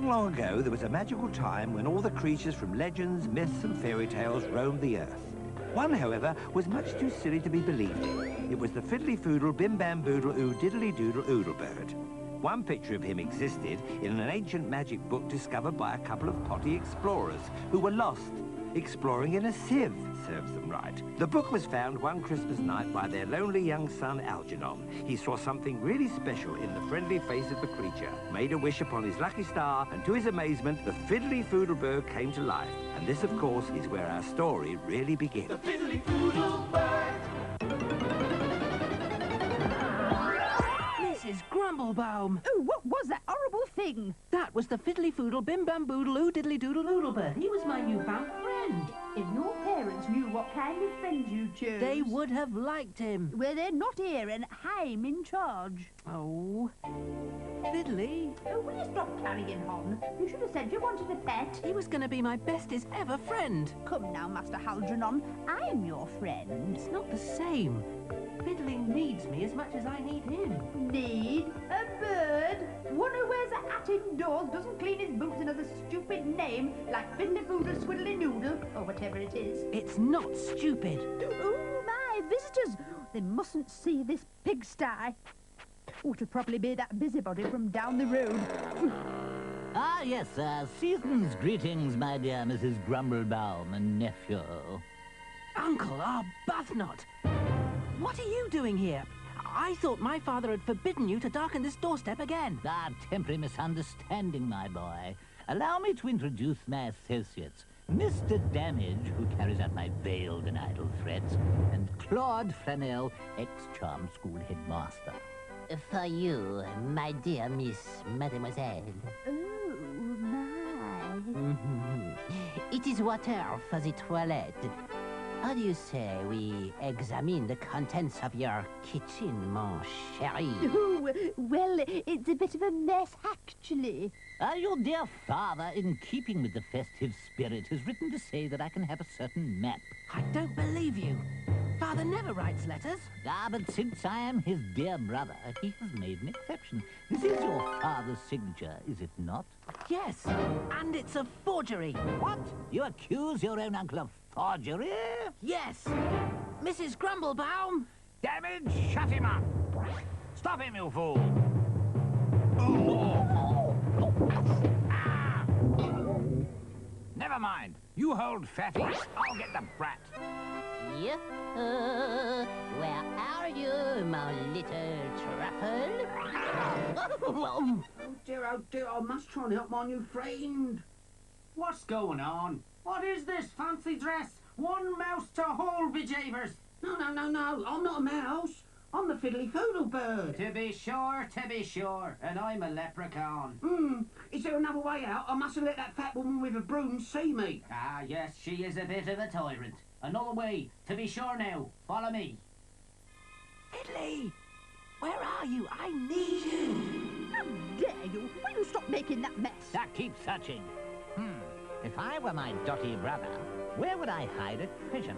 Long, long ago, there was a magical time when all the creatures from legends, myths and fairy tales roamed the earth. One, however, was much too silly to be believed in. It was the Fiddley Foodle Bim Bam Boodle Oo Diddly Doodle Oodlebird. One picture of him existed in an ancient magic book discovered by a couple of potty explorers who were lost. Exploring in a sieve serves them right. The book was found one Christmas night by their lonely young son, Algernon. He saw something really special in the friendly face of the creature, made a wish upon his lucky star, and to his amazement, the Fiddley Foodlebird came to life. And this, of course, is where our story really begins. The Fiddley Foodlebird. Mrs. Grumblebaum! Oh, what was that horrible thing? That was the Fiddly Foodle Bim Bam Boodle Oo Diddly Doodle Oodlebird. He was my newfound friend. If your parents knew what kind of friend you chose... They would have liked him. Well, they're not here, and I'm in charge. Oh. Fiddly? Oh, will you stop carrying on? You should have said you wanted a pet. He was going to be my bestest ever friend. Come now, Master Halgernon. I'm your friend. It's not the same. Fiddly needs me as much as I need him. Need? A bird? One who wears a hat indoors, doesn't clean his boots, and has a stupid name like Fiddly Foodle Swiddly Noodle, or whatever it is. It's not stupid. Oh, my visitors! They mustn't see this pigsty. Oh, it'll probably be that busybody from down the road. Ah, yes, season's greetings, my dear Mrs. Grumblebaum and nephew. Uncle Arbuthnot! What are you doing here? I thought my father had forbidden you to darken this doorstep again. Ah, temporary misunderstanding, my boy. Allow me to introduce my associates. Mr. Damage, who carries out my veiled and idle threats, and Claude Flanell, ex-charm school headmaster. For you, my dear Miss Mademoiselle. Oh, my. It is water for the toilette. How do you say we examine the contents of your kitchen, mon chéri? Oh, well, it's a bit of a mess, actually. Your dear father, in keeping with the festive spirit, has written to say that I can have a certain map. I don't believe you. Father never writes letters. Ah, but since I am his dear brother, he has made an exception. This is your father's signature, is it not? Yes, and it's a forgery. What? You accuse your own uncle of forgery? Yes. Mrs. Grumblebaum. Damage, shut him up. Stop him, you fool. Ah! Never mind. You hold Fatty. I'll get the brat. Yeah? Where are you, my little truffle? Oh dear, I must try and help my new friend. What's going on? What is this fancy dress? One mouse to whole bejeebers. No, I'm not a mouse. I'm the Fiddly Foodlebird. To be sure, and I'm a leprechaun. Is there another way out? I mustn't let that fat woman with a broom see me. Ah, yes, she is a bit of a tyrant. Another way, to be sure now. Follow me. Fiddly, where are you? I need you. How dare you? Will you stop making that mess? That keeps searching. If I were my dotty brother, where would I hide a treasure?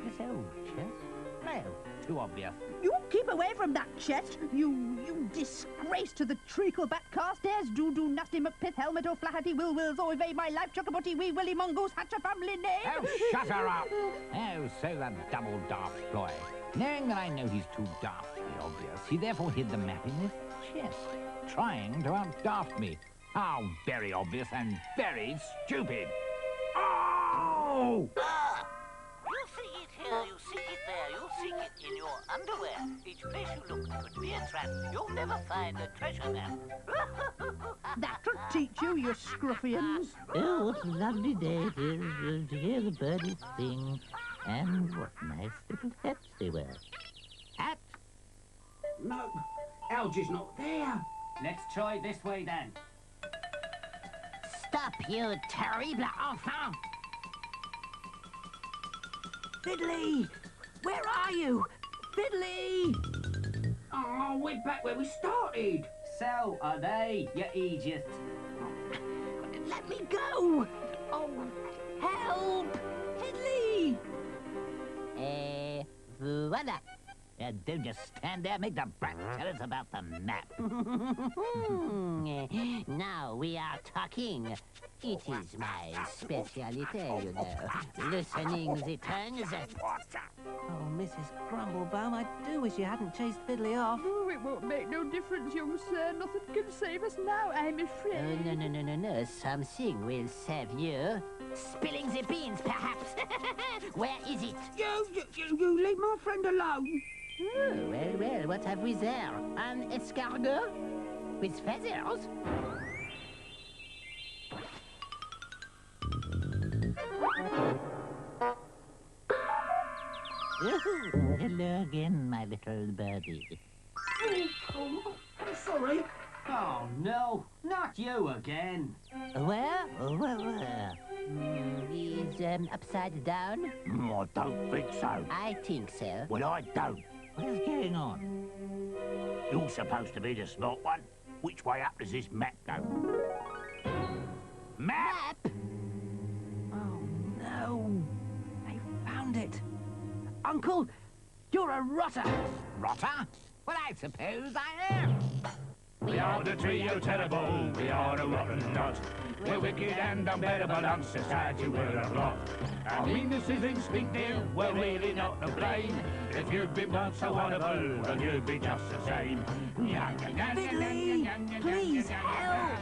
This old chest? No, too obvious. You keep away from that chest, you disgrace to the treacleback Carstairs, do nasty McPith helmet or flaherty wills or evade my life chuckabutty wee willy mongoose hatch a family name. Oh, shut her up. Oh, so that double daft ploy. Knowing that I know he's too daft to be obvious, he therefore hid the map in his chest, trying to out-daft me. How very obvious and very stupid. Oh! You see it here, you see it there, you see it in your underwear. Each place you look could be a trap. You'll never find a treasure map. That'll teach you, you scruffians. Oh, what a lovely day it is to hear the birdies sing. And what nice little hats they wear. Hat? No, Algy's not there. Let's try this way then. Stop, you terrible enfant! Fiddly, where are you? Fiddly! Oh, we're back where we started. So are they, you idiot. Let me go! Oh, help! Fiddly! Voila! don't just stand there. Make the brat tell us about the map. Now we are talking. It is my speciality, you know. Loosening the tongues. Oh, Mrs. Grumblebaum, I do wish you hadn't chased Fiddley off. Oh, it won't make no difference, young sir. Nothing can save us now, I'm Oh, afraid. no. Something will save you. Spilling the beans, perhaps. Where is it? You leave my friend alone. Oh, well, what have we there? An escargot? With feathers? Oh, hello again, my little birdie. Oh, I'm sorry. Oh, no. Not you again. Where? Is upside down? I don't think so. I think so. Well, I don't. What is going on? You're supposed to be the smart one. Which way up does this map go? Map? Oh, no. They found it. Uncle, you're a rotter. Rotter? Well, I suppose I am. We are the trio terrible, we are a rotten dot. We're wicked and unbearable, on society we're a rot. Our meannesses instinct dear, we're really not to blame. If you've been once so wonderful, well you'd be just the same. Fiddley, please help.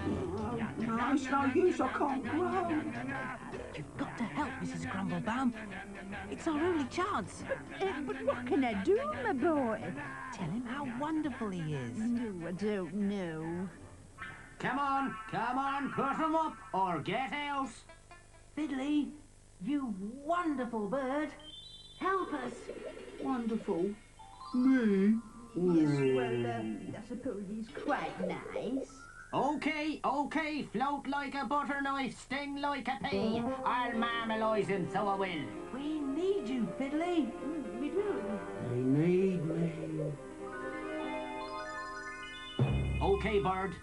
No, it's no use, I can't grow. You've got to help, Mrs. Grumblebaum. It's our only chance. But what can I do, my boy? Tell him how wonderful he is. No, I don't know. Come on, put him up or get out. Fiddley, you wonderful bird. Help us. Wonderful. Me? Yes, well, I suppose he's quite nice. Okay, float like a butter knife, sting like a pea. I'll marmalise him, so I will. We need you, Fiddley. We do. They need me. Okay, bird.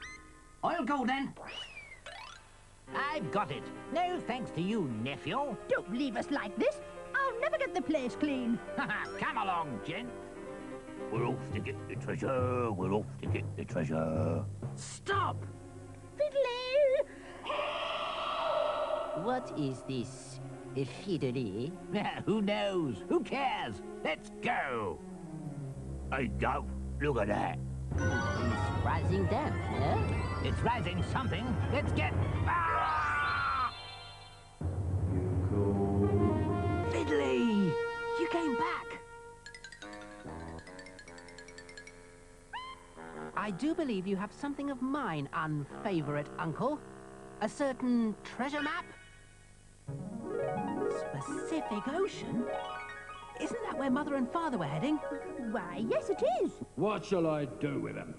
I'll go then. I've got it. No thanks to you, nephew. Don't leave us like this. I'll never get the place clean. Come along, gent. We're off to get the treasure. We're off to get the treasure. Stop! Fiddley! What is this? A Fiddley? Who knows? Who cares? Let's go. Hey, go. Look at that. It's rising damp, huh? It's rising something. Let's get... Ah! Fiddley! You came back. I do believe you have something of mine, unfavourite uncle. A certain treasure map? Pacific Ocean? Isn't that where Mother and Father were heading? Why, yes, it is. What shall I do with them?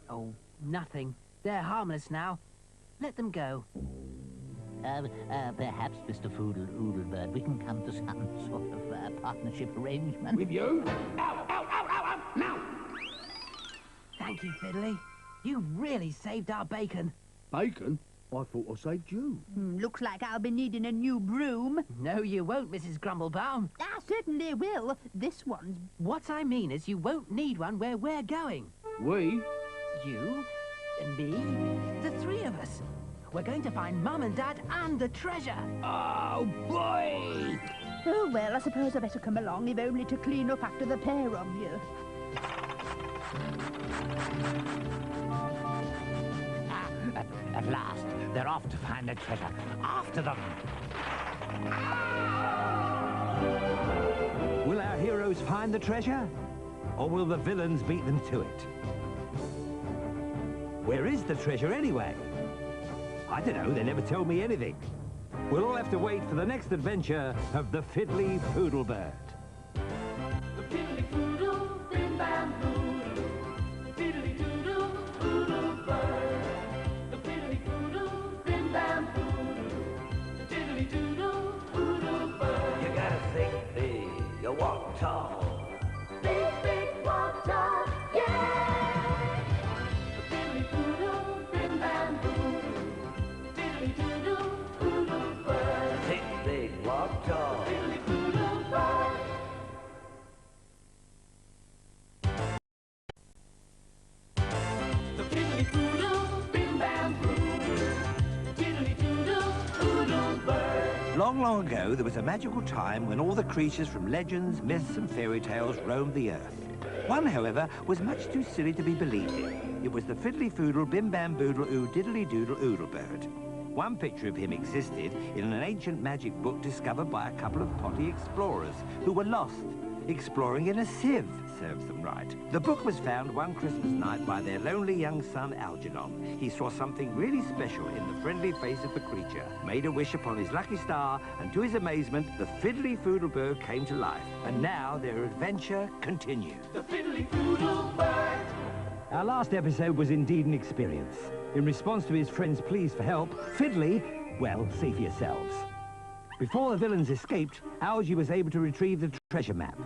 Oh, nothing. They're harmless now. Let them go. Perhaps, Mr. Foodle Oodlebird, we can come to some sort of partnership arrangement. With you? Ow, ow, ow, ow, ow, now! Thank you, Fiddley. You really saved our bacon. Bacon? I thought I saved you. Looks like I'll be needing a new broom. No, you won't, Mrs. Grumblebaum. I certainly will. This one's... What I mean is you won't need one where we're going. We? You and me, the three of us. We're going to find Mum and Dad and the treasure. Oh, boy! Oh, well, I suppose I better come along, if only to clean up after the pair of you. At last, they're off to find the treasure. After them! Will our heroes find the treasure? Or will the villains beat them to it? Where is the treasure anyway? I don't know, they never tell me anything. We'll all have to wait for the next adventure of the Fiddley Foodlebird. The fiddly foodle, bim bam boodle. Fiddly doodle, foodle bird. The fiddly foodle, bim bam boodle. Fiddly doodle, foodle bird. You gotta think big, you walk tall. Big, big, walk tall, yeah! The fiddly foodle, bim bam boodle. Fiddly doodle, foodle bird. Think big, walk tall. Fiddly foodle bird. Long, long ago, there was a magical time when all the creatures from legends, myths and fairy tales roamed the earth. One, however, was much too silly to be believed in. It was the Fiddley Foodle Bim Bam Boodle Oo Diddly Doodle Oodle Bird. One picture of him existed in an ancient magic book discovered by a couple of potty explorers who were lost. Exploring in a sieve serves them right. The book was found one Christmas night by their lonely young son, Algernon. He saw something really special in the friendly face of the creature, made a wish upon his lucky star, and to his amazement, the Fiddly Foodle Bird came to life. And now their adventure continues. The Fiddly Foodle Bird. Our last episode was indeed an experience. In response to his friends' pleas for help, Fiddley, well, see for yourselves. Before the villains escaped, Algy was able to retrieve the treasure map.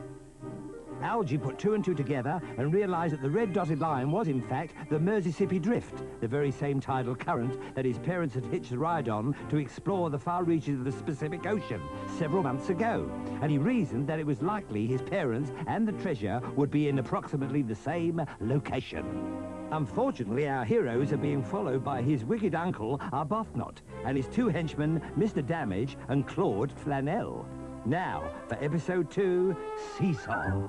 Algy put two and two together and realised that the red dotted line was, in fact, the Mississippi Drift, the very same tidal current that his parents had hitched a ride on to explore the far reaches of the Pacific Ocean several months ago. And he reasoned that it was likely his parents and the treasure would be in approximately the same location. Unfortunately, our heroes are being followed by his wicked uncle, Arbuthnot, and his two henchmen, Mr. Damage and Claude Flanell. Now, for episode 2, Seesaw.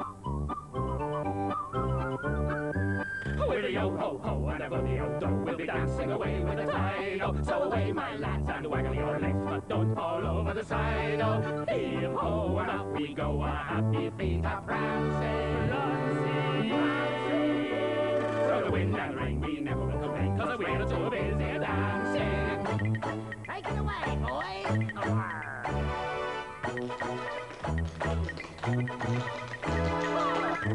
Willy-o-ho-ho, and a buddy-o-do, we'll be dancing away with the tide, oh. So away, my lads, and waggle your legs, but don't fall over the side, oh. Heave-ho, and up we go, our happy feet are prancing, prancing. Through the wind and rain, we never will complain, 'cause we're too busy dancing. Take it away, boys.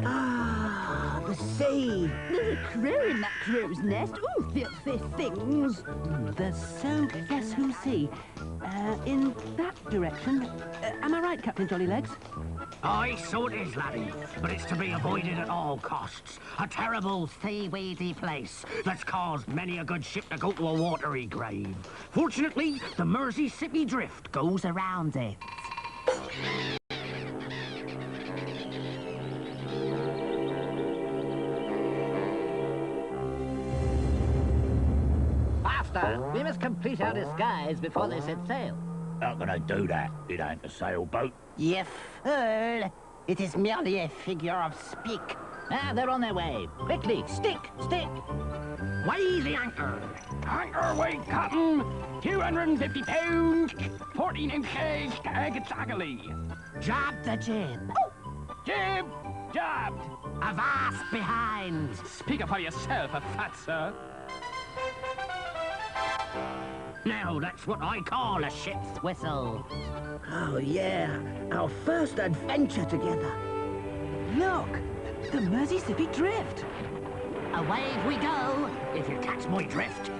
Ah, the sea. There's a crow in that crow's nest. Ooh, filthy things. The So Guess Who Sea. In that direction. Am I right, Captain Jollylegs? Aye, so it is, laddie. But it's to be avoided at all costs. A terrible, seaweedy place that's caused many a good ship to go to a watery grave. Fortunately, the Mississippi Drift goes around it. Faster! We must complete our disguise before they set sail. Not gonna do that. It ain't a sailboat. You fool! It is merely a figure of speak. Ah, they're on their way. Quickly, stick, stick. Weigh the anchor. Anchor weight, cotton, 250 pounds, 14 inches, exactly. Jab the jib. Jib, jabbed. Avast behind. Speak up for yourself, a fat sir. Now, that's what I call a ship's whistle. Oh, yeah. Our first adventure together. Look, the Mississippi Drift. Away we go, if you catch my drift.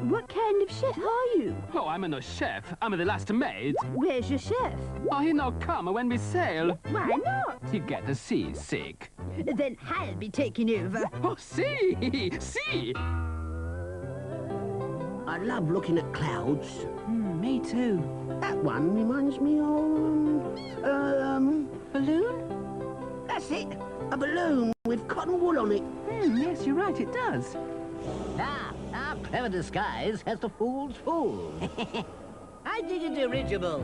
What kind of chef are you? Oh, I'm no chef. I'm the last maid. Where's your chef? Oh, he no come when we sail. Why not? He get the seasick. Then I'll be taking over. Oh, see, see. I love looking at clouds. Me too. That one reminds me of... Balloon? That's it. A balloon with cotton wool on it. Yes, you're right, it does. Now, our clever disguise has the fool's fool. I dig a dirigible.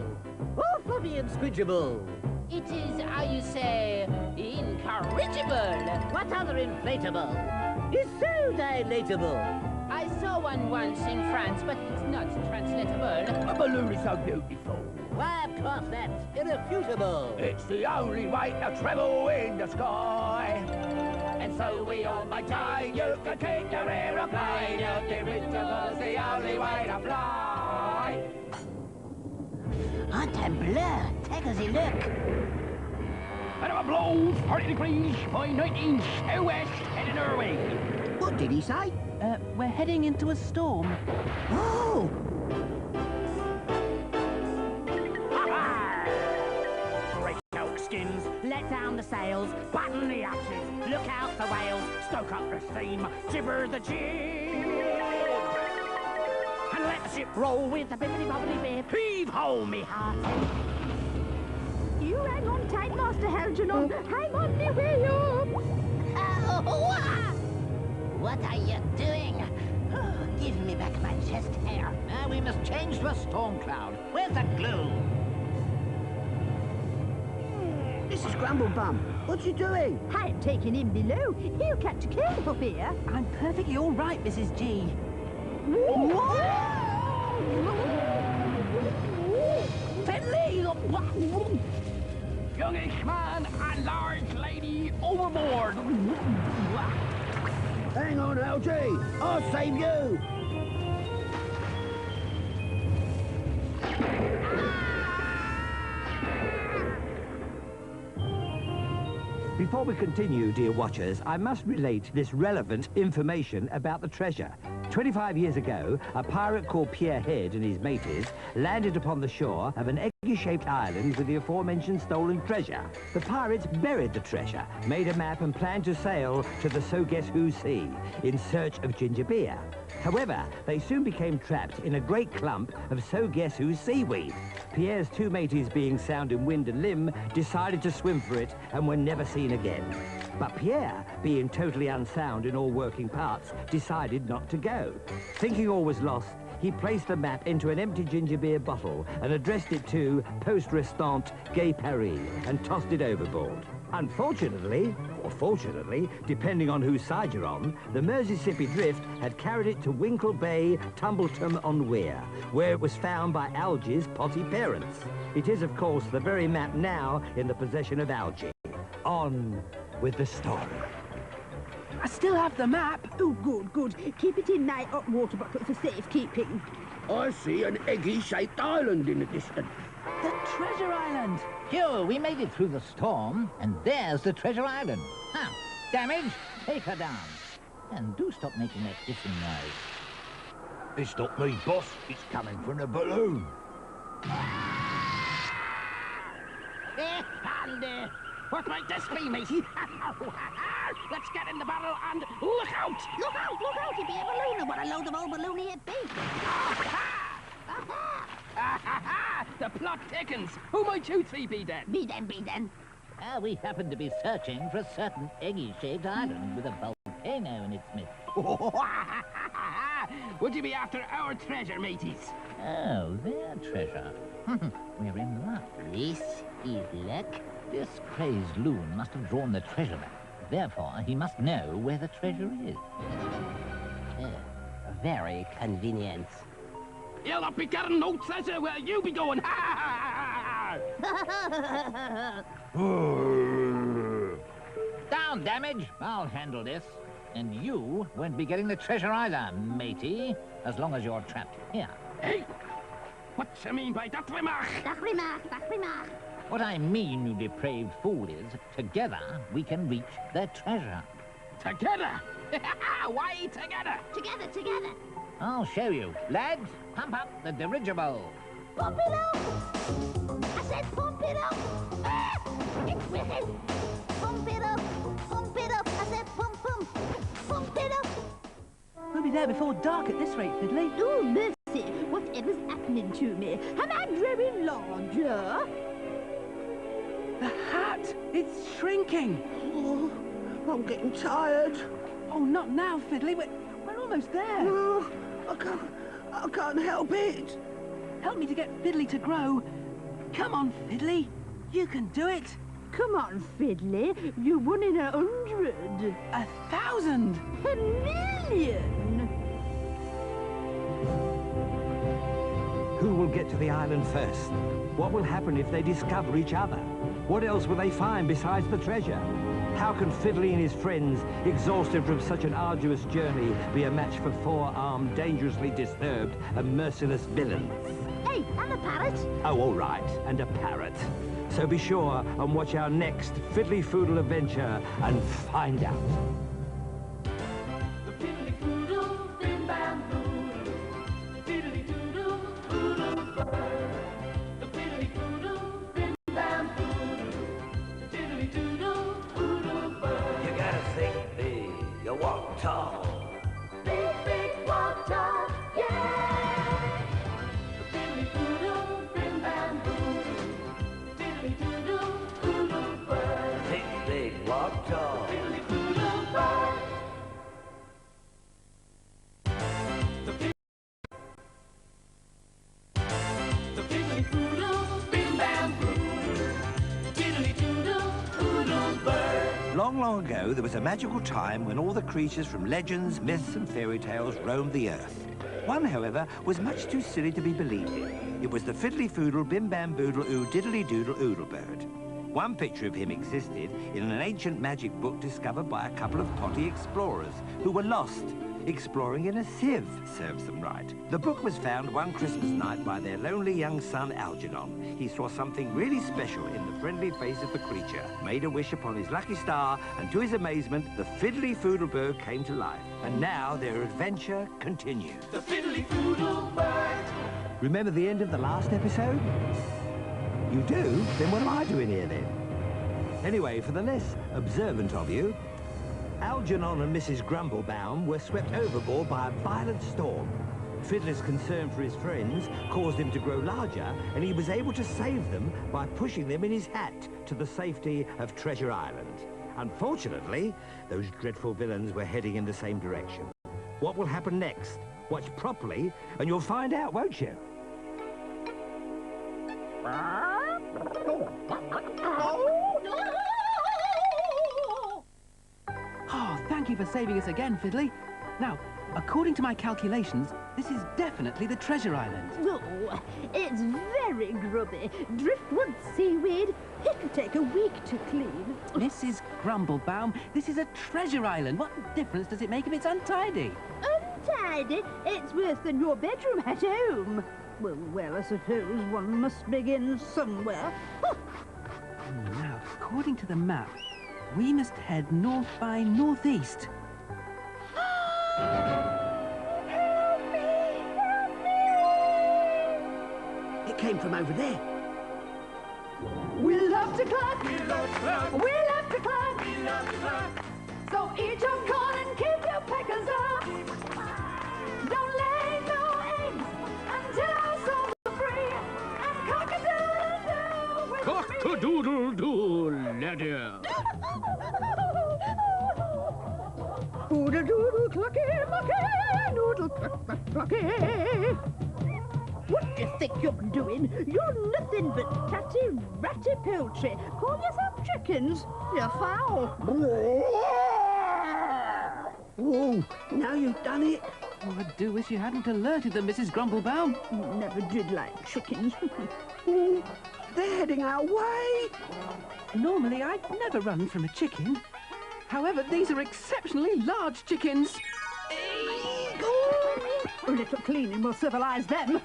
Oh, fluffy and squidgeable. It is, how you say, incorrigible. What other inflatable is so dilatable? I saw one once in France, but it's not translatable. A balloon is so beautiful. Why, of course, that's irrefutable. It's the only way to travel in the sky. And so we all might die. You can take your aeroplane. Your dirigible's the only way to fly. Ante bleu, take a look. And a blow, 40 degrees, by 19 southwest, heading our way. What did he say? We're heading into a storm. Oh! Break elk skins, let down the sails, button the hatches, look out for whales, stoke up the steam, gibber the jib. And let the ship roll with a bibbidi-bobbidi bib. Heave-ho, me heart. You hang on tight, Master Algernon. I'm on my way up. Oh, what are you doing? Give me back my chest hair. Now we must change to a storm cloud. Where's the glue? This is Grumblebum. What you doing? I'm taking him below. He'll catch a cold up here. I'm perfectly all right, Mrs. G. Fiddley! Youngish man and large lady overboard. Hang on, Algie. I'll save you. Before we continue, dear watchers, I must relate this relevant information about the treasure. 25 years ago, a pirate called Pierre Head and his mateys landed upon the shore of an eggy-shaped island with the aforementioned stolen treasure. The pirates buried the treasure, made a map and planned to sail to the So-Guess-Who Sea in search of ginger beer. However, they soon became trapped in a great clump of So-Guess-Who seaweed. Pierre's two mateys, being sound in wind and limb, decided to swim for it and were never seen again. But Pierre, being totally unsound in all working parts, decided not to go. Thinking all was lost, he placed the map into an empty ginger beer bottle and addressed it to Poste Restante Gay Paris and tossed it overboard. Unfortunately, or fortunately, depending on whose side you're on, the Merseysipi Drift had carried it to Winkle Bay, Tumbleton-on-Wear, where it was found by Algie's potty parents. It is, of course, the very map now in the possession of Algie. On with the story. I still have the map. Oh, good, good. Keep it in my hot water bottle for safekeeping. I see an eggy-shaped island in the distance. The treasure island. Phew, we made it through the storm, and there's the treasure island. Huh, Damage, take her down. And do stop making that hissing noise. It's not me, boss. It's coming from the balloon. And, what might this be, matey? Let's get in the barrel and look out! Look out, look out, it be a balloon, and what a load of old balloony it be. The plot thickens. Who might you three be then? Be then. We happen to be searching for a certain eggy-shaped island with a volcano in its midst. Would you be after our treasure, mateys? Oh, their treasure. We're in luck. This is luck. This crazed loon must have drawn the treasure map. Therefore, he must know where the treasure is. Very convenient. You'll not be getting no treasure where you be going. Down, Damage. I'll handle this. And you won't be getting the treasure either, matey, as long as you're trapped here. Hey! What you mean by that remark? That remark. What I mean, you depraved fool, is together we can reach the treasure. Together? Why together? Together. I'll show you. Lads, pump up the dirigible. Pump it up! I said pump it up! It's whizzing! Pump it up! I said pump it up! We'll be there before dark at this rate, Fiddley. Oh, mercy! Whatever's happening to me? Am I growing larger? The hat! It's shrinking! Oh, I'm getting tired. Oh, not now, Fiddley. We're almost there. Oh, I can't help it. Help me to get Fiddley to grow. Come on, Fiddley. You can do it. Come on, Fiddley. You're 1 in 100. 1,000. 1,000,000. Who will get to the island first? What will happen if they discover each other? What else will they find besides the treasure? How can Fiddley and his friends, exhausted from such an arduous journey, be a match for 4-armed, dangerously disturbed and merciless villains? Hey, and a parrot. Oh, all right, and a parrot. So be sure and watch our next Fiddley Foodle adventure and find out. The Fiddley Foodle, bim bam boodle. Fiddly doodle, foodle bird. The Fiddley Foodle, bim bam boodle. Fiddly doodle, foodle bird. You gotta think big, you walk tall. Big, big walk tall, yeah. The Fiddley Foodle, bim bam boodle. Fiddly doodle, foodle bird. Think big, walk tall. Fiddly Foodle bird. Long, long ago, there was a magical time when all the creatures from legends, myths and fairy tales roamed the earth. One, however, was much too silly to be believed in. It was the Fiddley Foodle Bim Bam Boodle Oo Diddly Doodle Oodle Bird. One picture of him existed in an ancient magic book discovered by a couple of potty explorers who were lost. Exploring in a sieve serves them right. The book was found one Christmas night by their lonely young son, Algernon. He saw something really special in the friendly face of the creature, made a wish upon his lucky star, and to his amazement, the Fiddley Foodle Bird came to life. And now their adventure continues. The Fiddley Foodle Bird. Remember the end of the last episode? You do? Then what am I doing here then? Anyway, for the less observant of you, Algernon and Mrs. Grumblebaum were swept overboard by a violent storm. Fiddler's concern for his friends caused him to grow larger, and he was able to save them by pushing them in his hat to the safety of Treasure Island. Unfortunately, those dreadful villains were heading in the same direction. What will happen next? Watch properly, and you'll find out, won't you? Oh, thank you for saving us again, Fiddley. Now, according to my calculations, this is definitely the Treasure Island. Oh, it's very grubby. Driftwood seaweed. It'll take a week to clean. Mrs. Grumblebaum, this is a treasure island. What difference does it make if it's untidy? Untidy? It's worse than your bedroom at home. Well, I suppose one must begin somewhere. Oh. Now, according to the map, we must head north by northeast. Help me! Help me! It came from over there. We'll have to climb. We'll have to climb. We'll have to climb. We'll have to climb. So eat your corn and keep your peckers up. Don't lay no eggs until our souls are free. And cock-a-doodle-doo with Cock-a-doodle-doo, laddie. Oodle-doodle clucky mucky, noodle cluck cluck clucky. What do you think you're doing? You're nothing but catty, ratty poultry. Call yourself chickens? You're foul. Oh, now you've done it. Oh, I do wish you hadn't alerted them, Mrs. Grumblebaum. Never did like chickens. Oh, they're heading our way. Normally, I'd never run from a chicken. However, these are exceptionally large chickens. A little cleaning will civilise them.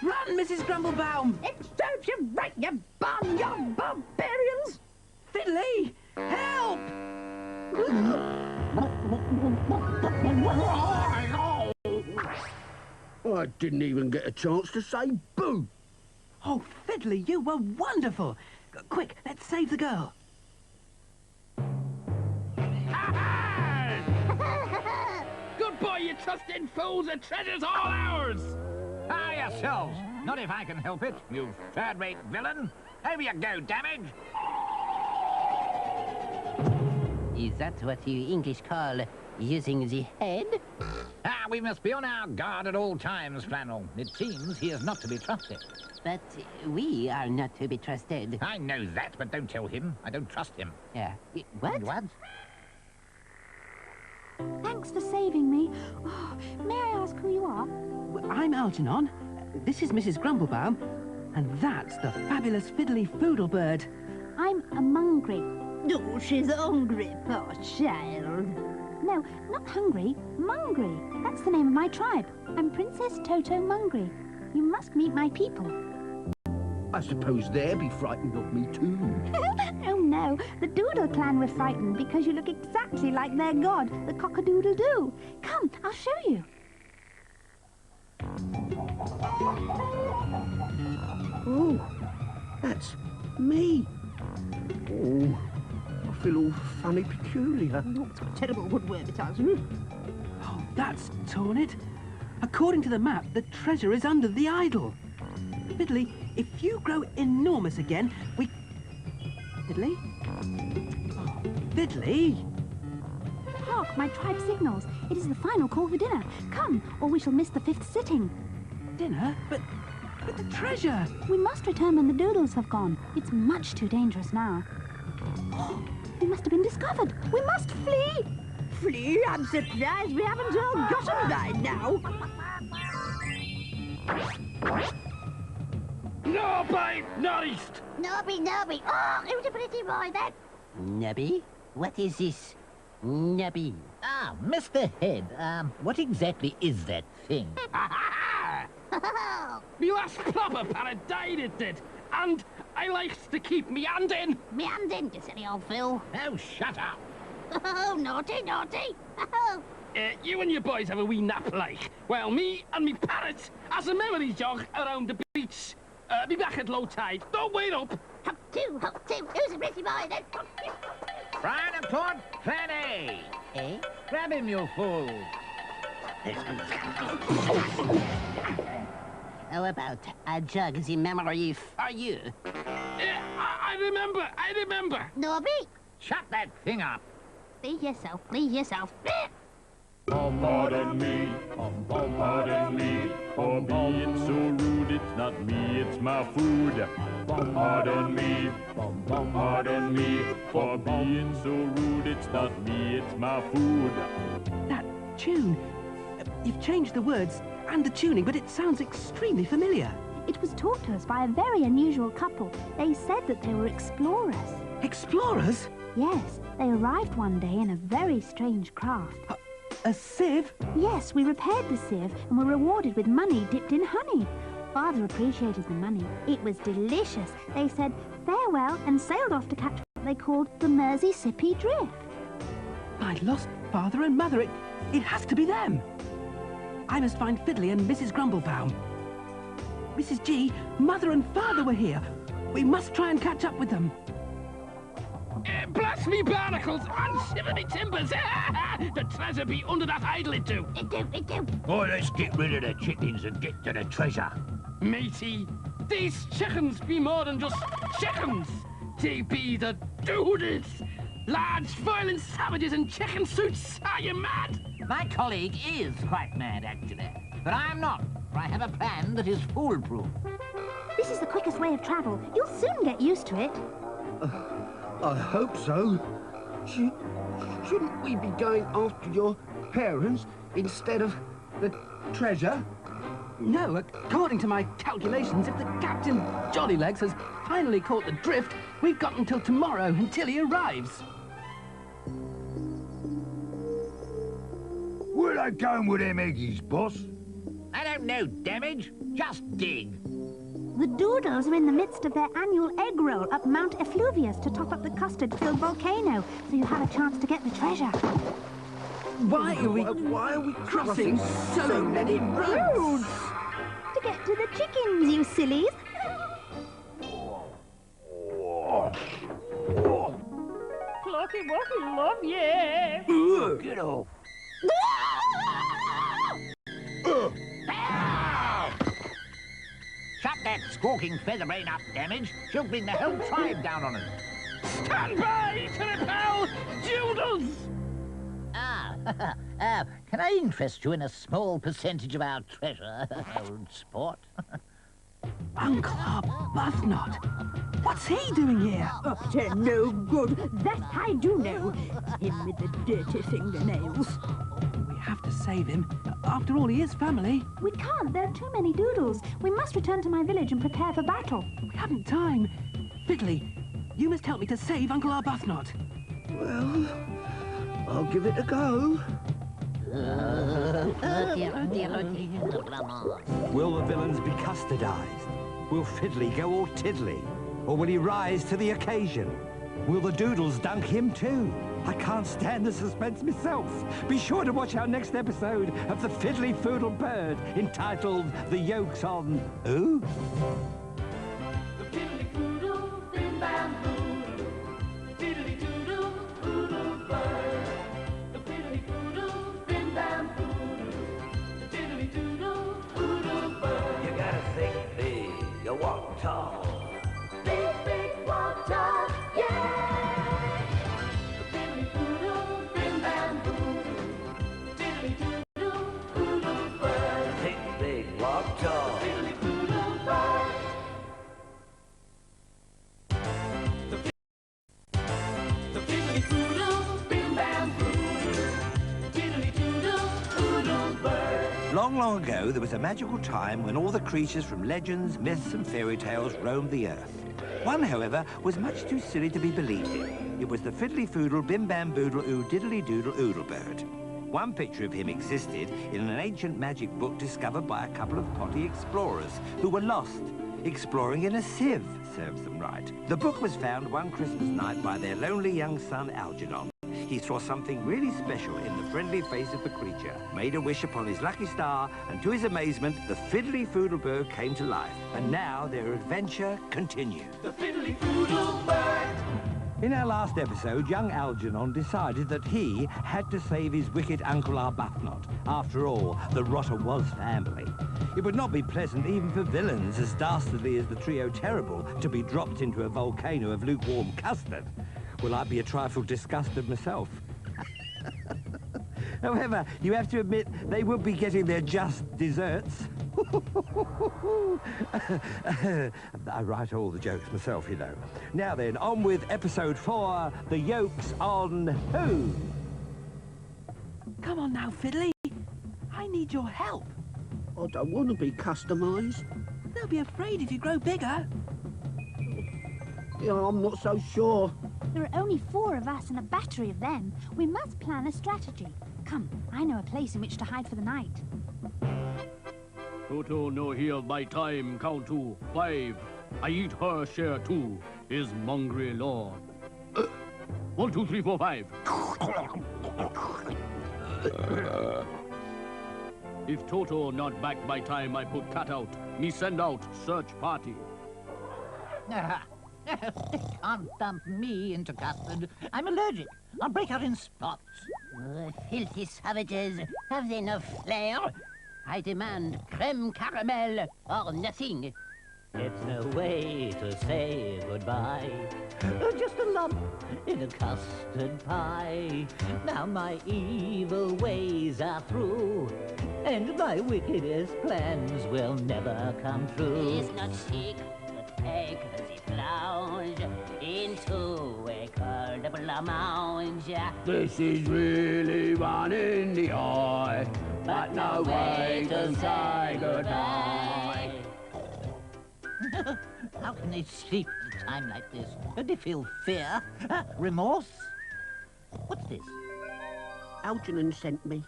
Run, Mrs. Grumblebaum! It serves you right, you barnyard barbarians! Fiddley, help! I didn't even get a chance to say boo. Oh, Fiddley, you were wonderful. Quick, let's save the girl. Goodbye, you trusting fools! The treasure's all ours! Ah, yourselves! Not if I can help it, you third-rate villain! Over you go, damage! Is that what you English call using the head? Ah, we must be on our guard at all times, Flannel. It seems he is not to be trusted. But we are not to be trusted. I know that, but don't tell him. I don't trust him. What? What? Thanks for saving me. Oh, may I ask who you are? Well, I'm Algernon. This is Mrs. Grumblebaum. And that's the fabulous Fiddley Foodle Bird. I'm a Mungry. Oh, she's hungry, poor child. No, not hungry, Mungry. That's the name of my tribe. I'm Princess Toto Mungry. You must meet my people. I suppose they'll be frightened of me too. Oh no, the Doodle clan were frightened because you look exactly like their god, the Cock-a-Doodle-Doo. Come, I'll show you. Oh, that's me. Oh, I feel all funny peculiar. Oh, it's got a terrible woodworm, it has. Oh, that's torn it. According to the map, the treasure is under the idol. Fiddley, if you grow enormous again, we... Fiddley? Oh, Fiddley? Hark, my tribe signals. It is the final call for dinner. Come, or we shall miss the 5th sitting. Dinner? But the treasure! We must return when the Doodles have gone. It's much too dangerous now. We must have been discovered. We must flee. Flee? I'm surprised we haven't all got 'em by now. No, babe, not east. Nobby, Nobby. Oh, who's a pretty boy then? Nubby? What is this? Nubby. Ah, Mr. Head, what exactly is that thing? Me last proper parrot died, it did. And I likes to keep meandering. Meandering, you silly old fool. Oh, shut up. Oh, naughty, naughty. Oh. You and your boys have a wee nap like. Well, me and me parrot has a memory jog around the beach. Be back at low tide. Don't wait up. Hop two, hop two. Who's a pretty boy then? Fried and Claude, plan A. Eh? Grab him, you fool. How about a jug as in memory for you? I remember. Nobby? Shut that thing up. Please yourself, please yourself. Pardon me, for being so rude. It's not me, it's my food. Pardon me, for being so rude. It's not me, it's my food. That tune. You've changed the words and the tuning, but it sounds extremely familiar. It was taught to us by a very unusual couple. They said that they were explorers. Explorers? Yes, they arrived one day in a very strange craft. A sieve? Yes, we repaired the sieve and were rewarded with money dipped in honey. Father appreciated the money. It was delicious. They said farewell and sailed off to catch what they called the Mersey-Sippy Drift. My lost father and mother. It has to be them. I must find Fiddley and Mrs. Grumblebaum. Mrs. G, Mother and Father were here. We must try and catch up with them. Blast me barnacles and shiver me timbers. The treasure be under that idol too. It do. Oh, let's get rid of the chickens and get to the treasure. Matey, these chickens be more than just chickens. They be the doodles. Large, violent savages in chicken suits. Are you mad? My colleague is quite mad, actually. But I'm not, for I have a plan that is foolproof. This is the quickest way of travel. You'll soon get used to it. I hope so. Shouldn't we be going after your parents instead of the treasure? No, according to my calculations, if the Captain Jollylegs has finally caught the drift, we've got until tomorrow until he arrives. Where are they going with them eggies, boss? I don't know, damage. Just dig. The Doodles are in the midst of their annual egg roll up Mount Effluvius to top up the custard-filled volcano, so you have a chance to get the treasure. Why are we crossing so many roads? To get to the chickens, you sillies. Clocky Wocky love you. Get off. Shut that squawking featherbrain up, damage. She'll bring the whole tribe down on us. Stand by to repel Doodles! Can I interest you in a small percentage of our treasure, old sport? Uncle Arbuthnot. What's he doing here? Up to no good. That I do know. Him with the dirty fingernails. We have to save him. After all, he is family. We can't. There are too many Doodles. We must return to my village and prepare for battle. We haven't time. Fiddley, you must help me to save Uncle Arbuthnot. Well, I'll give it a go. Oh dear. Will the villains be custardized? Will Fiddley go all tiddly? Or will he rise to the occasion? Will the Doodles dunk him too? I can't stand the suspense myself. Be sure to watch our next episode of the Fiddly Foodle Bird, entitled The Yolks on Who? The fiddly foodle, bim bam boodle, fiddly doodle, foodle bird. The fiddly foodle, bim bam boodle, fiddly doodle, foodle bird. You gotta think big, you walk tall. Big, big, walk tall, yeah. The fiddly foodle, bim bam boodle, fiddly doodle, foodle bird. Think big, walk tall. Fiddly foodle bird. Long, long ago, there was a magical time when all the creatures from legends, myths and fairy tales roamed the earth. One, however, was much too silly to be believed in. It was the Fiddly Foodle Bim Bam Boodle Oo Diddly Doodle Oodle Bird. One picture of him existed in an ancient magic book discovered by a couple of potty explorers who were lost. Exploring in a sieve serves them right. The book was found one Christmas night by their lonely young son, Algernon. He saw something really special in the friendly face of the creature, made a wish upon his lucky star, and to his amazement, the Fiddly Foodle Bird came to life. And now their adventure continues. The Fiddly Foodle Bird. In our last episode, young Algernon decided that he had to save his wicked Uncle Arbuthnot. After all, the rotter was family. It would not be pleasant even for villains as dastardly as the trio Terrible to be dropped into a volcano of lukewarm custard. Well, I'd be a trifle disgusted myself. However, you have to admit they will be getting their just desserts. I write all the jokes myself, you know. Now then, on with episode 4, The Yolks on Who? Come on now, Fiddley. I need your help. I don't want to be customised. They'll be afraid if you grow bigger. Yeah, I'm not so sure. There are only 4 of us and a battery of them. We must plan a strategy. Come, I know a place in which to hide for the night. Toto no heal by time, count to 5. I eat her share too, is mongrel law. 1, 2, 3, 4, 5. If Toto not back by time, I put cut out. Me send out search party. Can't dump me into custard. I'm allergic. I'll break out in spots. Filthy savages, have they no flair? I demand creme caramel or nothing. It's no way to say goodbye. Just a lump in a custard pie. Now my evil ways are through, and my wickedest plans will never come true. He's not sick, but take the lounge into a cold blancmange. This is really one in the eye, but no way to say goodbye. How can they sleep at a time like this? Don't they feel fear? Remorse? What's this? Algernon sent me.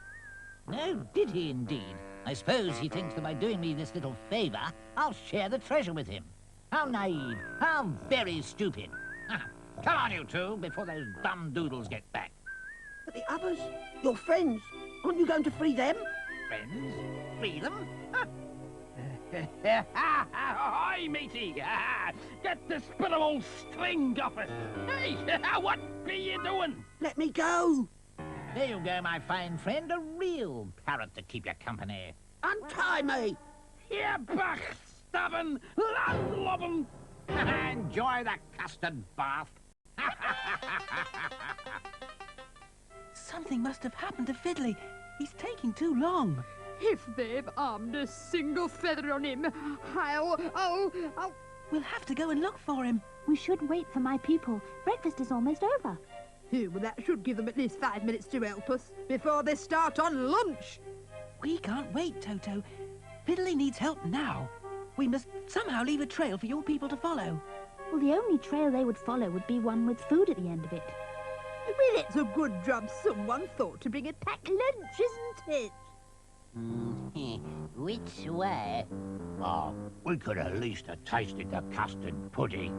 No, did he indeed? I suppose he thinks that by doing me this little favour, I'll share the treasure with him. How naive. How very stupid. Come on, you two, before those dumb doodles get back. But the others, your friends, aren't you going to free them? Friends? Free them? Hi, matey! Get this bit of old string off it! Hey, what be you doing? Let me go! There you go, my fine friend, a real parrot to keep you company. Untie me! Here back, stubborn, landlobbing! Enjoy the custard bath. Something must have happened to Fiddley. He's taking too long. If they've armed a single feather on him, I'll... We'll have to go and look for him. We should wait for my people. Breakfast is almost over. Well, that should give them at least 5 minutes to help us before they start on lunch. We can't wait, Toto. Fiddley needs help now. We must somehow leave a trail for your people to follow. Well, the only trail they would follow would be one with food at the end of it. Well, it's a good job someone thought to bring a packed lunch, isn't it? Which way? Oh, we could at least have tasted the custard pudding.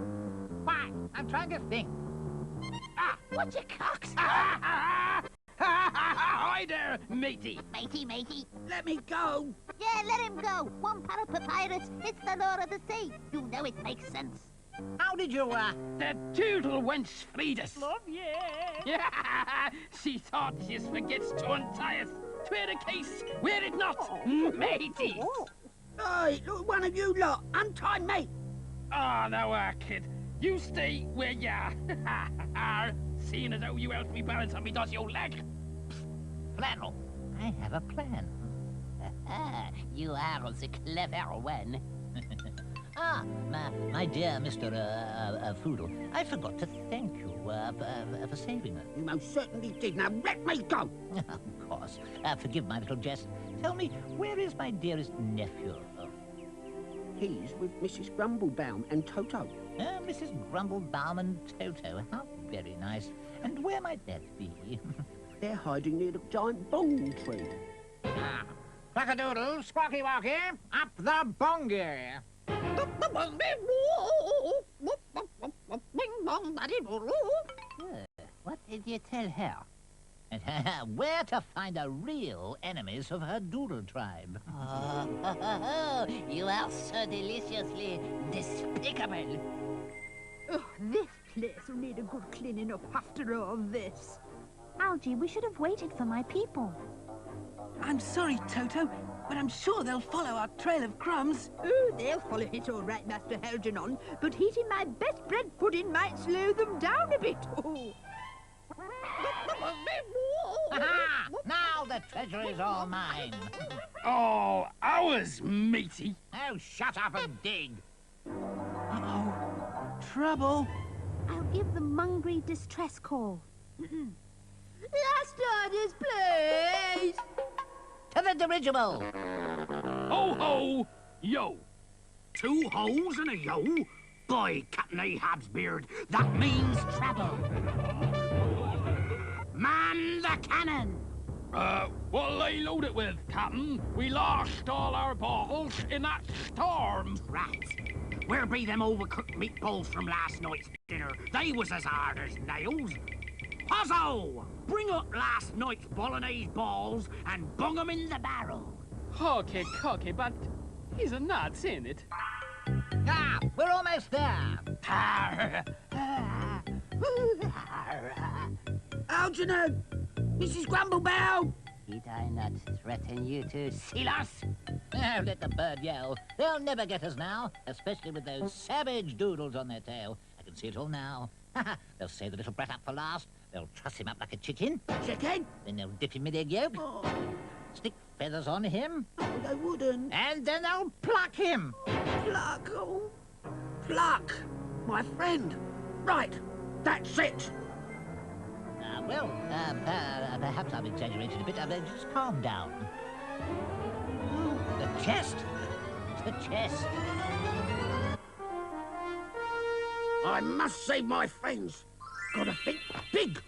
Why? I'm trying to think. What's your cocks? Hi there, matey! Matey. Let me go! Yeah, let him go. One pot of papyrus. It's the Lord of the Sea. You know it makes sense. How did you, The doodle wench freed us. Love, yeah. She thought she forgets to untie us. Twere the case, were it not, matey? Hey, look, one of you lot, untie me! Oh, no, kid. You stay where you are. Seeing as how you helped me balance on me dodgy old leg. Flannel, I have a plan. You are the clever one. My dear Mr. Foodle, I forgot to thank you for saving us. You most certainly did. Now let me go. Of course. Forgive my little jest. Tell me, where is my dearest nephew? He's with Mrs. Grumblebaum and Toto. Mrs. Grumblebaum and Toto. How very nice. And where might that be? They're hiding near the giant bong tree. Clack-a-doodle, squawky-walky, up the bongy. What did you tell her? And where to find the real enemies of her doodle tribe? Oh, you are so deliciously despicable. Oh, this place will need a good cleaning up after all this. Algy, we should have waited for my people. I'm sorry, Toto, but I'm sure they'll follow our trail of crumbs. Oh, they'll follow it all right, Master Algernon, but eating my best bread pudding might slow them down a bit. Oh. Ha-ha! Now the treasure is all mine. Oh, ours, matey. Oh, shut up and dig. Uh-oh. Trouble. I'll give the Mungry distress call. Last orders, please. To the dirigible! Ho, ho, yo. 2 holes and a yo? By Captain Ahab's beard, that means trouble. Man the cannon! What'll they load it with, Captain? We lost all our balls in that storm. Rats. Where be them overcooked meatballs from last night's dinner? They was as hard as nails. Pozzo! Bring up last night's bolognese balls and bung 'em in the barrel. Okay, but he's not saying it. Ah, we're almost there. Algernon! Mrs. Grumblebaum! Did I not threaten you to seal us? Oh, let the bird yell. They'll never get us now, especially with those savage doodles on their tail. I can see it all now. They'll save the little brat up for last. They'll truss him up like a chicken. Chicken? Then they'll dip him in egg yolk. Oh, Stick feathers on him. they wouldn't. And then they'll pluck him. Pluck, oh. Pluck! My friend. Right, that's it. Perhaps I've exaggerated a bit. Just calm down. Oh, the chest. It's the chest. I must save my friends. Gotta think big.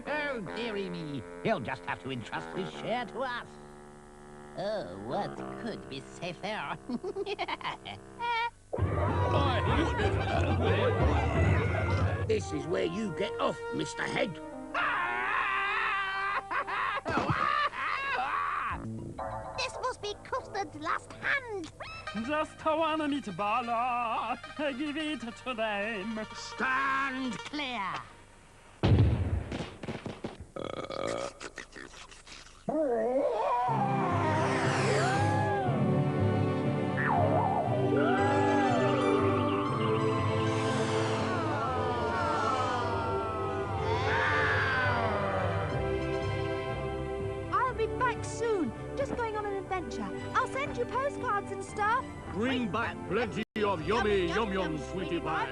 Oh, dearie me. He'll just have to entrust his share to us. Oh, what could be safer? This is where you get off, Mr. Head. This must be Custard's last hand. Just one meatball. I give it to them. Stand clear. I'll be back soon. Just going on an adventure. I'll send you postcards and stuff. Bring back plenty of yummy yum-yum, sweetie pie.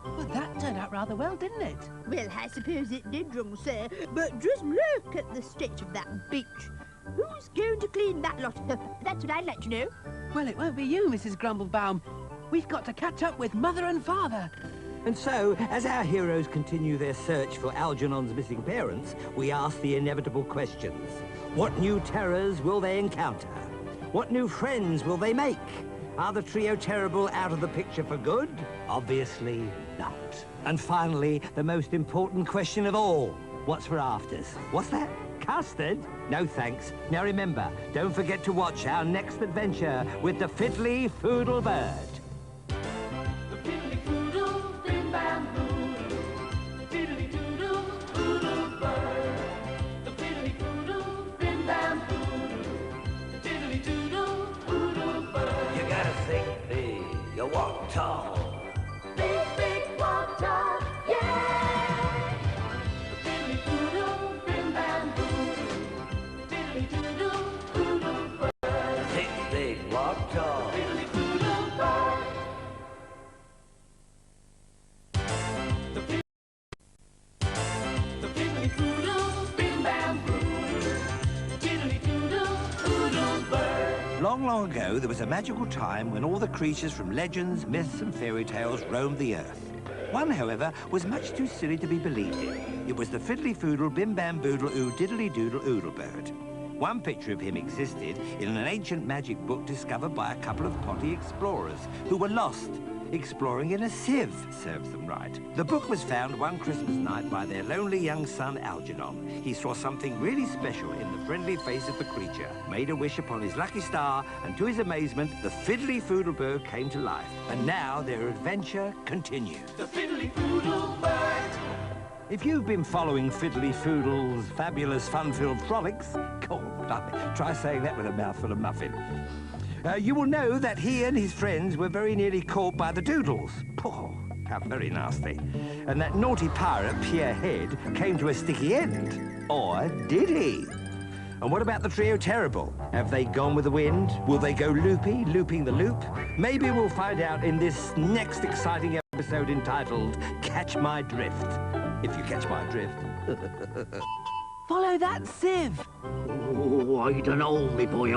Well, that turned out rather well, didn't it? Well, I suppose it did, young sir. But just look at the state of that beach. Who's going to clean that lot? That's what I'd like to know. Well, it won't be you, Mrs. Grumblebaum. We've got to catch up with Mother and Father. And so, as our heroes continue their search for Algernon's missing parents, we ask the inevitable questions. What new terrors will they encounter? What new friends will they make? Are the trio terrible out of the picture for good? Obviously not. And finally, the most important question of all. What's for afters? What's that? Custard? No thanks. Now remember, don't forget to watch our next adventure with the Fiddley Foodle bird. The fiddly foodle, bim bam boodle. Fiddly doodle, foodle bird. The fiddly foodle, bim bam boodle. Fiddly doodle, foodle bird. You gotta think big, you walk tall. Big, big walk tall, yeah. The fiddly foodle, bim bam boodle. Fiddly walked on. Fiddly Foodle bird. The Fiddly Foodle, Bim Bam Boodle. Diddly Doodle, Foodle bird. Long, long ago, there was a magical time when all the creatures from legends, myths and fairy tales roamed the earth. One, however, was much too silly to be believed in. It was the Fiddly Foodle, Bim Bam Boodle, Diddly Doodle Oodle bird. One picture of him existed in an ancient magic book discovered by a couple of potty explorers who were lost, exploring in a sieve, serves them right. The book was found one Christmas night by their lonely young son, Algernon. He saw something really special in the friendly face of the creature, made a wish upon his lucky star, and to his amazement, the Fiddly Foodle bird came to life. And now their adventure continues. The Fiddly Foodle bird. If you've been following Fiddly Foodle's fabulous fun-filled frolics, try saying that with a mouthful of muffin. You will know that he and his friends were very nearly caught by the Doodles. Oh, how very nasty. And that naughty pirate, Pierre Head, came to a sticky end. Or did he? And what about the trio Terrible? Have they gone with the wind? Will they go loopy, looping the loop? Maybe we'll find out in this next exciting episode entitled Catch My Drift. If you catch my drift. Follow that sieve. Oh, I don't know, me boy.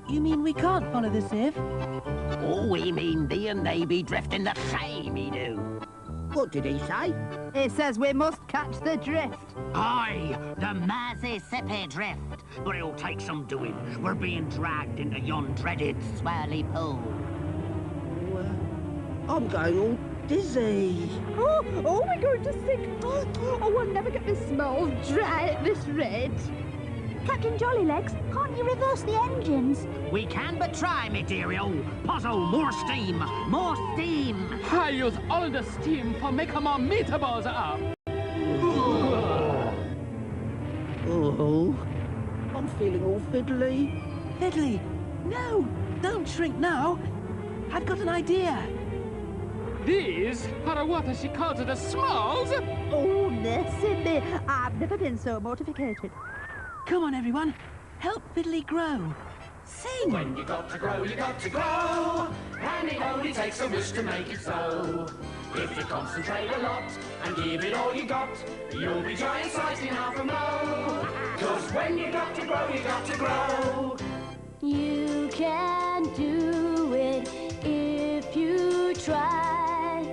You mean we can't follow the sieve? Oh, we mean thee and they be drifting the same, he do. What did he say? He says we must catch the drift. Aye, the Mississippi drift. But it'll take some doing. We're being dragged into yon dreaded swirly pool. I'm going all dizzy. Oh, we're going to sink. Oh, we'll never get this small dry at this rate. Captain Jollylegs, can't you reverse the engines? We can but try, me dearie. Oh, puzzle, more steam, more steam. I use all the steam for make more meatballs up. Oh, I'm feeling all fiddly. Fiddly, no, don't shrink now. I've got an idea. These are what she calls the smalls. Oh, listen me. I've never been so mortificated. Come on, everyone. Help Fiddly grow. Sing! When you got to grow, you got to grow. And it only takes a wish to make it so. If you concentrate a lot and give it all you got, you'll be giant sized in half a mo. 'Cause when you got to grow, you got to grow. You can do it if you try.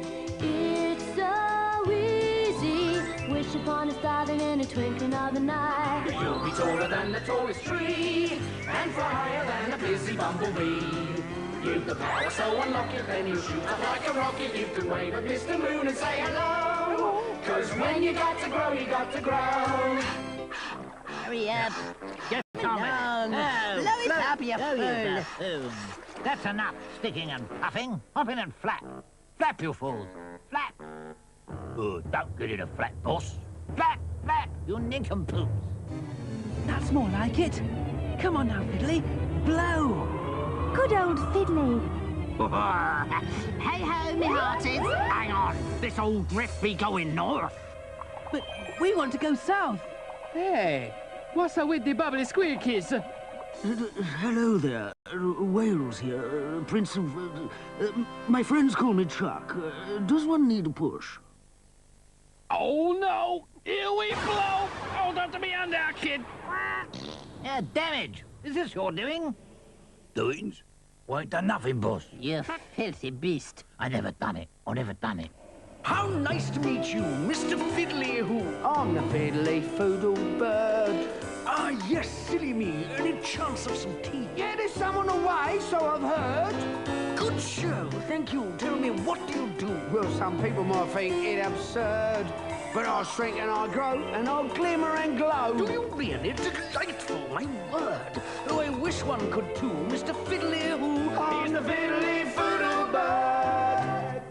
It's so easy. Wish upon a star and in a twinkling of an eye. You'll be taller than the tallest tree and fly higher than a busy bumblebee. You've the power, so unlock it, then you shoot up like a rocket. You can wave at Mr. Moon and say hello. 'Cause when you got to grow, you got to grow. Hurry up. Get on with it. Blow it up, you Blow fool. That's enough sticking and puffing. Hop in and flap. Flap, you fools. Flap. Oh, don't get in a flat, boss. Flap, flap, you nincompoops. That's more like it. Come on now, Fiddly. Blow. Good old Fiddly. Hey ho, me hearties. Hang on, this old drift be going north. But we want to go south. Hey, what's up with the bubbly squeakies? Hello there, Wales here, Prince of... my friends call me Chuck. Does one need a push? Oh no! Here we blow! Hold on to me hand there, kid! Damage! Is this your doing? Doings? Why ain't done nothing, boss. You filthy beast. I never done it. I never done it. How nice to meet you, Mr. Fiddley, who... I'm the Fiddly Foodle bird. Ah, yes, silly me. Any chance of some tea? Yeah, there's someone away, so I've heard. Good show, thank you. Tell me, what do you do? Well, some people might think it absurd, but I shrink and I grow, and I'll glimmer and glow. Do you really? Delightful, my word. Oh, I wish one could too, Mr. Fiddley, who... I'm the Fiddly Foodle bird.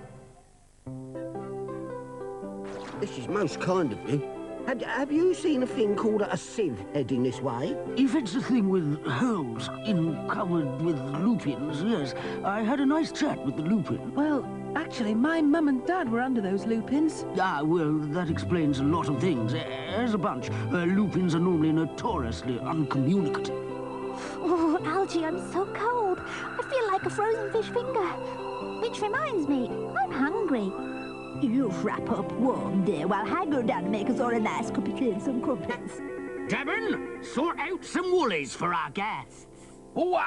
This is most kind of you. Have you seen a thing called a sieve heading this way? If it's a thing with holes covered with lupins, yes. I had a nice chat with the lupin. Well, actually, my mum and dad were under those lupins. Ah, well, that explains a lot of things. As a bunch, lupins are normally notoriously uncommunicative. Oh, gee, I'm so cold. I feel like a frozen fish finger. Which reminds me, I'm hungry. You wrap up warm there while I go down to make us all a nice cup of tea and some crumpets. Devon, sort out some woolies for our guests. Oh,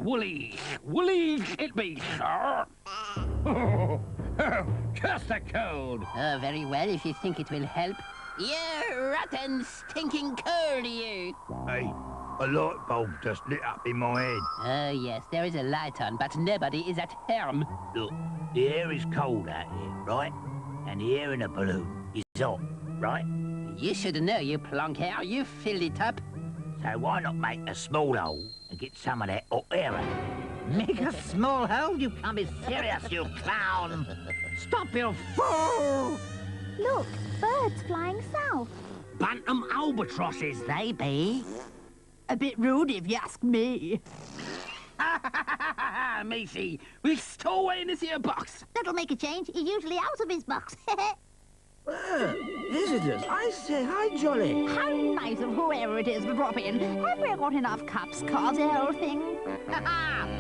woolly. Woolly it be, sir. Curse the cold. Oh, very well, if you think it will help. You rotten, stinking cold, you. Hey, a light bulb just lit up in my head. Oh, yes, there is a light on, but nobody is at home. Look, the air is cold out here, right? And the air in a balloon is hot, right? You should know, you plonk hair. You fill it up. So why not make a small hole and get some of that hot air out? Make a small hole? You can't be serious, you clown. Stop, you fool! Look, birds flying south. Bantam albatrosses, they be. A bit rude if you ask me. Matey, we'll stow away in this here box. That'll make a change. He's usually out of his box. Visitors, I say hi, Jolly. How nice of whoever it is to drop in. Have we got enough cups, Carsey, old thing?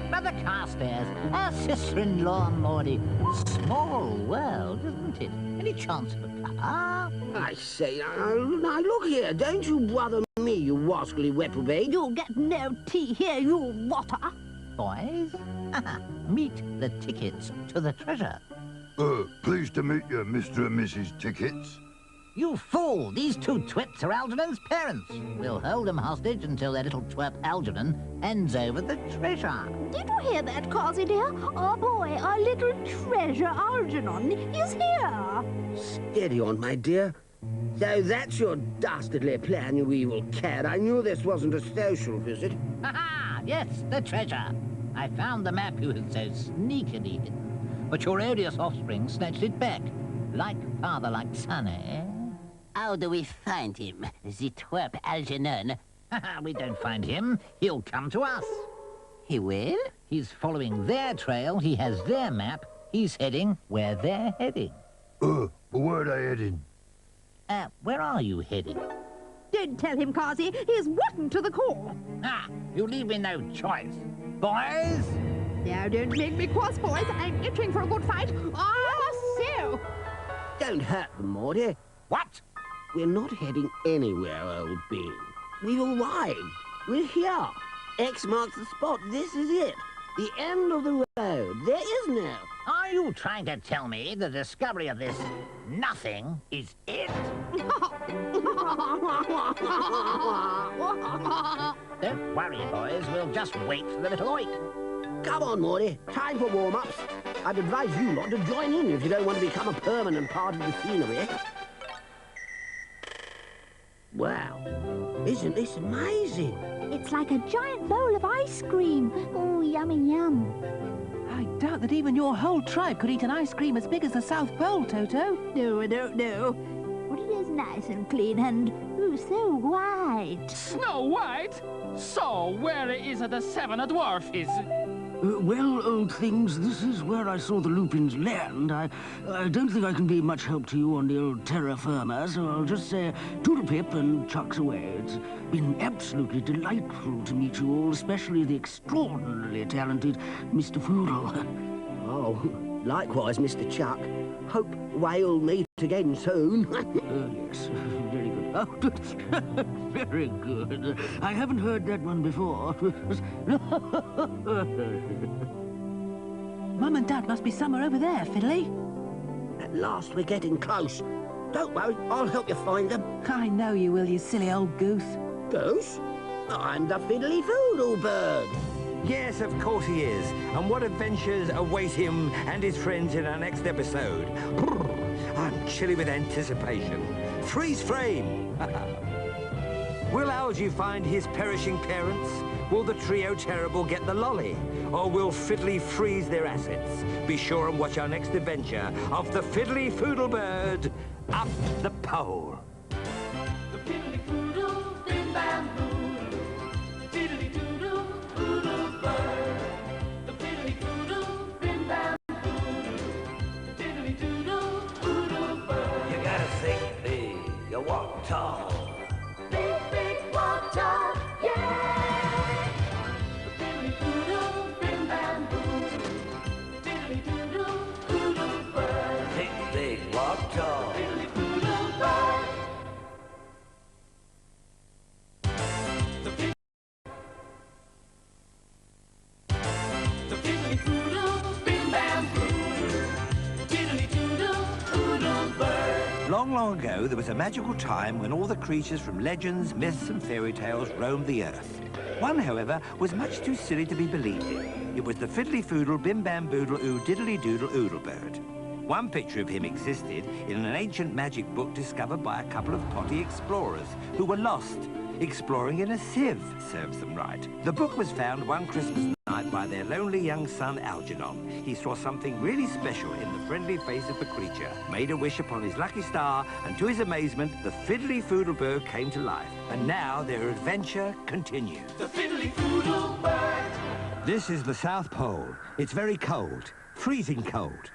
Brother Carstairs, our sister-in-law, Maudie. Small world, isn't it? Any chance of a cuppa? I say, now look here. Don't you bother me, you wascally reprobate. You'll get no tea here, you rotter. Boys, meet the tickets to the treasure. Pleased to meet you, Mr. and Mrs. Tickets. You fool! These two twits are Algernon's parents. We'll hold them hostage until their little twerp Algernon hands over the treasure. Did you hear that, Carsey dear? Our boy, our little treasure Algernon, is here. Steady on, my dear. So that's your dastardly plan, you evil cad. I knew this wasn't a social visit. Ha-ha! Yes, the treasure. I found the map you had so sneakily hidden. But your odious offspring snatched it back. Like father, like son, eh? How do we find him, the twerp Algernon? We don't find him. He'll come to us. He will? He's following their trail. He has their map. He's heading where they're heading. Where are they heading? Where are you heading? Don't tell him, Carsey. He's rotten to the core. You leave me no choice. Boys! Now, don't make me cross, boys. I'm itching for a good fight. So. Don't hurt them, Maudie. What? We're not heading anywhere, old bean. We've arrived. We're here. X marks the spot. This is it. The end of the road. There is no. Are you trying to tell me the discovery of this nothing is it? Don't worry, boys. We'll just wait for the little oik. Come on, Maudie. Time for warm-ups. I'd advise you lot to join in if you don't want to become a permanent part of the scenery. Wow. Isn't this amazing? It's like a giant bowl of ice cream. Oh, yummy yum. I doubt that even your whole tribe could eat an ice cream as big as the South Pole, Toto. No, I don't know. But it is nice and clean and, ooh, so white. Snow White? So, where is the seven dwarf is? Well, old things, this is where I saw the Lupins land. I don't think I can be much help to you on the old terra firma, so I'll just say toodle-pip and chucks away. It's been absolutely delightful to meet you all, especially the extraordinarily talented Mr. Foodle. Oh, likewise, Mr. Chuck. Hope we'll meet again soon. Yes, very good. Oh, very good. I haven't heard that one before. Mum and Dad must be somewhere over there, Fiddley. At last we're getting close. Don't worry, I'll help you find them. I know you will, you silly old goose. Goose? I'm the Fiddly Foodle bird. Yes, of course he is. And what adventures await him and his friends in our next episode? I'm chilly with anticipation. Freeze frame! Will Algy find his perishing parents? Will the trio terrible get the lolly? Or will Fiddley freeze their assets? Be sure and watch our next adventure of the Fiddly Foodle bird up the pole. The Fiddly Foodle, bim bam boodle. Fiddly doodle, foodle bird. The Fiddly Foodle, bim bam boodle. Fiddly doodle, foodle bird. You gotta think big, you walk tall. Big, big, walk tall, yeah! long ago, there was a magical time when all the creatures from legends, myths and fairy tales roamed the earth. One, however, was much too silly to be believed in. It was the Fiddley Foodle Bim Bam Boodle Oo Diddly Doodle Oodle Bird. One picture of him existed in an ancient magic book discovered by a couple of potty explorers who were lost. Exploring in a sieve serves them right. The book was found one Christmas night by their lonely young son, Algernon. He saw something really special in the friendly face of the creature, made a wish upon his lucky star, and to his amazement, the Fiddley Foodle Bird came to life. And now their adventure continues. The Fiddley Foodle Bird. This is the South Pole. It's very cold, freezing cold.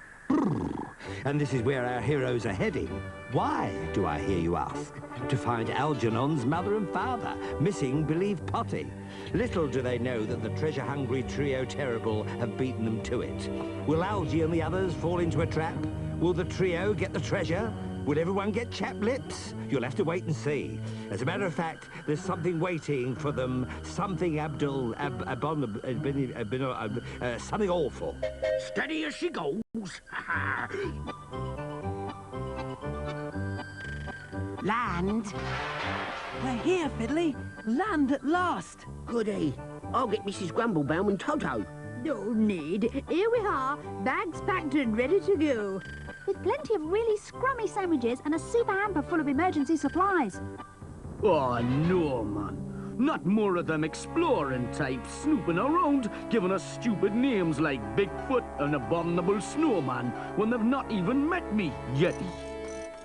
And this is where our heroes are heading. Why, do I hear you ask? To find Algernon's mother and father, missing, believe Potty. Little do they know that the treasure-hungry trio Terrible have beaten them to it. Will Algy and the others fall into a trap? Will the trio get the treasure? Will everyone get chapped lips? You'll have to wait and see. As a matter of fact, there's something waiting for them. Something something awful. Steady as she goes. Land. We're here, Fiddley. Land at last. Goody. I'll get Mrs. Grumblebaum and Toto. No need. Here we are, bags packed and ready to go. With plenty of really scrummy sandwiches and a super hamper full of emergency supplies. Oh, no, man. Not more of them exploring types snooping around, giving us stupid names like Bigfoot and Abominable Snowman when they've not even met me, Yeti.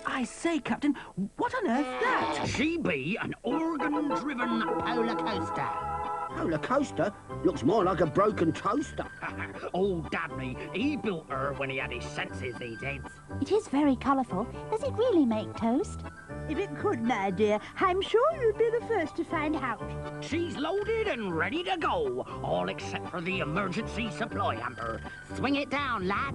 I say, Captain, what on earth's that? She be an organ-driven polar coaster. Polar coaster? Looks more like a broken toaster. Old Dabney, he built her when he had his senses, he did. It is very colourful. Does it really make toast? If it could, my dear, I'm sure you'd be the first to find out. She's loaded and ready to go, all except for the emergency supply hamper. Swing it down, lad.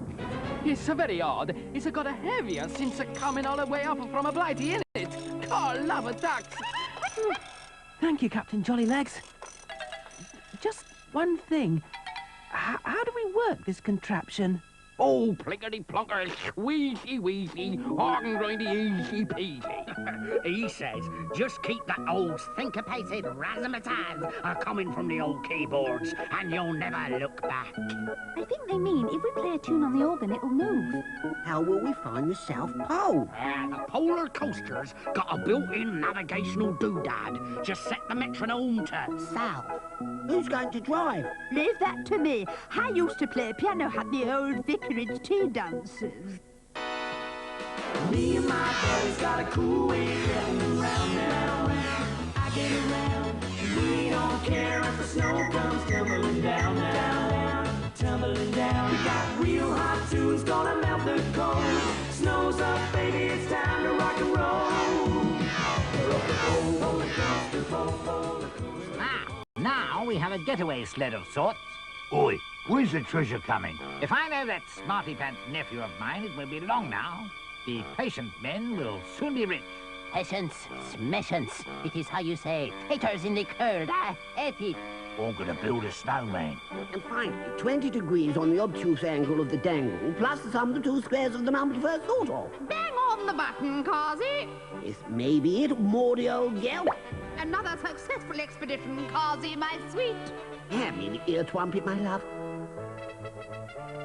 It's very odd. It's got a heavier since coming all the way up from a blighty in it. God love a ducks. Thank you, Captain Jollylegs. Just one thing. How do we work this contraption? Oh, plinkety-plonker, squeezy-weezy, organ-grindy, easy-peasy. He says, just keep that old syncopated razzmatazz coming from the old keyboards, and you'll never look back. I think they mean if we play a tune on the organ, it'll move. How will we find the South Pole? The polar coaster's got a built-in navigational doodad. Just set the metronome to south. Who's going to drive? Leave that to me. I used to play piano at the old vicarage tea dances. Me and my buddies got a cool way of getting round and round. I get around. We don't care if the snow comes tumbling down, down, down, tumbling down. We got real hot tunes gonna melt the cold. Snow's up, baby, it's time to rock and roll. We're up the pole, roller coaster, roller coaster. Now we have a getaway sled of sorts. Oi, where's the treasure coming? If I know that smarty pants nephew of mine, it will be long now. The patient men will soon be rich. Patience, smashence. It is how you say taters in the curd. I hate it. I'm gonna build a snowman. And finally, 20 degrees on the obtuse angle of the dangle, plus the sum of the two squares of the number first thought of. Bang on the button, Carsey. This may be it, Morty, old gal. Another successful expedition, Carsey, my sweet. Hand me the ear trumpet, my love.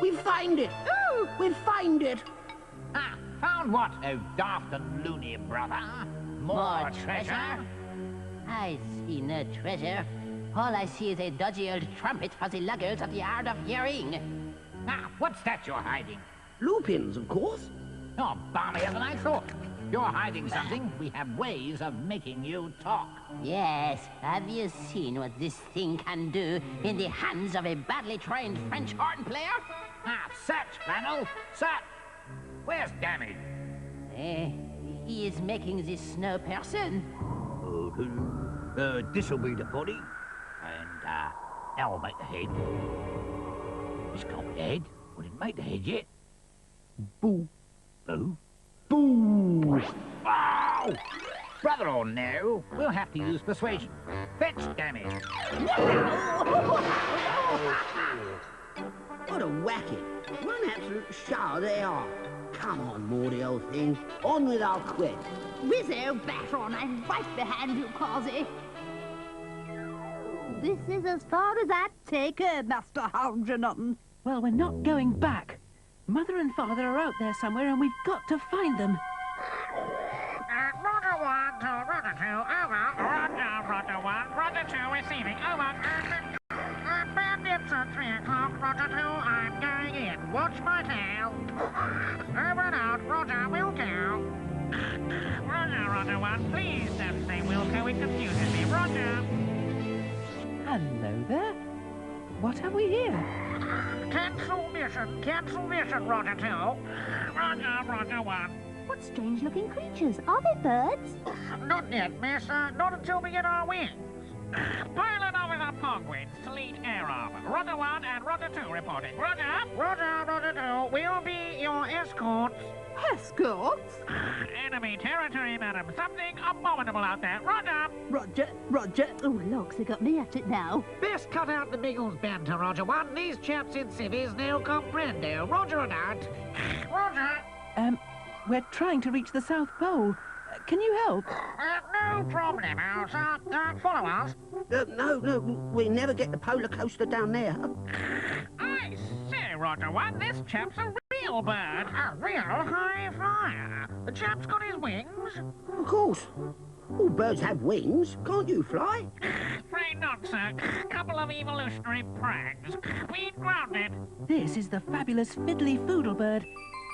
We find it. Oh, we find it. Ah, found what, oh daft and loony brother? More treasure? I see no treasure. All I see is a dodgy old trumpet for the luggers of the Art of Hearing. Ah, what's that you're hiding? Lupins, of course. You're balmier than I thought. You're hiding something. We have ways of making you talk. Yes, have you seen what this thing can do in the hands of a badly trained French horn player? Ah, search, Flannel, search. Where's Damage? He is making this snow person. This'll be the body. And, now I'll make the head. This can't be the head. We didn't make the head yet. Boo. Boo? Boo! Wow! Brother or no, we'll have to use persuasion. Fetch Damage. What a whacket. What an absolute shower they are. Come on, Morty, old thing. On with our quest. Wizzo, batter on, I'm right behind you, Causey. This is as far as I take her, Master Algernon. Well, we're not going back. Mother and Father are out there somewhere, and we've got to find them. Roger 1 to Roger 2, over. Roger 1, Roger 2 receiving, over. Bandits at 3 o'clock, Roger 2, I'm going in. Watch my tail. Over and out, Roger, Wilco. Roger 1, please don't say Wilco, it confuses me, Roger. Hello there. What have we here? Cancel mission, Roger 2. Roger 1. What strange-looking creatures? Are they birds? Not yet, miss. Not until we get our wings. Pilot Officer Penguin, Fleet Air Armor. Roger 1 and Roger 2 reporting. Roger 2. We'll be your escorts. Escorts? Enemy territory, madam. Something abominable out there. Roger. Oh, logs, they got me at it now. Best cut out the Biggles banter, Roger 1. These chaps in civvies no comprendo. Roger and out. Roger. We're trying to reach the South Pole. Can you help? No problem, sir. Follow us. No, we never get the polar coaster down there. I say, Roger 1, this chap's a real bird. A real high flyer. The chap's got his wings. Of course. All birds have wings. Can't you fly? Afraid not, sir. Couple of evolutionary prags. We'd grounded. This is the fabulous Fiddley Foodle bird.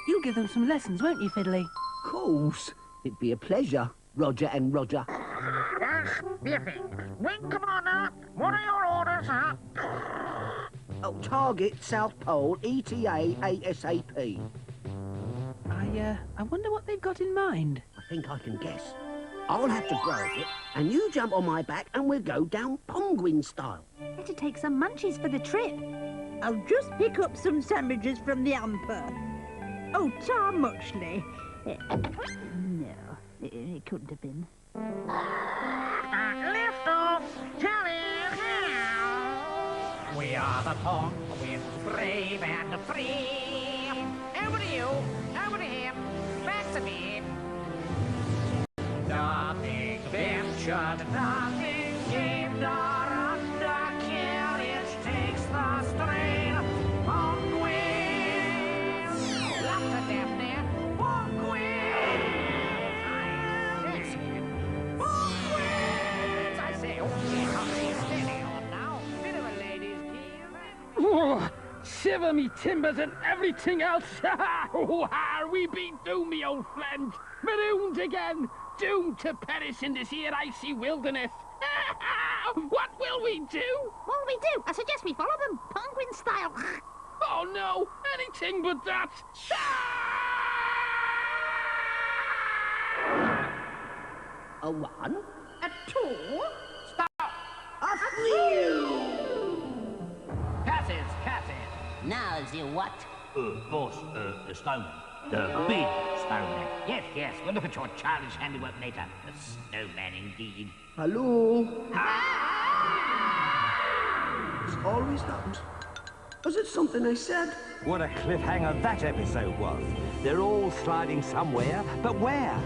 You'll give them some lessons, won't you, Fiddley? Of course. It'd be a pleasure, Roger and Roger. Spiffing. Wing commander, what are your orders, sir? Oh, target South Pole, ETA ASAP. I wonder what they've got in mind. I think I can guess. I'll have to drive it, and you jump on my back, and we'll go down penguin style. Better take some munchies for the trip. I'll just pick up some sandwiches from the hamper. Oh, tar muchly. No, it couldn't have been. Lift off, Charlie, now. We are the penguins, brave and free. Over to you, over to him, back to me. Nothing ventured, nothing gained, or under carriage takes the strain. Penguins, lots of them there. Penguins, I say, okay, steady on now. Bit of a lady's key. Oh, shiver me timbers and everything else. We beat doomed, me old friend. Marooned again. Doomed to perish in this here icy wilderness. What will we do? What'll we do? I suggest we follow them, penguin style. Oh no, anything but that. A 1, A 2, stop. a 3. Passes. Now the what? Boss, the stone. The big snowman. Yes, we'll look at your childish handiwork later. The snowman, indeed. Hello? It's always that. Was it something I said? What a cliffhanger that episode was. They're all sliding somewhere, but where?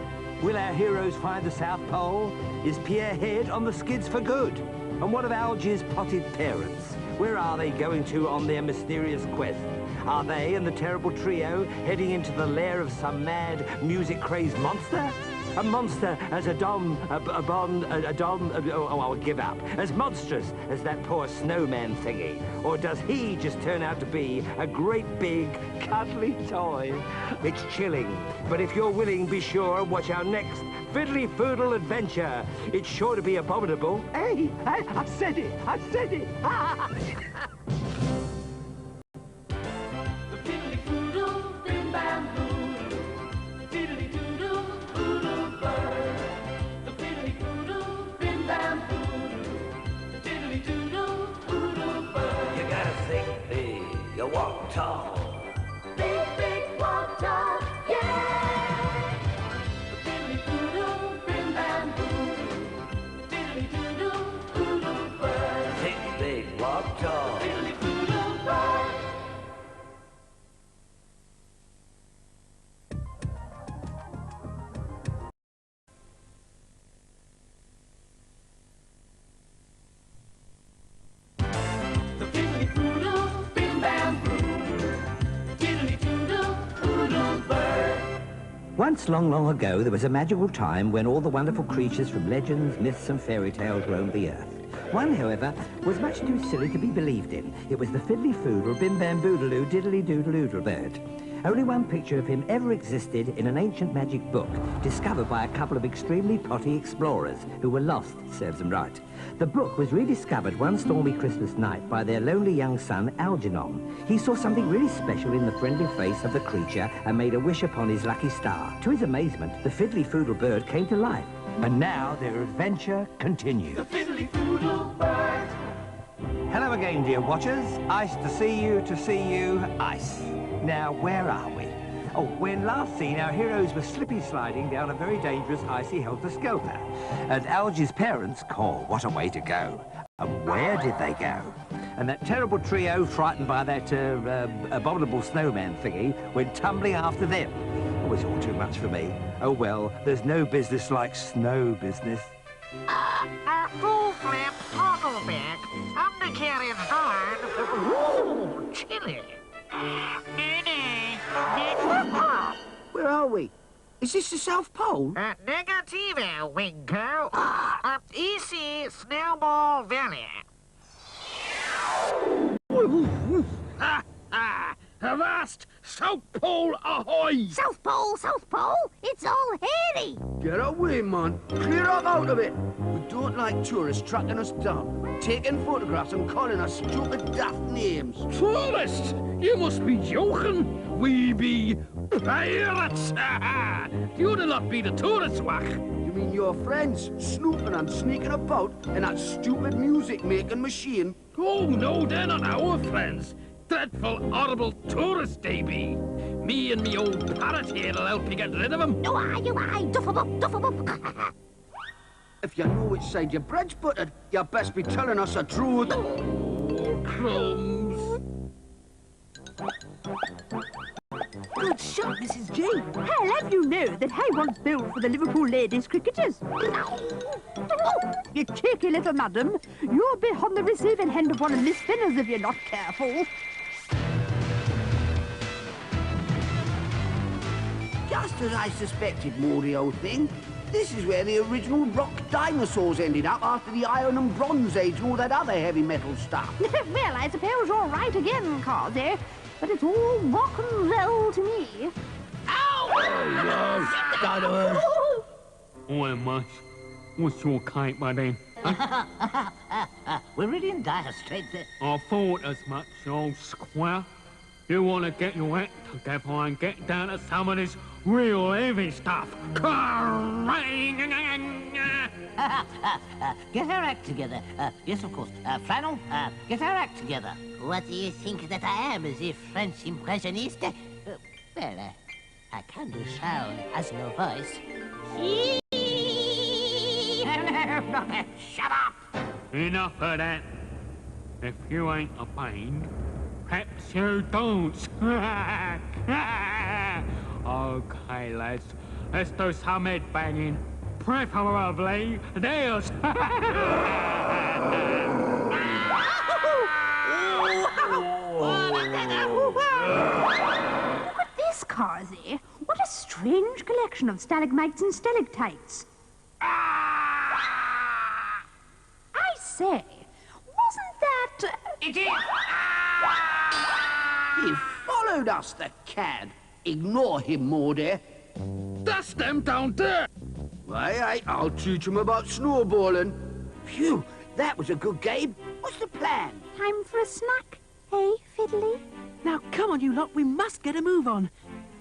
Will our heroes find the South Pole? Is Pierre Head on the skids for good? And what of Algy's potted parents? Where are they going to on their mysterious quest? Are they and the terrible trio heading into the lair of some mad, music-crazed monster? A monster as I'll give up. As monstrous as that poor snowman thingy. Or does he just turn out to be a great big, cuddly toy? It's chilling, but if you're willing, be sure and watch our next Fiddly Foodle adventure. It's sure to be abominable. Hey, I said it! The fiddly foodle, bim bam boodle. Fiddly doodle, foodle bird. The fiddly foodle, bim bam boodle. Fiddly doodle, foodle bird. You gotta think big, you walk tall. Big, walk tall, yeah! The fiddly foodle, bim bam boodle. Fiddly doodle, foodle bird. Think big, walk tall. Fiddly foodle bird. Once, long, long ago, there was a magical time when all the wonderful creatures from legends, myths and fairy tales roamed the earth. One, however, was much too silly to be believed in. It was the Fiddley Foodle Bim Bam Boodaloo Diddly Doodle Oodle Bird. Only one picture of him ever existed in an ancient magic book, discovered by a couple of extremely potty explorers who were lost, serves them right. The book was rediscovered one stormy Christmas night by their lonely young son, Algernon. He saw something really special in the friendly face of the creature and made a wish upon his lucky star. To his amazement, the Fiddley Foodle bird came to life. And now their adventure continues. The Fiddley Foodle bird. Hello again, dear watchers. Ice to see you, ice. Now, where are we? Oh, when last seen, our heroes were slippy-sliding down a very dangerous icy helter-skelter. And Algy's parents, what a way to go. And where did they go? And that terrible trio, frightened by that abominable snowman thingy, went tumbling after them. It was all too much for me. Oh, well, there's no business like snow business. A full flip, toggle back, undercarriage hard. Ooh, chilly. Where are we? Is this the South Pole? Negativo, Winko. Easy Snowball Valley. Avast! South Pole ahoy! South Pole, South Pole! It's all hairy! Get away, man. Clear up out of it. We don't like tourists tracking us down, taking photographs and calling us stupid daft names. Tourists? You must be joking. We be pirates. You'd not be the tourist whack. You mean your friends snooping and sneaking about in that stupid music-making machine? Oh, no, they're not our friends. Dreadful, horrible tourists they be. Me and me old parrot here'll help you get rid of them. You aye, duff 'em up, duff 'em up. If you know which side your bread's buttered, you best be telling us the truth. Oh, crumbs. Good shot, Mrs. J. I'll have you know that I once bowled for the Liverpool ladies cricketers. Oh, you cheeky little madam. You'll be on the receiving end of one of Miss Finner's if you're not careful. Just as I suspected, Maury, old thing. This is where the original rock dinosaurs ended up after the Iron and Bronze Age and all that other heavy metal stuff. Well, I suppose you're right again, Carsey. But it's all rock and roll to me. Ow! Oh, no, dinosaurs. Well, Mush, what's your kite, my name? We're really in dire straits. I thought as much, old square. You want to get your act together and get down to some of this real heavy stuff. Get our act together. Yes, of course. Flannel, get our act together. What do you think that I am, the French impressionist? Well, I can do sound as no voice. Shut up! Enough of that. If you ain't a pain, perhaps you don't. Okay, lads. Let's do some head banging. Preferably theirs. Look at this, Carsey. What a strange collection of stalagmites and stalactites. I say, wasn't that... It is! He followed us, the cad. Ignore him, Maury. That's them down there. Aye, I'll teach him about snowballing. Phew, that was a good game. What's the plan? Time for a snack, hey, Fiddley? Now, come on, you lot. We must get a move on.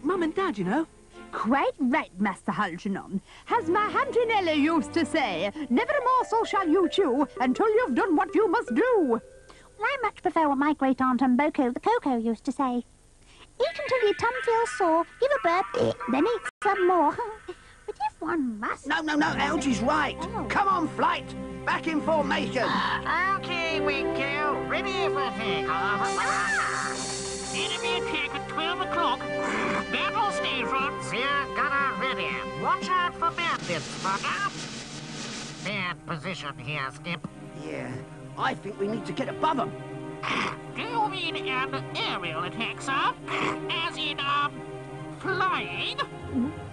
Mum and Dad, you know. Quite right, Master Halgernon. As my Auntie Nellie used to say, never a morsel shall you chew until you've done what you must do. Well, I much prefer what my great-aunt Mboko the Coco used to say. Eat until your tongue feels sore, give a burp, then eat some more. But if one must... No, Algy's right. Oh. Come on, Flight. Back in formation. Okay, Winko. Ready for takeoff. Enemy attack at 12 o'clock. Battle stations. We're gonna ready. Watch out for bandits, Bugger. Bad position here, Skip. Yeah, I think we need to get above them. Do you mean an aerial attack, sir? As in, flying?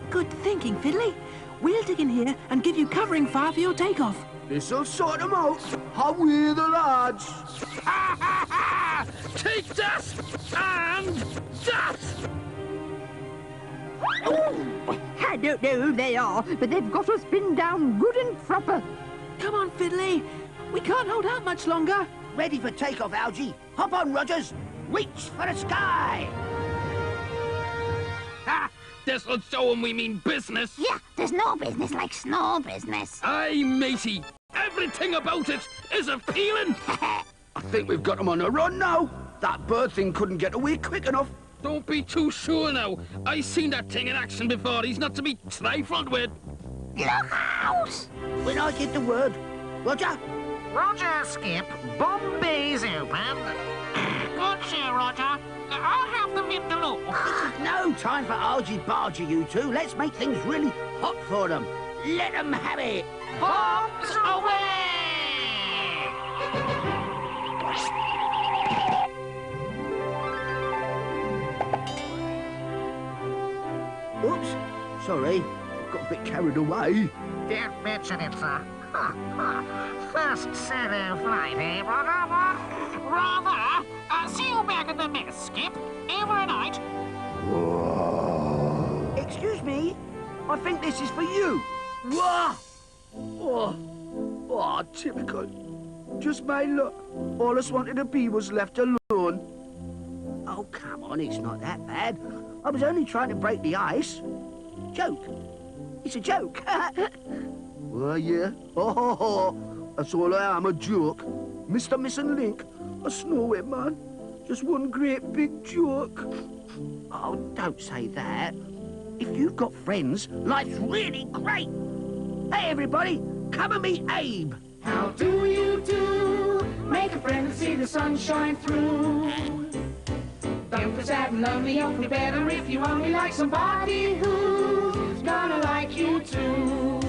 Good thinking, Fiddley. We'll dig in here and give you covering fire for your takeoff. This'll sort 'em out. Away the lads. Ha ha ha! Take that and that! I don't know who they are, but they've got us pinned down good and proper. Come on, Fiddley. We can't hold out much longer. Ready for takeoff, Algy. Hop on, Rogers. Reach for the sky. Ha! This'll show 'em we mean business. Yeah, there's no business like snow business. Aye, matey. Everything about it is appealing. I think we've got 'em on a run now. That bird thing couldn't get away quick enough. Don't be too sure now. I seen that thing in action before. He's not to be trifled with. Look out! When I get the word. Roger? Roger, Skip. Bombay's open. Good show, Roger. I'll have the vindaloo. No time for argy-bargy, you two. Let's make things really hot for them. Let them have it. Bombs away! Oops. Sorry. Got a bit carried away. Don't mention it, sir. First solo flight, eh, Roger? Rather. See you back at the mess, Skip. Overnight. Whoa. Excuse me. I think this is for you. Wah! Oh, typical. Just my luck. All us wanted to be was left alone. Oh, come on. It's not that bad. I was only trying to break the ice. Joke. It's a joke. Well, yeah. Oh, that's all I am, a joke. Mr. Missing Link, a snow whip man. Just one great big joke. Oh, don't say that. If you've got friends, life's really great. Hey, everybody, come and meet Abe. How do you do? Make a friend and see the sun shine through. Don't feel sad and lonely, you'll feel better if you only like somebody who's gonna like you too.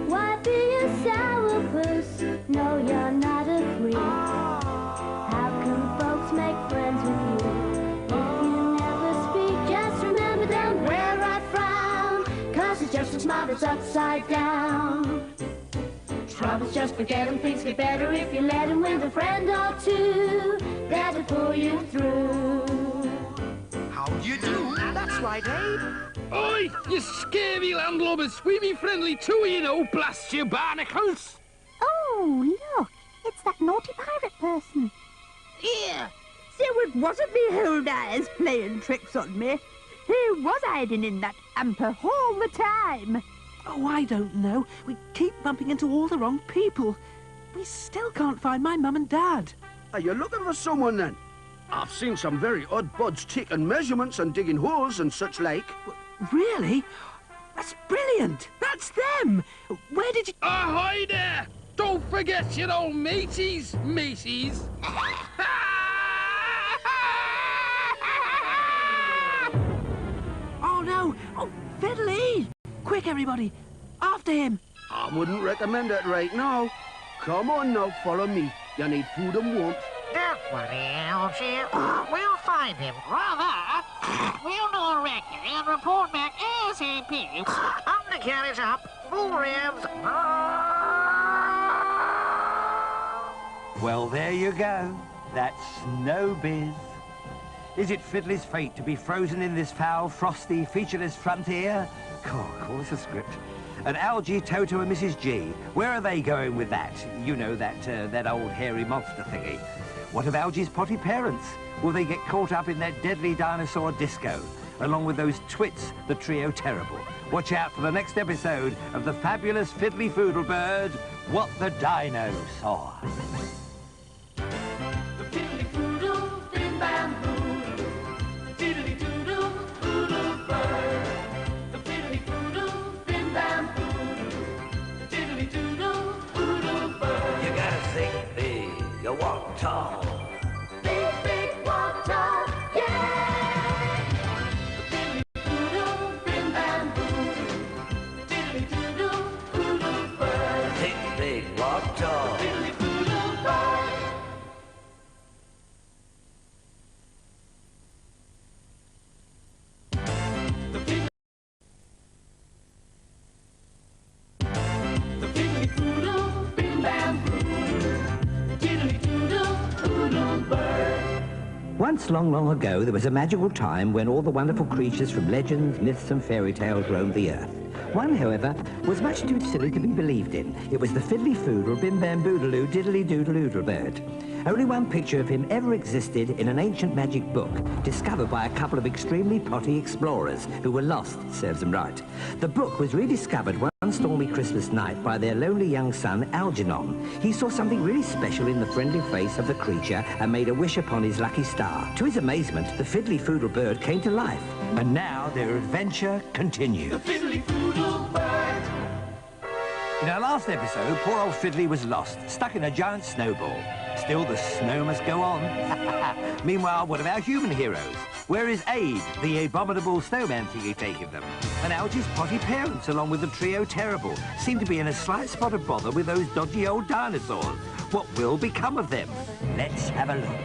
Why be a sourpuss? No, you're not a freak. How come folks make friends with you? If you never speak, just remember don't wear a frown. 'Cause it's just as smart as upside down. Troubles just forget 'em, things get better if you let 'em with a friend or two. There to pull you through. How do you do? That's right, Abe. Oi, you scary landlubbers. We be friendly too, you know. Blast your barnacles. Oh, look. It's that naughty pirate person. Yeah. So it wasn't me old eyes playing tricks on me. Who was hiding in that hamper all the time? Oh, I don't know. We keep bumping into all the wrong people. We still can't find my mum and dad. Are you looking for someone, then? I've seen some very odd buds taking measurements and digging holes and such like. Really? That's brilliant. That's them. Where did you... Ahoy there! Don't forget your old mateys, mateys. Oh, no. Oh, Fiddley. Quick, everybody. After him. I wouldn't recommend it right now. Come on now, follow me. You need food and warmth. Don't worry, Algy. We'll find him. Rather, we'll do a recce and report back ASAP. Undercarriage up, full ribs. Well, there you go. That's snow biz. Is it Fiddley's fate to be frozen in this foul, frosty, featureless frontier? Call this a script. And Algy, Toto and Mrs. G, where are they going with that? You know, that old hairy monster thingy. What of Algy's potty parents? Will they get caught up in that deadly dinosaur disco, along with those twits, the trio terrible? Watch out for the next episode of the fabulous Fiddly Foodle Bird, What the Dino Saw. The fiddly foodle, bim bam boodle. Diddly doodle, foodle bird. The fiddly foodle, bim bam boodle. Diddly doodle, foodle bird. You gotta think big, you walk tall. Big, big, walk tall, yeah! The fiddly foodle, bim bam boodle. Diddly doodle, foodle bird. Think big, walk tall. Fiddly foodle bird. Once long, long ago, there was a magical time when all the wonderful creatures from legends, myths and fairy tales roamed the earth. One, however, was much too silly to be believed in. It was the Fiddley Foodle Bim Bam Boodaloo Diddly Doodle Oodle Bird. Only one picture of him ever existed in an ancient magic book, discovered by a couple of extremely potty explorers who were lost, serves them right. The book was rediscovered one stormy Christmas night by their lonely young son, Algernon. He saw something really special in the friendly face of the creature and made a wish upon his lucky star. To his amazement, the Fiddley Foodle bird came to life. And now their adventure continues. The Fiddley Foodle bird. In our last episode, poor old Fiddley was lost, stuck in a giant snowball. Still, the snow must go on. Meanwhile, what of our human heroes? Where is Abe, the abominable snowman thingy taking them? And Algy's potty parents, along with the trio Terrible, seem to be in a slight spot of bother with those dodgy old dinosaurs. What will become of them? Let's have a look.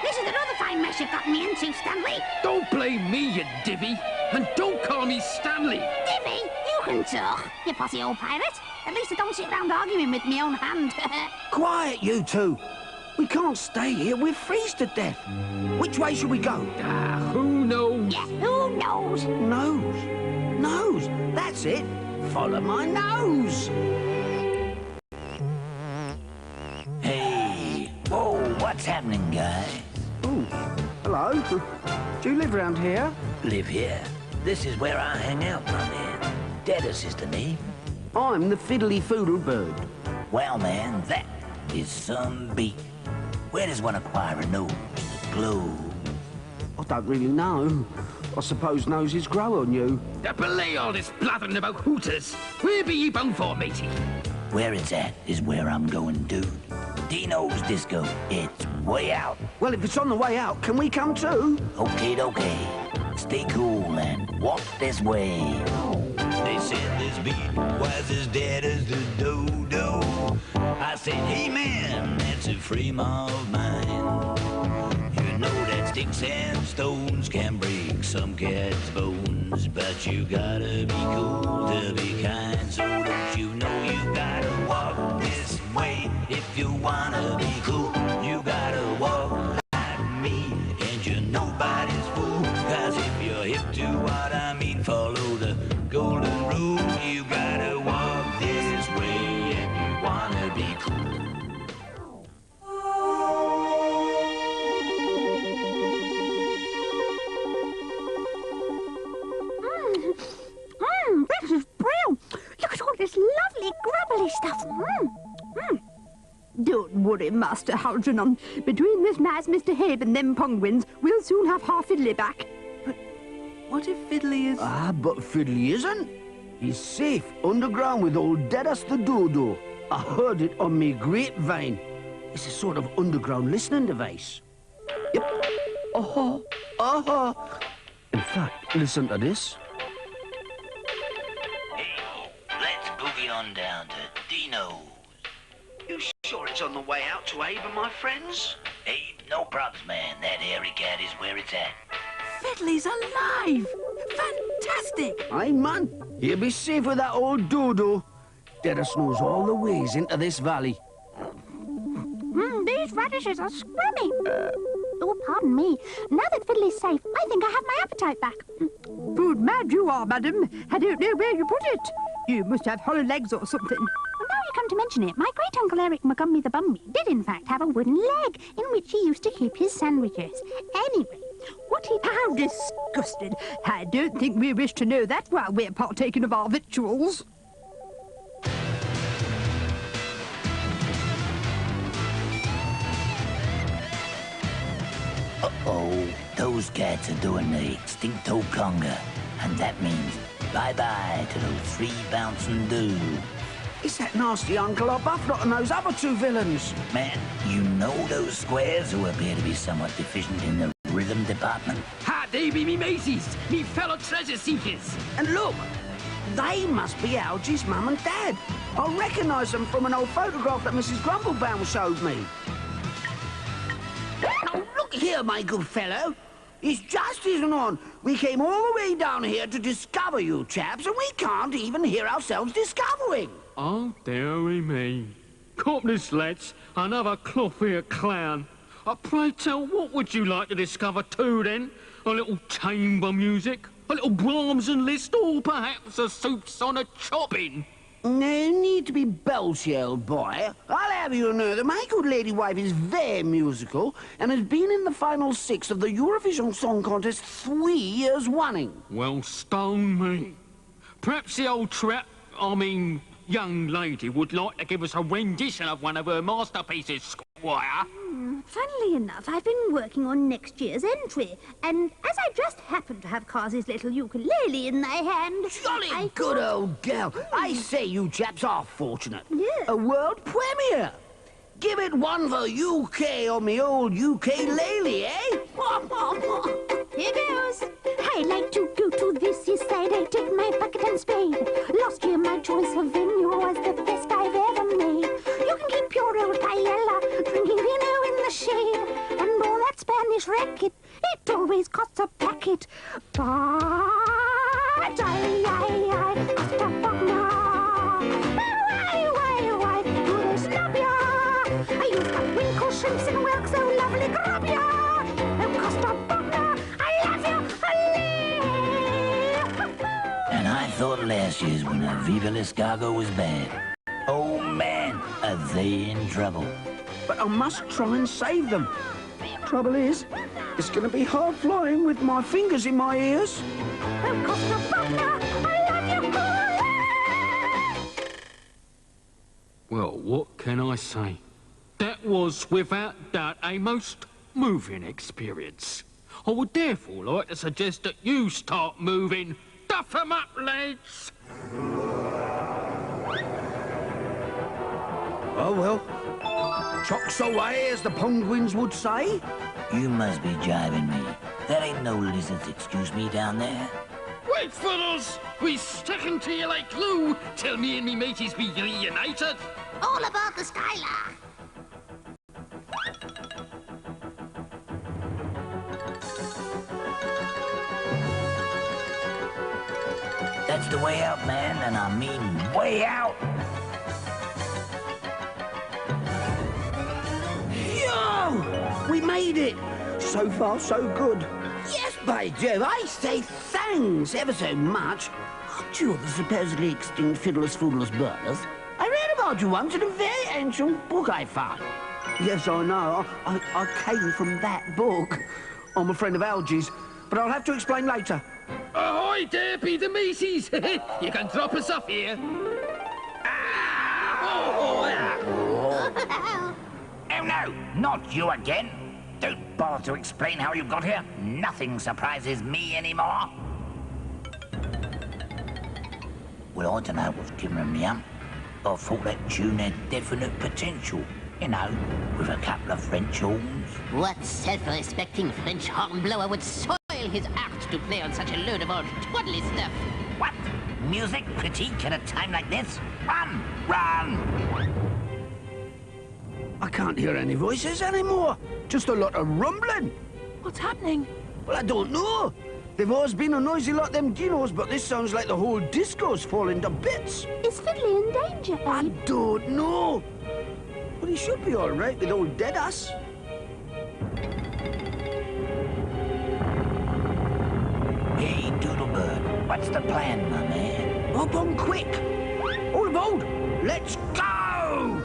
This is another fine mess you've gotten me into, Stanley. Don't blame me, you divvy. And don't call me Stanley. Divvy, you can talk, you possy old pirate. At least I don't sit around arguing with my own hand. Quiet, you two. We can't stay here. We'll freeze to death. Which way should we go? Who knows? Yeah, who knows? Nose. Nose. That's it. Follow my nose. Hey, whoa, what's happening, guys? Oh, hello. Do you live around here? Live here? This is where I hang out, my man. Dennis is the name. I'm the Fiddley Foodle bird. Well, man, that is some beat. Where does one acquire a nose? Glow. I don't really know. I suppose noses grow on you. Belay all this blathering about hooters. Where be ye bound for, matey? Where it's at is where I'm going, dude. Dino's Disco, it's way out. Well, if it's on the way out, can we come too? Okay. Stay cool and walk this way. They said this beat was as dead as the dodo. I said, hey man, that's a frame of mind. You know that sticks and stones can break some cat's bones, but you gotta be cool to be kind. So don't you know you gotta walk this way if you wanna be cool? You gotta walk like me, and you're nobody's fool. 'Cause if you're hip to what I mean, follow the golden rule. You gotta walk this way if you wanna be cool. This is brilliant. Look at all this lovely grubbly stuff. Don't worry, Master Algernon. Between this nice Mr. Habe and them penguins, we'll soon have half Fiddley back. But what if Fiddley is... But Fiddley isn't. He's safe underground with old Dennis the Dodo. I heard it on me grapevine. It's a sort of underground listening device. Yep. In fact, listen to this. Let's boogie on down to Dino's. You sure it's on the way out to Abe and my friends? Abe, no props, man. That hairy cat is where it's at. Fiddley's alive! Fantastic! Aye, man. He'll be safe with that old Dodo. Dennis knows all the ways into this valley. These radishes are scrummy. Oh, pardon me. Now that Fiddley's safe, I think I have my appetite back. Food mad you are, madam. I don't know where you put it. You must have hollow legs or something. Well, now you come to mention it, my great-uncle Eric Montgomery the Bumby did in fact have a wooden leg in which he used to keep his sandwiches. Anyway, what he... How disgusting. I don't think we wish to know that while we're partaking of our victuals. Uh-oh, those cats are doing the extincto conga, and that means bye-bye to those three bouncing dudes. It's that nasty Uncle Arbuthnot and those other two villains. Man, you know those squares who appear to be somewhat deficient in the rhythm department? Ha, they be me mates, me fellow treasure seekers. And look, they must be Algy's mum and dad. I recognise them from an old photograph that Mrs. Grumblebaum showed me. Now, look here, my good fellow. His just isn't on. We came all the way down here to discover you chaps, and we can't even hear ourselves discovering. Oh, dearie me. Cop this, lads. Another cloth-eared clown. Pray tell, what would you like to discover too, then? A little chamber music? A little Brahms and Liszt? Or perhaps a soups on a chopping? No need to be belchy, old boy. I'll have you know that my good lady wife is very musical and has been in the final 6 of the Eurovision Song Contest 3 years running. Well, stone me. Perhaps the old young lady would like to give us a rendition of one of her masterpieces, Squire. Funnily enough, I've been working on next year's entry, and as I just happened to have Carsey's little ukulele in my hand... Jolly good old girl. I say you chaps are fortunate. Yeah. A world premiere. Give it one for UK on me old ukulele, eh? Here goes. I like to go to this east side. I take my bucket and spade. Last year my choice of venue was the best I've ever made. You can keep your old paella, drinking vino in the shade. And all that Spanish racket, it always costs a packet. But I costa fogna. Why, do they snub ya? You've got winkle shrimps and whelks, so lovely grub ya. Costa fogna, I love you. And I thought last year's winner, Viva l'Escargot, was bad. Oh, man, are they in trouble. But I must try and save them. Trouble is, it's going to be hard flying with my fingers in my ears. Well, what can I say? That was, without doubt, a most moving experience. I would therefore like to suggest that you start moving. Duff 'em up, lads! Oh, well. Chocks away, as the penguins would say. You must be jibing me. That ain't no lizards, excuse me, down there. Wait, fellas! We sticking to you like glue till me and me mateys be reunited. All about the Skylark. That's the way out, man, and I mean way out. Yo! We made it! So far, so good. Yes, by Jove, I say thanks ever so much. Aren't you the supposedly extinct Fiddler's Foodle's brothers? I read about you once in a very ancient book I found. Yes, I know. I came from that book. I'm a friend of Algy's, but I'll have to explain later. Ahoy there, Peter Macy's! You can drop us off here. Oh, no, not you again. Don't bother to explain how you got here. Nothing surprises me anymore. Well, I don't know what's giving them the hump. I thought that tune had definite potential. You know, with a couple of French horns. What self-respecting French hornblower would soil his art to play on such a load of old twaddly stuff? What? Music critique at a time like this? Run! Run! I can't hear any voices anymore. Just a lot of rumbling. What's happening? Well, I don't know. They've always been a noisy lot, them dinos, but this sounds like the whole disco's falling to bits. Is Fiddley in danger, Abe? I don't know. But he should be all right with old Deadass. Hey, Doodlebird, what's the plan, my man? Hop on quick. All aboard. Let's go!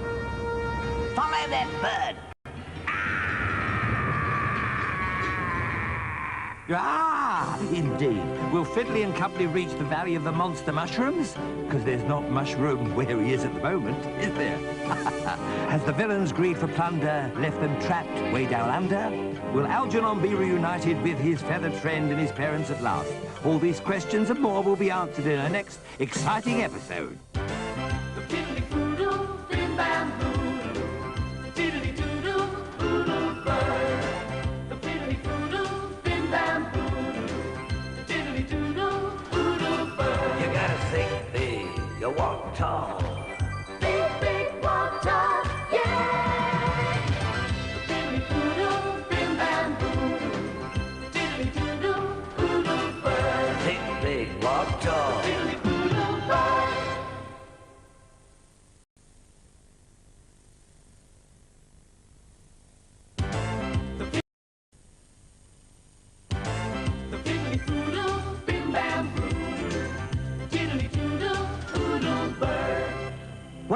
Follow that bird. Ah, indeed. Will Fiddley and company reach the Valley of the Monster Mushrooms? Because there's not much room where he is at the moment, is there? Has the villain's greed for plunder left them trapped way down under? Will Algernon be reunited with his feathered friend and his parents at last? All these questions and more will be answered in our next exciting episode. The fiddly foodle, thin bamboo, diddly doodle, foodle bird. The fiddly foodle, thin bamboo, diddly doodle, foodle bird. You gotta think big, you walk tall. Big, big, walk tall, yeah. The fiddly foodle, thin bamboo, diddly doodle, foodle bird. Think big, walk tall. Diddly foodle bird.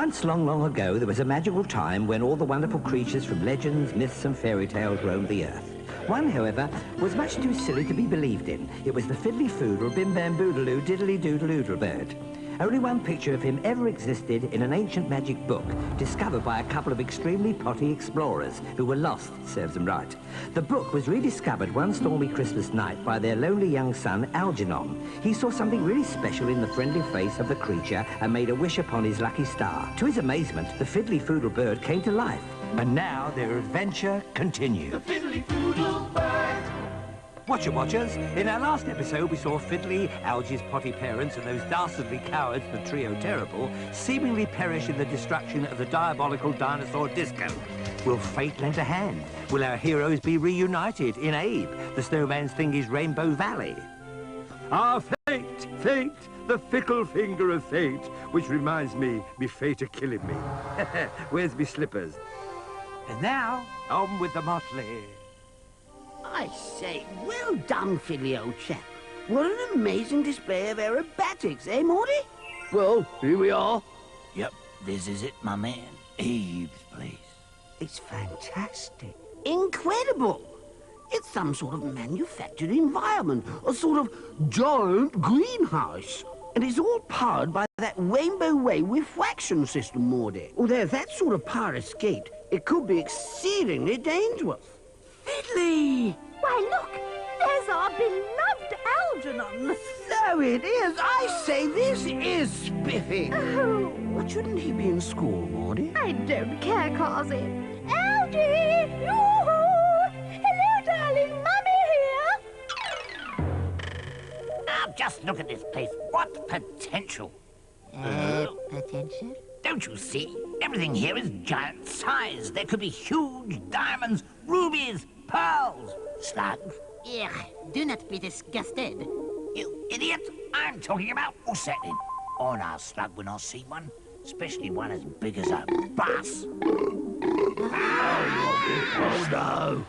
Once, long, long ago, there was a magical time when all the wonderful creatures from legends, myths and fairy tales roamed the earth. One, however, was much too silly to be believed in. It was the Fiddley Foodle, Bim Bam Boodaloo, Diddly Doodle Oodle Bird. Only one picture of him ever existed in an ancient magic book, discovered by a couple of extremely potty explorers who were lost, serves them right. The book was rediscovered one stormy Christmas night by their lonely young son, Algernon. He saw something really special in the friendly face of the creature and made a wish upon his lucky star. To his amazement, the Fiddley Foodle bird came to life. And now their adventure continues. The Fiddley Foodle bird. Watcher Watchers, in our last episode we saw Fiddley, Algy's potty parents and those dastardly cowards, the Trio Terrible, seemingly perish in the destruction of the diabolical dinosaur Disco. Will fate lend a hand? Will our heroes be reunited in Abe, the snowman's thingy's Rainbow Valley? Ah, fate, fate, the fickle finger of fate, which reminds me fate are killing me. Where's me slippers? And now, on with the motley. I say, well done, Fiddley, old chap. What an amazing display of aerobatics, eh, Morty? Well, here we are. Yep, this is it, my man. Abe's place. It's fantastic. Incredible. It's some sort of manufactured environment, a sort of giant greenhouse. And it's all powered by that Rainbow Way refraction system, Morty. Although if that sort of power escaped, it could be exceedingly dangerous. Fiddley! Why, look! There's our beloved Algernon. So it is. I say, this is spiffy. Oh. But shouldn't he be in school, Morty? I don't care, Carsey. Algy! Yoo-hoo! Hello, darling. Mummy here. Now, just look at this place. What potential. Potential? Don't you see? Everything here is giant size. There could be huge diamonds, rubies, pearls, slugs. Ugh, do not be disgusted. You idiot! I'm talking about Usetin. On our slug when I see one, especially one as big as a bus. Oh, no.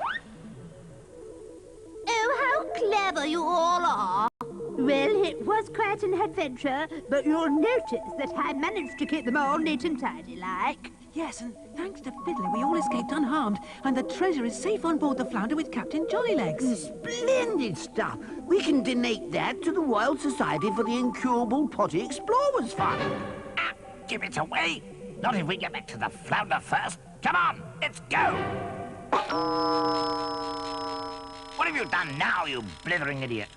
Oh, how clever you all are. Well, it was quite an adventure, but you'll notice that I managed to keep them all neat and tidy like. Yes, and thanks to Fiddler, we all escaped unharmed, and the treasure is safe on board the Flounder with Captain Jollylegs. Splendid stuff. We can donate that to the Royal Society for the Incurable Potty Explorers Fund. Give it away. Not if we get back to the Flounder first. Come on, let's go. What have you done now, you blithering idiot?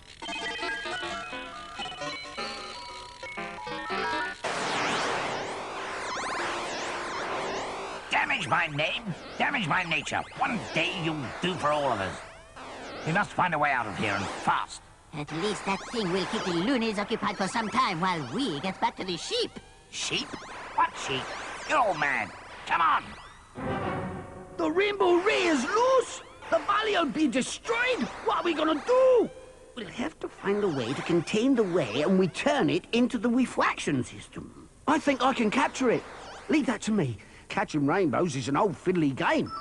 Damage my name, damage my nature. One day you'll do for all of us. We must find a way out of here, and fast. At least that thing will keep the loonies occupied for some time while we get back to the sheep. Sheep? What sheep? You're all mad. Come on. The Rainbow Ray is loose! The valley will be destroyed! What are we gonna do? We'll have to find a way to contain the ray and return it into the refraction system. I think I can capture it. Leave that to me. Catching rainbows is an old fiddly game.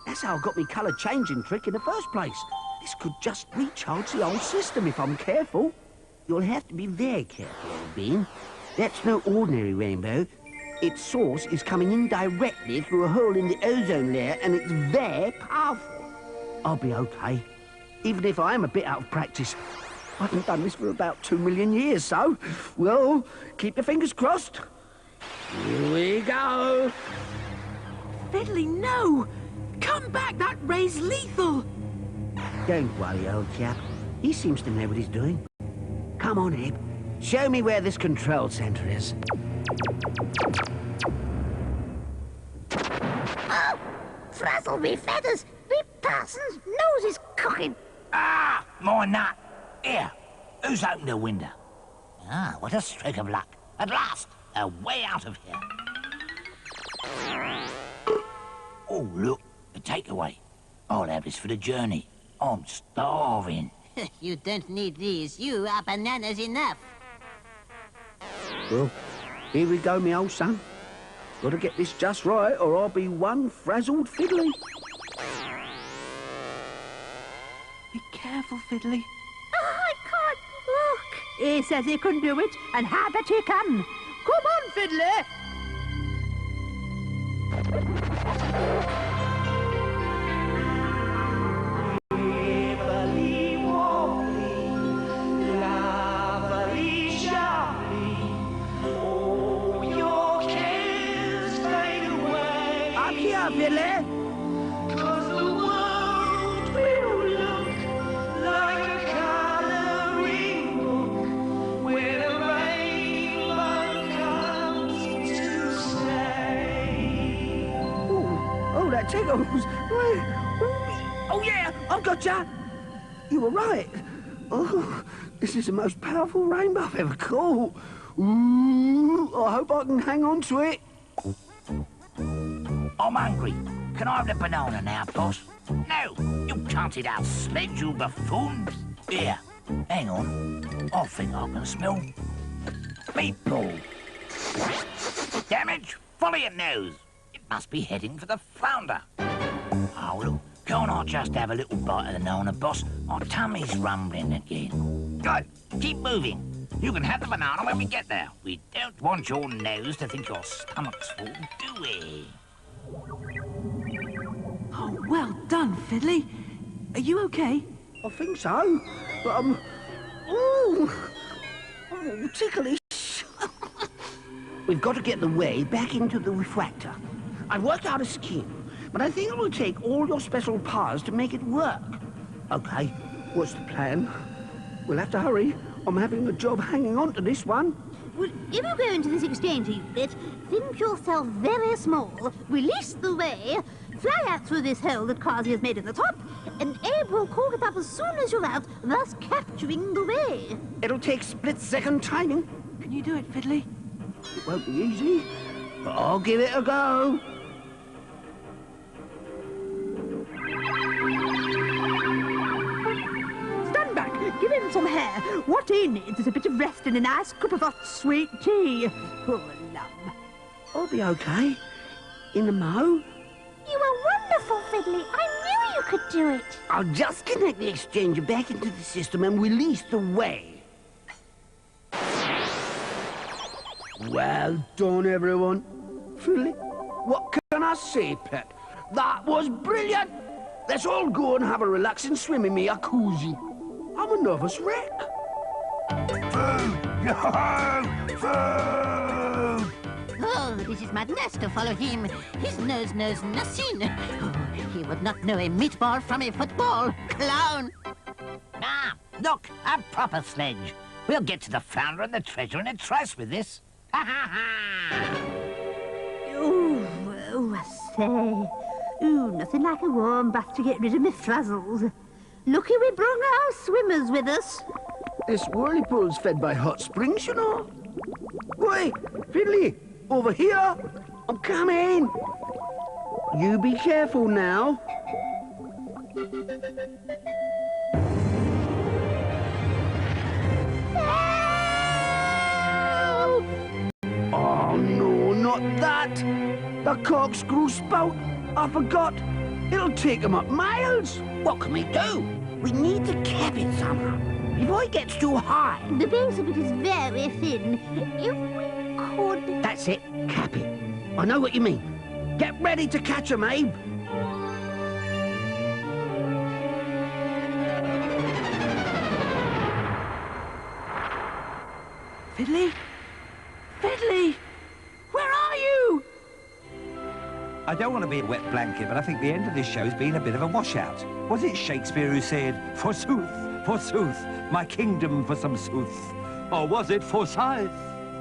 That's how I got me colour changing trick in the first place. This could just recharge the old system if I'm careful. You'll have to be very careful, old bean. That's no ordinary rainbow. Its source is coming in directly through a hole in the ozone layer, and it's very powerful. I'll be okay, even if I am a bit out of practice. I haven't done this for about 2 million years, so, well, keep your fingers crossed. Here we go. Fiddley, no! Come back! That ray's lethal! Don't worry, old chap. He seems to know what he's doing. Come on, Abe. Show me where this control center is. Oh! Frazzle me feathers! Me parson's nose is cooking! Ah! More nut! Here! Who's opened the window? Ah, what a stroke of luck. At last! A way out of here. Oh, look! A takeaway. I'll have this for the journey. I'm starving. You don't need these. You are bananas enough. Well, here we go, me old son. Gotta get this just right, or I'll be one frazzled Fiddley. Be careful, Fiddley. Oh, I can't look. He says he can do it, and I bet he can. Come on, Fiddler. ya, Fiddley. 'Cause the world will look like a coloring book where the rainbow comes to stay. Oh, that tickles. Oh, yeah, I've got ya. You were right. Oh, this is the most powerful rainbow I've ever caught. Ooh, I hope I can hang on to it. I'm hungry. Can I have the banana now, boss? No, you can't eat our sledge, you buffoon. Here, hang on. I think I can smell meatball. Damage, follow your nose. It must be heading for the flounder. Oh, look, can't I just have a little bite of the nona, boss? My tummy's rumbling again. Good, keep moving. You can have the banana when we get there. We don't want your nose to think your stomach's full, do we? Oh, well done, Fiddley. Are you okay? I think so. But, ooh, ticklish. We've got to get the whey back into the refractor. I've worked out a scheme, but I think it will take all your special powers to make it work. Okay, what's the plan? We'll have to hurry. I'm having a job hanging on to this one. Well, if you go into this exchange unit, think yourself very small, release the whey, fly out through this hole that Carsey has made at the top, and Abe will cork it up as soon as you're out, thus capturing the whey. It'll take split-second timing. Can you do it, Fiddley? It won't be easy, but I'll give it a go. Stand back, give him some hair. What he needs is a bit of rest and a nice cup of hot sweet tea. Poor lamb. I'll be okay. In the mo. You are wonderful, Fiddley. I knew you could do it. I'll just connect the exchanger back into the system and release the whey. Well done, everyone. Fiddley, what can I say, pet? That was brilliant. Let's all go and have a relaxing swim in me jacuzzi. I'm a nervous wreck. Food! No! Food! Oh, this is madness to follow him. His nose knows nothing. Oh, he would not know a meatball from a football. Clown! Ah, look, a proper sledge. We'll get to the flounder and the treasure in a trice with this. Ha ha ha! Ooh, oh, I say. Ooh, nothing like a warm bath to get rid of my frazzles. Lucky we brought our swimmers with us. This whirlpool's fed by hot springs, you know. Wait, Fiddley, over here. I'm coming. You be careful now. Oh, no, not that. The corkscrew spout. I forgot. It'll take him up miles. What can we do? We need to cap it somehow. Before it gets too high. The base of it is very thin. If we could... That's it. Cap it. I know what you mean. Get ready to catch him, Abe. Fiddley? Fiddley! Where are you? I don't want to be a wet blanket, but I think the end of this show's been a bit of a washout. Was it Shakespeare who said, forsooth, my kingdom for some sooth? Or was it Forsyth?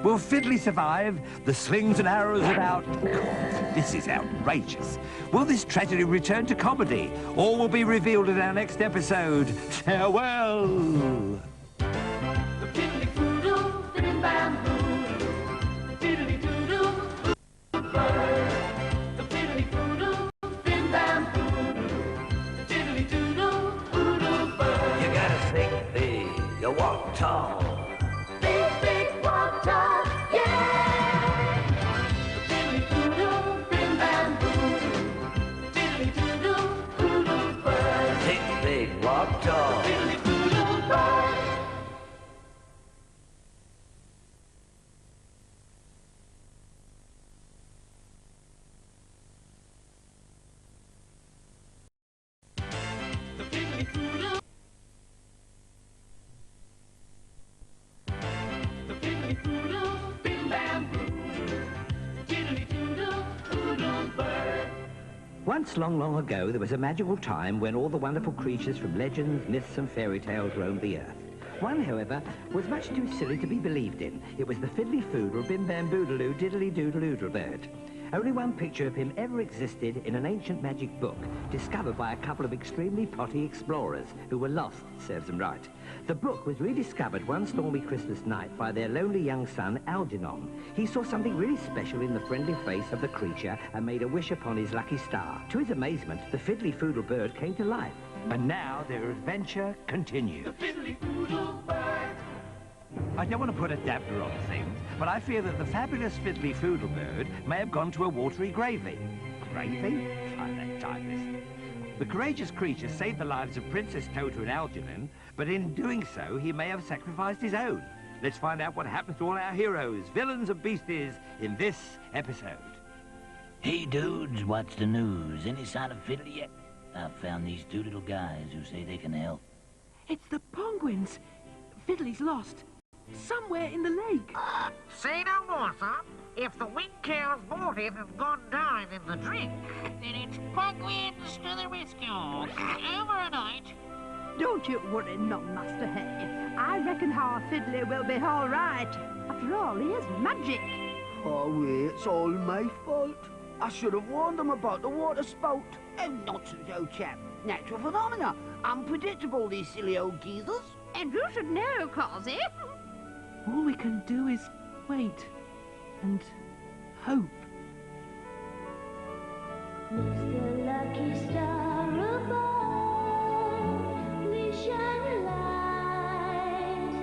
Will Fiddley survive? The slings and arrows about? God, this is outrageous. Will this tragedy return to comedy? All will be revealed in our next episode. Farewell! The fiddly foodle, fiddly bamboo, fiddly doodle, bird. The fiddly foodle, fiddly bamboo, fiddly doodle, doodle bird. You gotta think big, you walk tall. Big, big walk tall, yeah! The fiddly foodle, fiddly bamboo, fiddly doodle, doodle bird. Think big, walk tall. Fiddly foodle bird. Once, long, long ago, there was a magical time when all the wonderful creatures from legends, myths and fairy tales roamed the earth. One, however, was much too silly to be believed in. It was the Fiddley Foodle Bim Bam Boodaloo Diddly Doodle Oodle Bird. Only one picture of him ever existed in an ancient magic book, discovered by a couple of extremely potty explorers who were lost, serves them right. The book was rediscovered one stormy Christmas night by their lonely young son, Algernon. He saw something really special in the friendly face of the creature and made a wish upon his lucky star. To his amazement, the Fiddley Foodle bird came to life. And now their adventure continues. The Fiddley Foodle bird. I don't want to put a damper on things, but I fear that the fabulous Fiddley Foodle bird may have gone to a watery gravely. Gravely? Find that timeless. The courageous creature saved the lives of Princess Tota and Algernon, but in doing so, he may have sacrificed his own. Let's find out what happens to all our heroes, villains and beasties, in this episode. Hey, dudes, what's the news? Any sign of Fiddley yet? I've found these two little guys who say they can help. It's the penguins. Fiddley's lost. Somewhere in the lake. Say no more, sir. If the wing-tail's motive has gone down in the drink, then it's penguins to the rescue. Overnight. Don't you worry none, Master Hay. I reckon our Fiddley will be all right. After all, he is magic. Oh, it's all my fault. I should have warned them about the water spout. Oh, nonsense, old chap. Natural phenomena. Unpredictable, these silly old geezers. And you should know, Causey. All we can do is wait and hope. Mr. Lucky Star above, please shine a light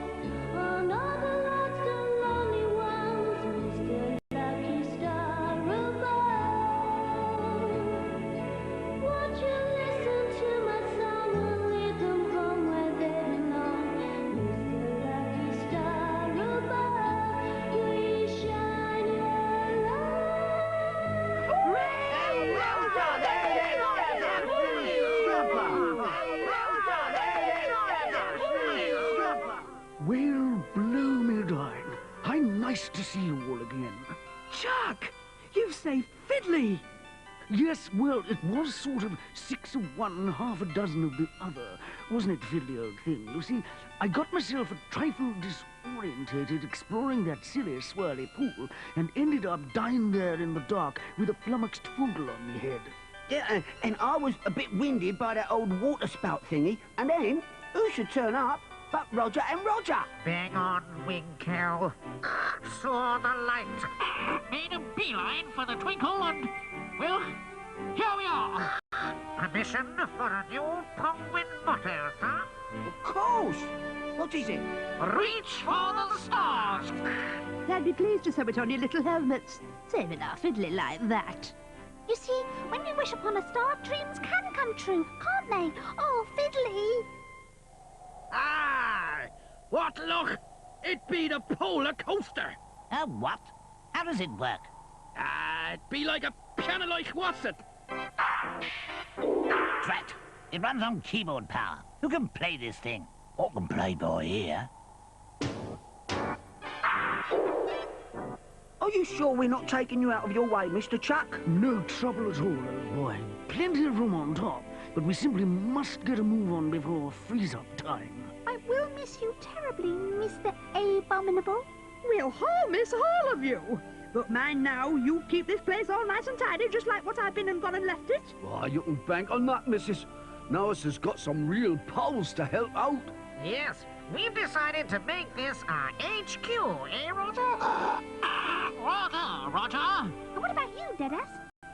on all the lost and lonely ones. Mr. Lucky Star above, won't you listen to my song and lead them home where they belong? Mr. Lucky Star above, please shine your light. Well, blow me down. How nice to see you all again. Chuck! You've saved Fiddley! Yes, well, it was sort of 6 of one, half a dozen of the other, wasn't it, Fiddley, old thing? You see, I got myself a trifle disorientated exploring that silly, swirly pool and ended up down there in the dark with a flummoxed Foodle on me head. Yeah, and I was a bit winded by that old water spout thingy, and then who should turn up but Roger and Roger? Bang on, wing-tail. Saw the light. Made a beeline for the twinkle and, well, here we are. Permission for a new penguin motto, sir? Of course. What is it? Reach for the stars. They'd be pleased to sew it on your little helmets. Saving our Fiddley like that. You see, when we wish upon a star, dreams can come true, can't they? Oh, Fiddley! Ah! What luck! It be the polar coaster. A what? How does it work? It be like a piano like what's it? Drat! It runs on keyboard power. Who can play this thing? I can play by ear. Are you sure we're not taking you out of your way, Mr. Chuck? No trouble at all, old boy. Plenty of room on top, but we simply must get a move on before freeze-up time. I will miss you terribly, Mr. Abominable. We'll all miss all of you. But mind now, you keep this place all nice and tidy, just like what I've been and gone and left it. Why, you can bank on that, missus. Now us has got some real pals to help out. Yes, we've decided to make this our HQ, eh, Roger? Roger! And what about you, Deadass?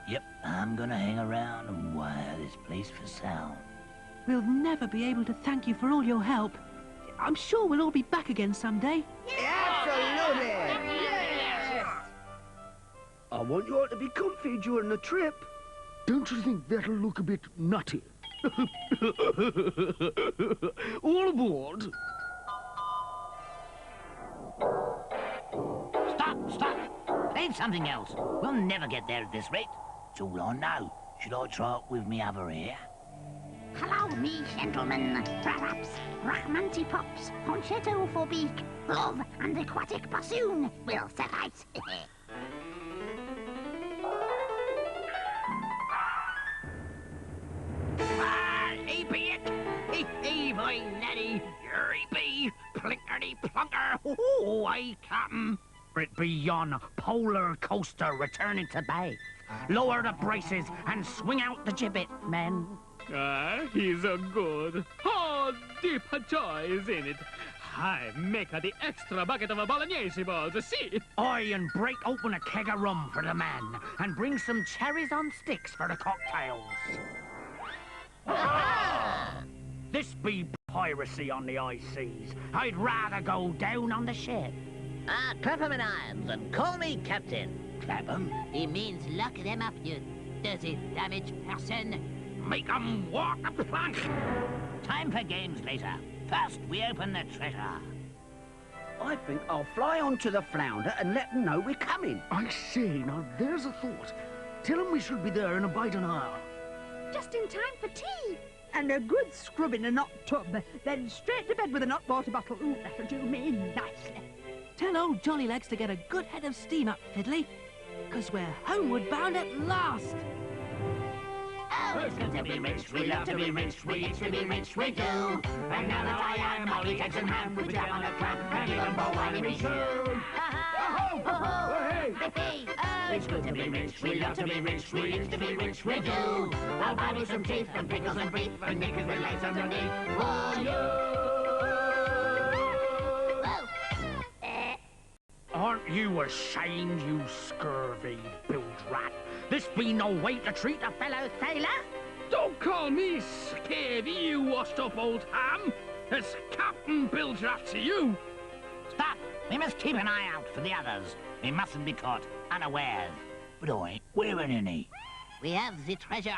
Yep, I'm gonna hang around and wire this place for sound. We'll never be able to thank you for all your help. I'm sure we'll all be back again someday. Absolutely! Yes! I want you all to be comfy during the trip. Don't you think that'll look a bit nutty? All aboard! Stop! Play something else. We'll never get there at this rate. It's all I know. Should I try it with me other ear? Hello, me gentlemen. Perhaps Rachmanti Pops, Concetto for Beak, Glove, and Aquatic Bassoon will suffice. Oh, aye, Captain. It be yon polar coaster returning to base. Lower the braces and swing out the gibbet, men. Ah, he's a good. Oh, deep joy is in it. I make her the extra bucket of a bolognese balls, see? Aye, and break open a keg of rum for the man, and bring some cherries on sticks for the cocktails. This be piracy on the high seas. I'd rather go down on the ship. Clap 'em in irons and call me captain. Clap 'em? He means lock them up, you dirty, damaged person. Make 'em walk the plank. Time for games later. First, we open the treasure. I think I'll fly onto the flounder and let them know we're coming. I say, now there's a thought. Tell them we should be there in about an hour. Just in time for tea. And a good scrub in a hot tub. Then straight to bed with an hot water bottle. Ooh, that'll do me nicely. Tell old Jollylegs to get a good head of steam up, Fiddley, because we're homeward bound at last. Oh, it's good to be rich, we love to be rich, we eat to be rich, we do. And now that I am Molly, eggs and ham, we jam on a clam, and even bowl wine and me too. Oh, it's good to be rich, we love to be rich, we eat to be rich, we do. I'll buy me some teeth and pickles and beef and knickers with legs underneath for you. Aren't you ashamed, you scurvy bilge rat? This be no way to treat a fellow sailor? Don't call me scabby, you washed-up old ham. It's Captain Bilge Rat to you. Stop! We must keep an eye out for the others. We mustn't be caught unawares. But I ain't wearing any. We have the treasure.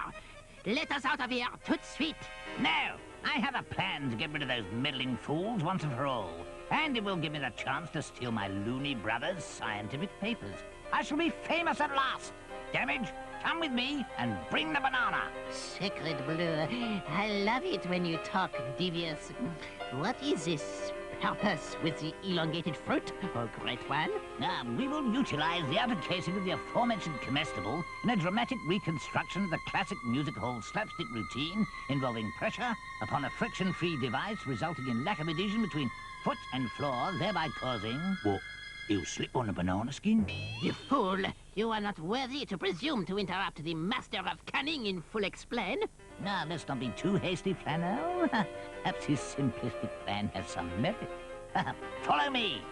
Let us out of here, tout de suite. No, I have a plan to get rid of those meddling fools once and for all. And it will give me the chance to steal my loony brother's scientific papers. I shall be famous at last. Damage, come with me and bring the banana. Sacred bleu, I love it when you talk devious. What is this purpose with the elongated fruit? Oh, great one. We will utilize the outer casing of the aforementioned comestible in a dramatic reconstruction of the classic music hall slapstick routine involving pressure upon a friction-free device resulting in lack of adhesion between foot and floor, thereby causing... What? He'll slip on the banana skin? You fool! You are not worthy to presume to interrupt the master of cunning in full explain. Now, let's not be too hasty, Flannel. Perhaps his simplistic plan has some merit. Follow me!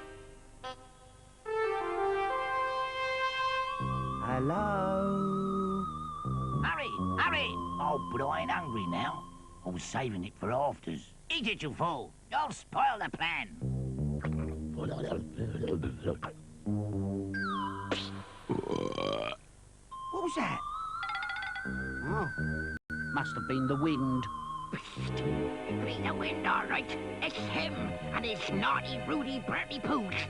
Hello? Hurry! Hurry! Oh, but I ain't hungry now. I was saving it for afters. Eat it, you fool! You'll spoil the plan. What was that? Oh, must have been the wind. It be the wind, all right. It's him and his naughty, Rudy, Bertie Pooch.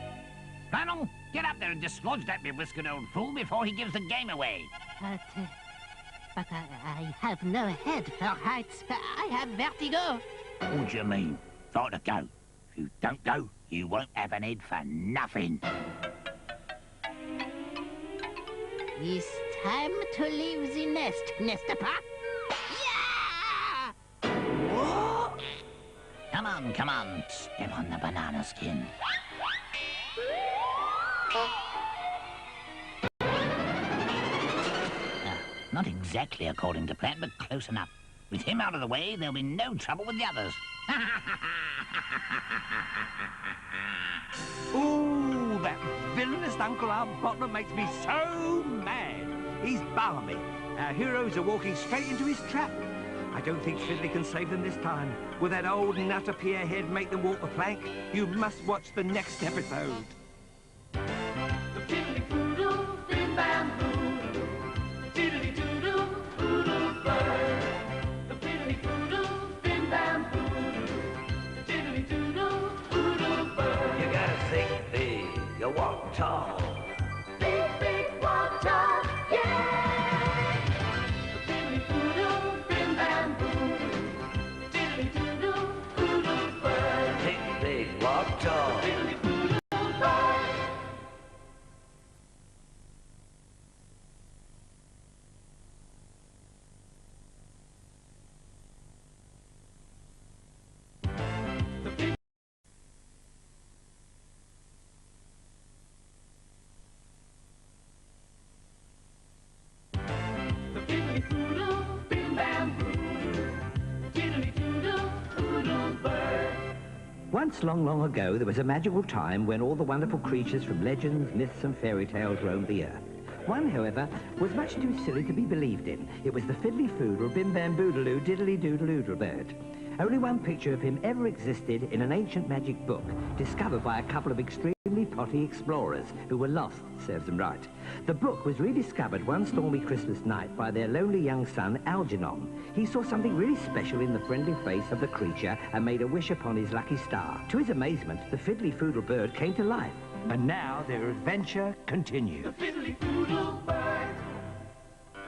Flannel, get up there and dislodge that bewhiskered old fool before he gives the game away. But I have no head for heights. I have vertigo. What do you mean? Try to go. If you don't go, you won't have an head for nothing. It's time to leave the nest, n'est-ce pas? Yeah! What? Come on, step on the banana skin. Not exactly according to plan, but close enough. With him out of the way, there'll be no trouble with the others. Ooh, that villainous Uncle Arbuthnot makes me so mad. He's balmy. Our heroes are walking straight into his trap. I don't think Fiddley can save them this time. Will that old nutter Pierhead make them walk the plank? You must watch the next episode. The fiddly foodle, fin bamboo, fiddly doodle, doodle bird. The fiddly foodle, fin bamboo, fiddly doodle, doodle bird. You gotta think big, you walk tall. Big, big, walk tall, yeah! The fiddly foodle, fin bamboo, fiddly doodle, doodle bird. Think big, walk tall. The fiddly foodle bird. Once long, long ago, there was a magical time when all the wonderful creatures from legends, myths and fairy tales roamed the earth. One, however, was much too silly to be believed in. It was the Fiddly Foodle, Bim Bam Boodaloo, Diddly Doodle Oodle Bird. Only one picture of him ever existed in an ancient magic book, discovered by a couple of extremely potty explorers who were lost, serves them right. The book was rediscovered one stormy Christmas night by their lonely young son, Algernon. He saw something really special in the friendly face of the creature and made a wish upon his lucky star. To his amazement, the Fiddly Foodle bird came to life. And now their adventure continues. The Fiddly Foodle bird.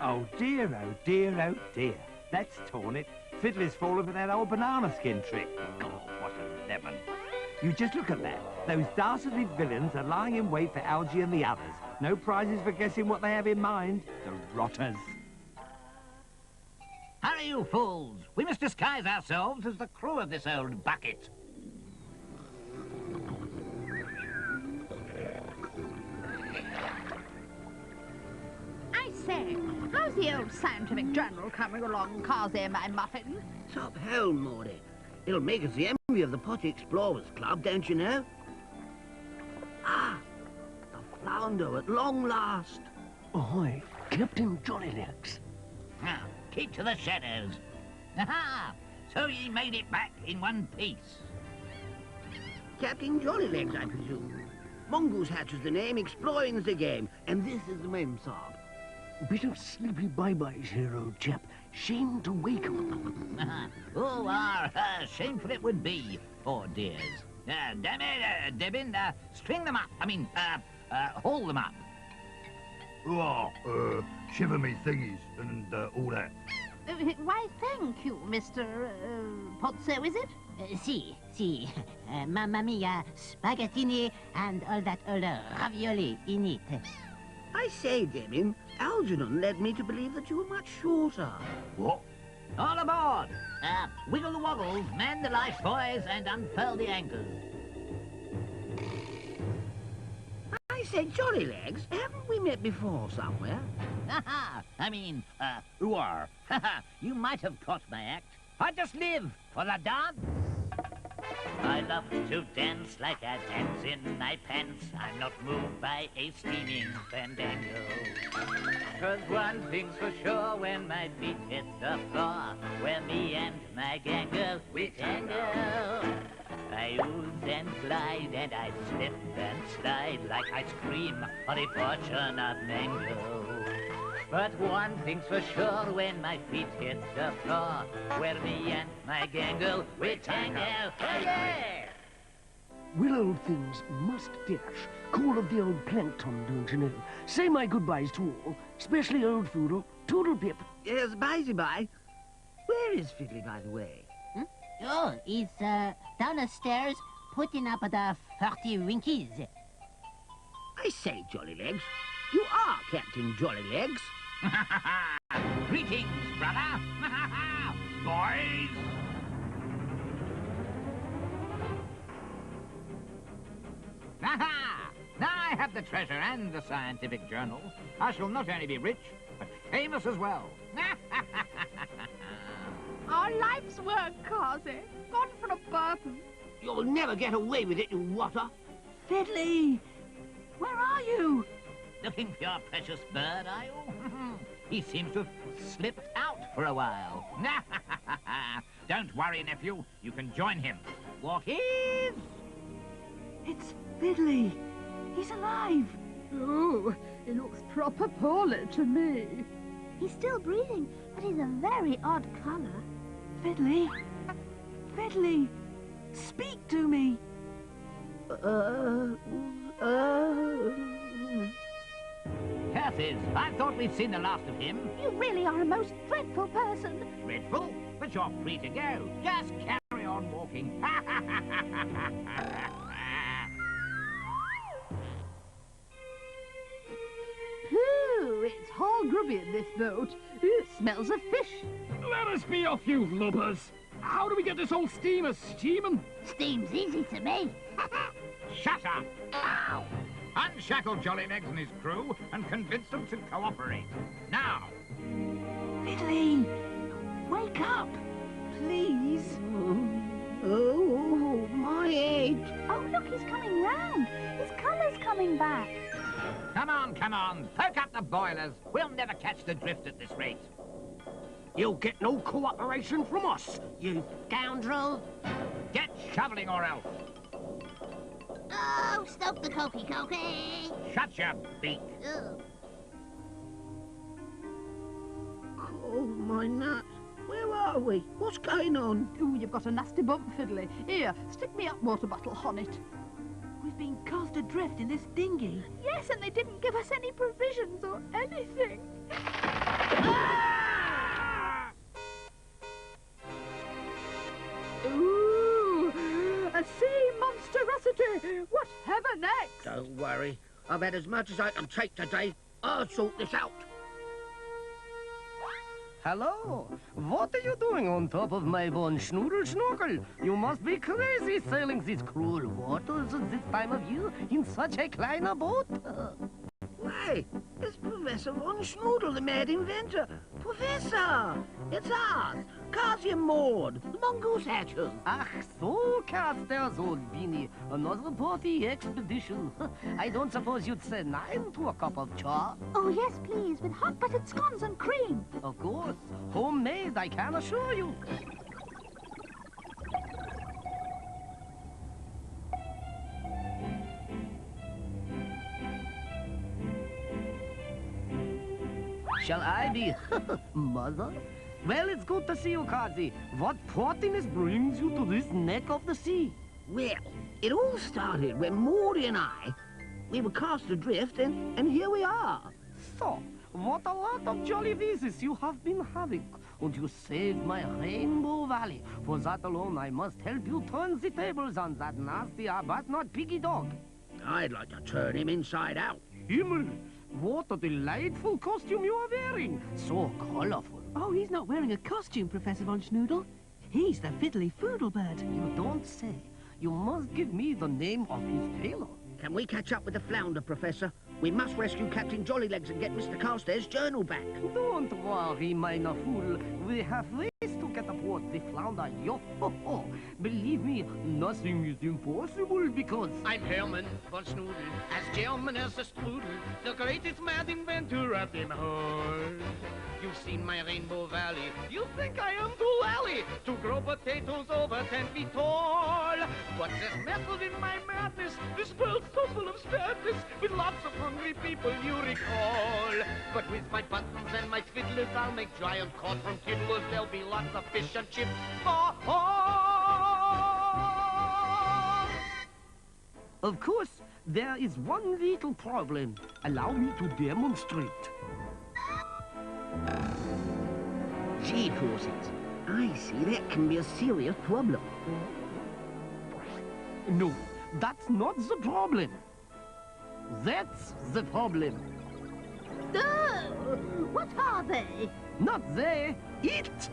Oh dear, oh dear, oh dear. That's torn it. Fiddler's fallen for that old banana skin trick. God, what a lemon. You just look at that. Those dastardly villains are lying in wait for Algie and the others. No prizes for guessing what they have in mind. The rotters. Hurry, you fools! We must disguise ourselves as the crew of this old bucket. I say, how's the old scientific journal coming along, Causey, my muffin? Top hell, Morty. It'll make us the envy of the Potty Explorers Club, don't you know? Ah, the flounder at long last. Ahoy, Captain Jollylegs. Now, keep to the shadows. Aha! So ye made it back in one piece. Captain Jollylegs, I presume. Mongoose Hatch is the name, exploring's the game, and this is the mem, Sob. Bit of sleepy bye-byes here, old chap. Shame to wake 'em. Oh, shameful it would be, poor dears. Damn it, Debin, string them up. I mean, haul them up. Shiver me thingies and all that. Why, thank you, Mr. Pozzo, is it? Si. Mamma mia, spaghettini and all that old ravioli in it. I say, Demin, Algernon led me to believe that you were much shorter. What? All aboard! Wiggle the woggles, man the life buoys, and unfurl the anchors. I say, Jollylegs, haven't we met before somewhere? I mean, who are? You might have caught my act. I just live for the dance. I love to dance like I dance in my pants. I'm not moved by a steaming fandango. 'Cause one thing's for sure, when my feet hit the floor, where me and my gang go, we tango. I ooze and glide, and I slip and slide like ice cream on a fortune of mango. But one thing's for sure, when my feet hit the floor, where me and my gang go, we tango. Oh, yeah! Will old things must dash. Call of the old plankton, don't you know? Say my goodbyes to all, especially old Foodle, Toodlepip. Yes, by-the-by. Where is Fiddly, by the way? Oh, he's down the stairs putting up the 30 winkies. I say, Jollylegs, you are Captain Jollylegs. Greetings, brother. Boys. Aha! Now I have the treasure and the scientific journal. I shall not only be rich, but famous as well. Our life's work, Causey. Gone for a burden. You'll never get away with it, you water. Fiddley! Where are you? Looking for your precious bird, are you? He seems to have slipped out for a while. Don't worry, nephew. You can join him. Walkies! It's Fiddley. He's alive. Oh, he looks proper poorly to me. He's still breathing, but he's a very odd colour. Fiddley? Fiddley! Speak to me! Curses! I thought we'd seen the last of him. You really are a most dreadful person. Dreadful? But you're free to go. Just carry on walking. Pooh, it's all grubby in this boat. It smells of fish. Let us be off, you lubbers. How do we get this old steamer steaming? Steam's easy to me. Shut up! Ow! Unshackle Jollylegs and his crew and convince them to cooperate. Now! Fiddley! Wake up! Please! Oh, my head. look, he's coming round. His colour's coming back. Come on. Poke up the boilers. We'll never catch the drift at this rate. You'll get no cooperation from us, you scoundrel. Get shoveling or else. Oh, stop the cokey. Shut your beak. Ugh. Oh, my nuts. Where are we? What's going on? Ooh, you've got a nasty bump, Fiddley. Here, stick me up water bottle on it. We've been cast adrift in this dinghy. Yes, and they didn't give us any provisions or anything. Ooh, a sea monstrosity. Whatever next? Don't worry. I've had as much as I can take today. I'll sort this out. Hello. What are you doing on top of my bon schnoodle schnorkel? You must be crazy sailing these cruel waters at this time of year in such a kleiner boat. Hey, it's Professor Von Schnoodle, the mad inventor. Professor! It's us, Kazi and Maud, the mongoose hatchers. Ach so, Casters, old beanie. Another party expedition. I don't suppose you'd say nine to a cup of cha? Oh, yes, please, with hot buttered scones and cream. Of course. Homemade, I can assure you. Shall I be mother? Well, it's good to see you, Kazi. What portiness brings you to this neck of the sea? Well, it all started when Maudie and we were cast adrift, and here we are. So, what a lot of jolly visits you have been having. And you saved my Rainbow Valley. For that alone, I must help you turn the tables on that nasty Arbuthnot piggy dog. I'd like to turn him inside out. Himmel! What a delightful costume you are wearing. So colorful. Oh, he's not wearing a costume, Professor Von Schnoodle. He's the Fiddley Foodle bird. You don't say. You must give me the name of his tailor. Can we catch up with the flounder, Professor? We must rescue Captain Jollylegs and get Mr. Carstairs' journal back. Don't worry, minor fool. We have ways to get aboard the flounder. Yo-ho-ho. Believe me, nothing is impossible because... I'm Herman von Schnoodle, as German as the strudel, the greatest mad inventor of them all. You've seen my Rainbow Valley. You think I am too lally to grow potatoes over 10 feet tall. But there's method in my madness. This world's so full of sadness, with lots of hungry people you recall. But with my buttons and my fiddlers, I'll make giant cod from tiddlers. There'll be lots of fish and chips for all. Of course, there is one little problem. Allow me to demonstrate. Gee, forces. I see that can be a serious problem. No, that's not the problem. That's the problem. Oh, what are they? Not they, it.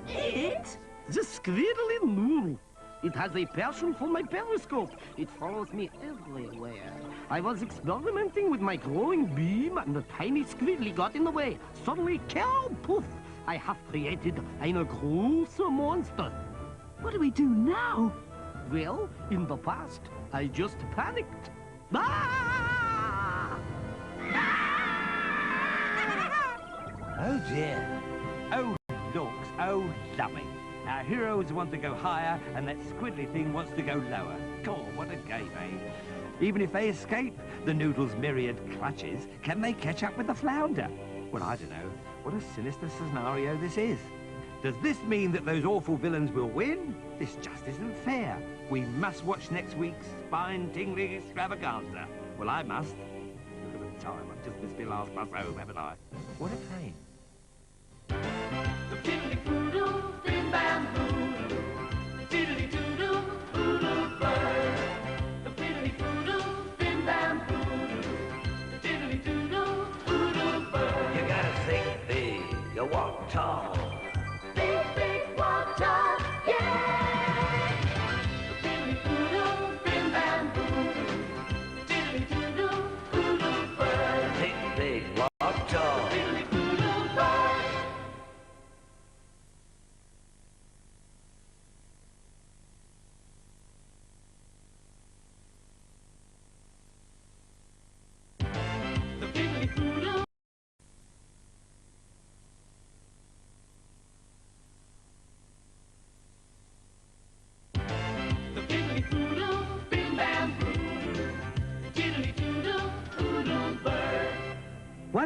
It? The squirrely noodle. It has a passion for my periscope. It follows me everywhere. I was experimenting with my growing beam and the tiny squiddly got in the way. Suddenly, poof! I have created a grosser monster. What do we do now? Well, in the past, I just panicked. Ah! Oh dear. Oh looks, oh lummy. Our heroes want to go higher, and that squiddly thing wants to go lower. God, what a game, eh? Even if they escape the noodle's myriad clutches, can they catch up with the flounder? Well, I don't know. What a sinister scenario this is. Does this mean that those awful villains will win? This just isn't fair. We must watch next week's spine-tingling extravaganza. Well, I must. Look at the time. I've just missed my last bus home, haven't I? What a pain. The fiddly foodle, thin bamboo, diddly doodle, foodle bird. The fiddly foodle, thin bamboo, diddly doodle, foodle bird. You gotta think big, you walk tall. Big, big, walk tall, yeah. The fiddly foodle, thin bamboo, diddly doodle, foodle bird. Think big, walk tall. The fiddly foodle,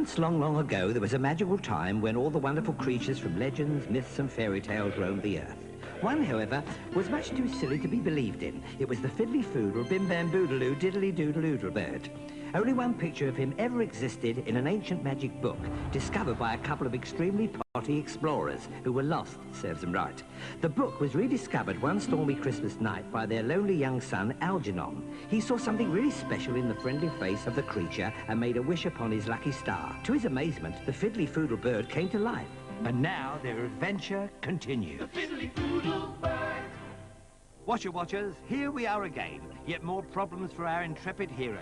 Once long, long ago, there was a magical time when all the wonderful creatures from legends, myths and fairy tales roamed the earth. One, however, was much too silly to be believed in. It was the Fiddley Foodle, Bim Bam Boodaloo, Diddly Doodle Oodle Bird. Only one picture of him ever existed in an ancient magic book, discovered by a couple of extremely potty explorers who were lost, serves them right. The book was rediscovered one stormy Christmas night by their lonely young son, Algernon. He saw something really special in the friendly face of the creature and made a wish upon his lucky star. To his amazement, the Fiddley Foodle bird came to life. And now their adventure continues. The Fiddley Foodle bird. Watchers, here we are again. Yet more problems for our intrepid heroes.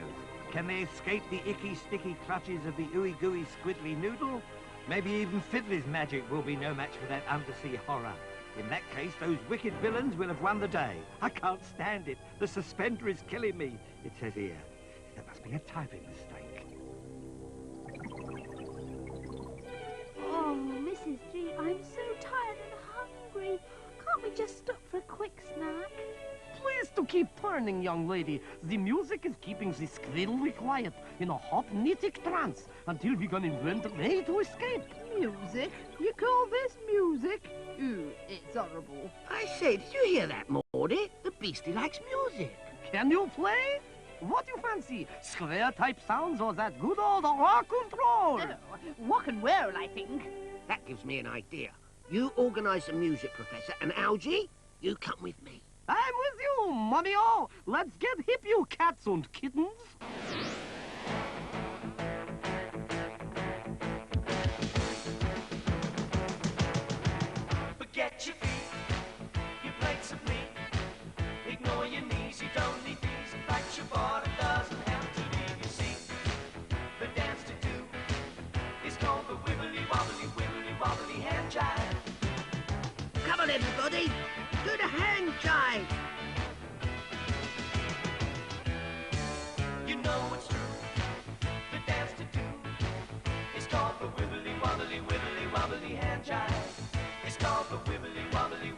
Can they escape the icky, sticky clutches of the ooey gooey squiddly noodle? Maybe even Fiddley's magic will be no match for that undersea horror. In that case, those wicked villains will have won the day. I can't stand it. The suspender is killing me. It says here. That must be a typing mistake. Oh, Mrs. G, I'm so tired and hungry. Can't we just stop for a quick snack? Please to keep turning, young lady. The music is keeping the squirrel quiet in a hypnotic trance until we can invent a way to escape. Music? You call this music? Ooh, it's horrible. I say, did you hear that, Maudie? The beastie likes music. Can you play? What do you fancy? Square-type sounds or that good old rock and roll? Rock and roll, I think. That gives me an idea. You organise the music, Professor, and Algie, you come with me. I'm with you, Mummy-O. Let's get hip, you cats and kittens. Forget your feet, your plates of meat. Ignore your knees, you don't need these. In fact, your body doesn't have to leave your seat. The dance to do is called the wibbly hand jive. Come on, everybody. Do the hand jive. You know it's true. The dance to do is called the wibbly wobbly hand jive. It's called the wibbly wobbly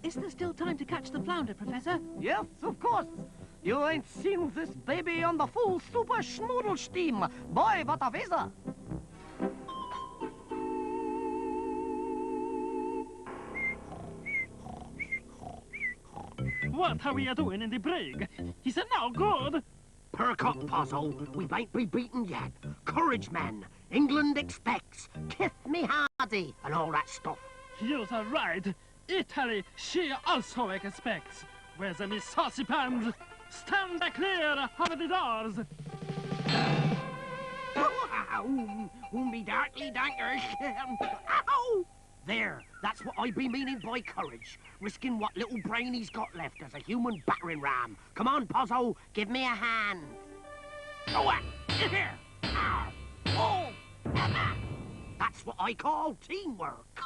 Is there still time to catch the flounder, Professor? Yes, of course. You ain't seen this baby on the full super schnoodle steam. Boy, what a visa. What are we doing in the brig? Is it now good? Perk up, Puzzle. We might be beaten yet. Courage, men. England expects. Kiss me hardy and all that stuff. You are right. Italy, she also expects. Where's the Miss Saucy Pans? Stand back clear of the doors. Me darkly dankers. Ow! There, that's what I be meaning by courage. Risking what little brain he's got left as a human battering ram. Come on, Pozzo, give me a hand. Oh, here. Oh, that's what I call teamwork.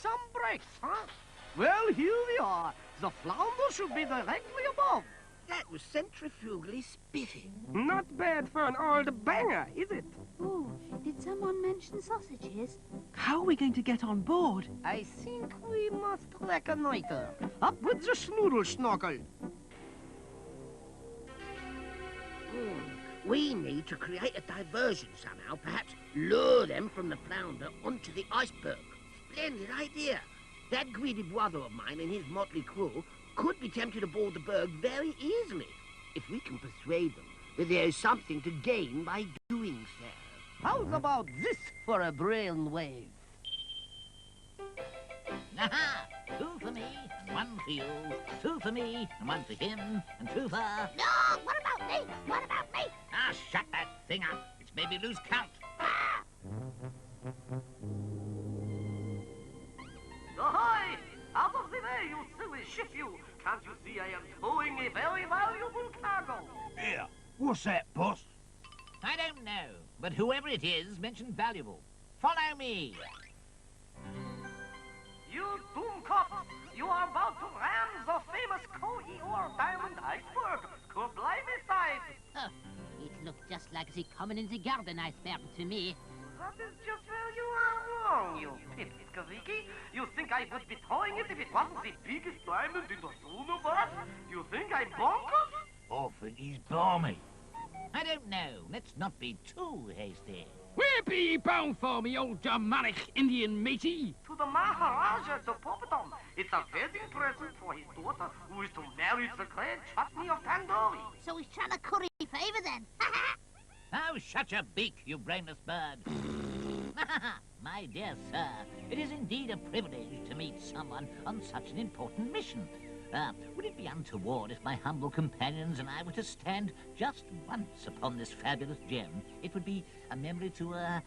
Some breaks, huh? Well, here we are. The flounder should be directly above. That was centrifugally spiffy. Not bad for an old banger, is it? Oh, did someone mention sausages? How are we going to get on board? I think we must reconnoiter. Up with the schnoodle schnorkel. We need to create a diversion somehow, perhaps lure them from the flounder onto the iceberg. Splendid idea. That greedy brother of mine and his motley crew could be tempted aboard the berg very easily if we can persuade them that there is something to gain by doing so. How's about this for a brainwave? Aha! 2 for me, and 1 for you. 2 for me, and 1 for him, and 2 for... No! What about me? What about me? Ah, shut that thing up. It's made me lose count. Ah! Ahoy! Out of the way, you silly ship, you! Can't you see I am towing a very valuable cargo? Yeah, what's that, boss? I don't know, but whoever it is mentioned valuable. Follow me. You doomcops! You are about to ram the famous Koh-i-or diamond iceberg! Blimey side! Oh, it looked just like the common in the garden iceberg to me. That is just where you are wrong, you pipsqueaky. You think I would be towing it if it wasn't the biggest diamond in the universe? You think I'm bonkers? I think he's balmy. I don't know. Let's not be too hasty. Where be ye bound for, me old Germanic Indian matey? To the Maharaja the Poppadom. It's a wedding present for his daughter, who is to marry the great chutney of Tandoori. So he's trying to curry favour then. Now shut your beak, you brainless bird. My dear sir, it is indeed a privilege to meet someone on such an important mission. Would it be untoward if my humble companions and I were to stand just once upon this fabulous gem? It would be a memory to a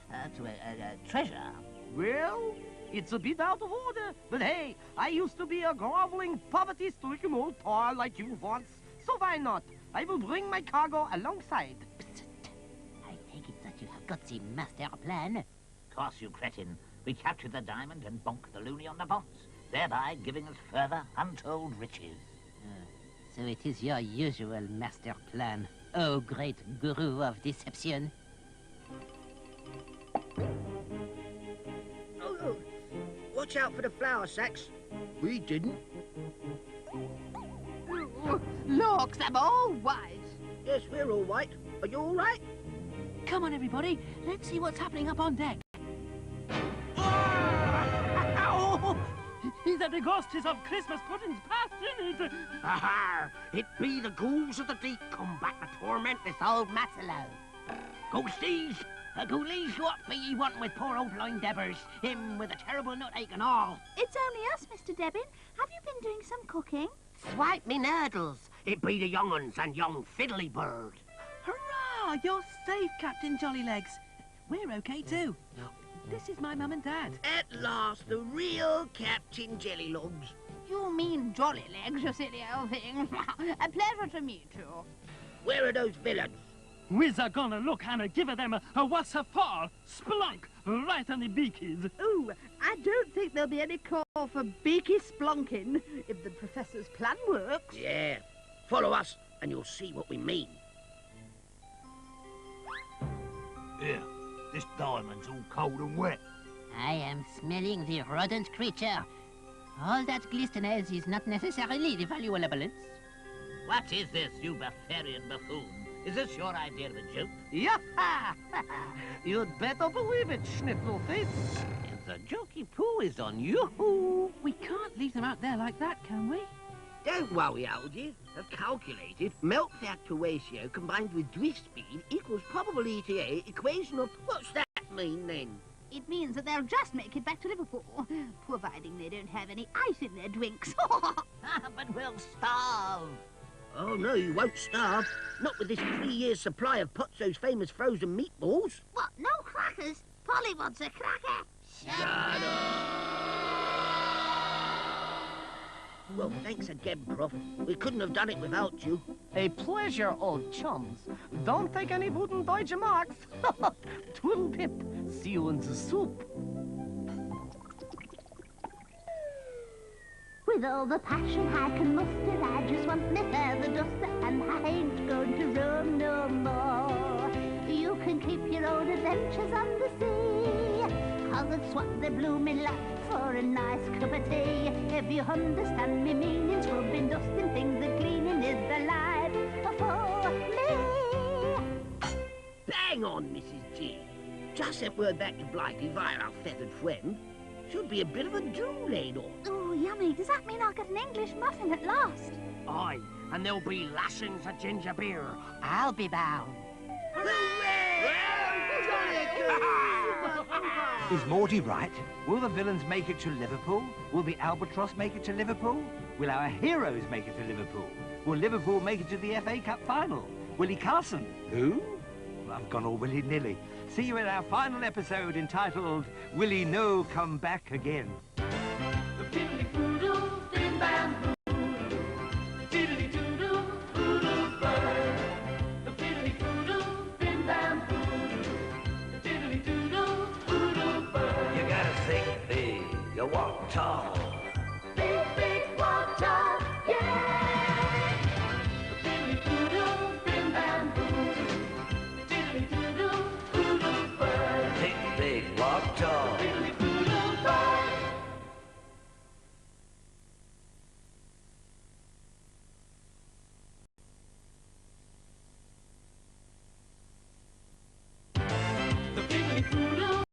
treasure. Well, it's a bit out of order, but hey, I used to be a groveling, poverty-stricken old tar like you once, so why not? I will bring my cargo alongside. I take it that you have got the master plan. Of course, you cretin. We captured the diamond and bonked the loony on the box, thereby giving us further untold riches. So it is your usual master plan, oh great guru of deception. Oh, watch out for the flour sacks. We didn't. Look, they're all white. Yes, we're all white. Are you all right? Come on, everybody. Let's see what's happening up on deck. Ow! The big hosties of Christmas puddings passed in it. Aha! It be the ghouls of the deep come back to torment this old Matalo. Ghosties! Ghoulies, what be ye wanting with poor old blind Debbers? Him with a terrible nut-ache and all. It's only us, Mr. Debbin. Have you been doing some cooking? Swipe me nurdles. It be the young uns and young Fiddley bird. Hurrah! You're safe, Captain Jollylegs. We're okay too. This is my mum and dad. At last, the real Captain Jellylogs. You mean Jollylegs, you silly old thing. A pleasure to meet you. Where are those villains? We're gonna look and give them a what's a for splunk right on the beakies. Ooh, I don't think there'll be any call for beaky splunking if the professor's plan works. Yeah. Follow us, and you'll see what we mean. Yeah, this diamond's all cold and wet. I am smelling the rodent creature. All that glistens is not necessarily the valuable evidence. What is this, you Buffarian buffoon? Is this your idea of a joke? Yeah! You'd better believe it, Schnitzelface. And the jokey poo is on you. We can't leave them out there like that, can we? Don't worry, oldie. I've calculated melt factor ratio combined with drift speed equals probable ETA equation of... What's that mean, then? It means that they'll just make it back to Liverpool, providing they don't have any ice in their drinks. But we'll starve. Oh, no, you won't starve. Not with this 3 years' supply of Pozzo's famous frozen meatballs. What, no crackers? Polly wants a cracker. Shut up! Well, thanks again, Prof. We couldn't have done it without you. A pleasure, old chums. Don't take any wooden Deutsche Marks. Twiddle pip. See you in the soup. With all the passion I can muster, I just want me feather duster, and I ain't going to roam no more. You can keep your own adventures on the sea, 'cause it's what they're blooming like for a nice cup of tea. If you understand me meaning, scrubbing, dusting, things and cleaning is the life for me. Bang on, Mrs. G. Just sent word back to Blighty via our feathered friend. Should be a bit of a do laid on. Oh, yummy. Does that mean I'll get an English muffin at last? Aye, and there'll be lashings of ginger beer. I'll be bound. Is Morty right? Will the villains make it to Liverpool? Will the Albatross make it to Liverpool? Will our heroes make it to Liverpool? Will Liverpool make it to the FA Cup final? Willie Carson? Who? Well, I've gone all willy-nilly. See you in our final episode entitled Will He No Come Back Again? The fiddly foodle, bim bam boodle, diddly doodle, foodle bird. The fiddly foodle, bim bam boodle, diddly doodle, foodle bird. You gotta think big, you walk tall. Big, big, walk tall, yeah. The fiddly foodle, bim bam boodle, diddly doodle, foodle bird. Think big, walk tall. Fiddly foodle bird. Fiddly Foodle.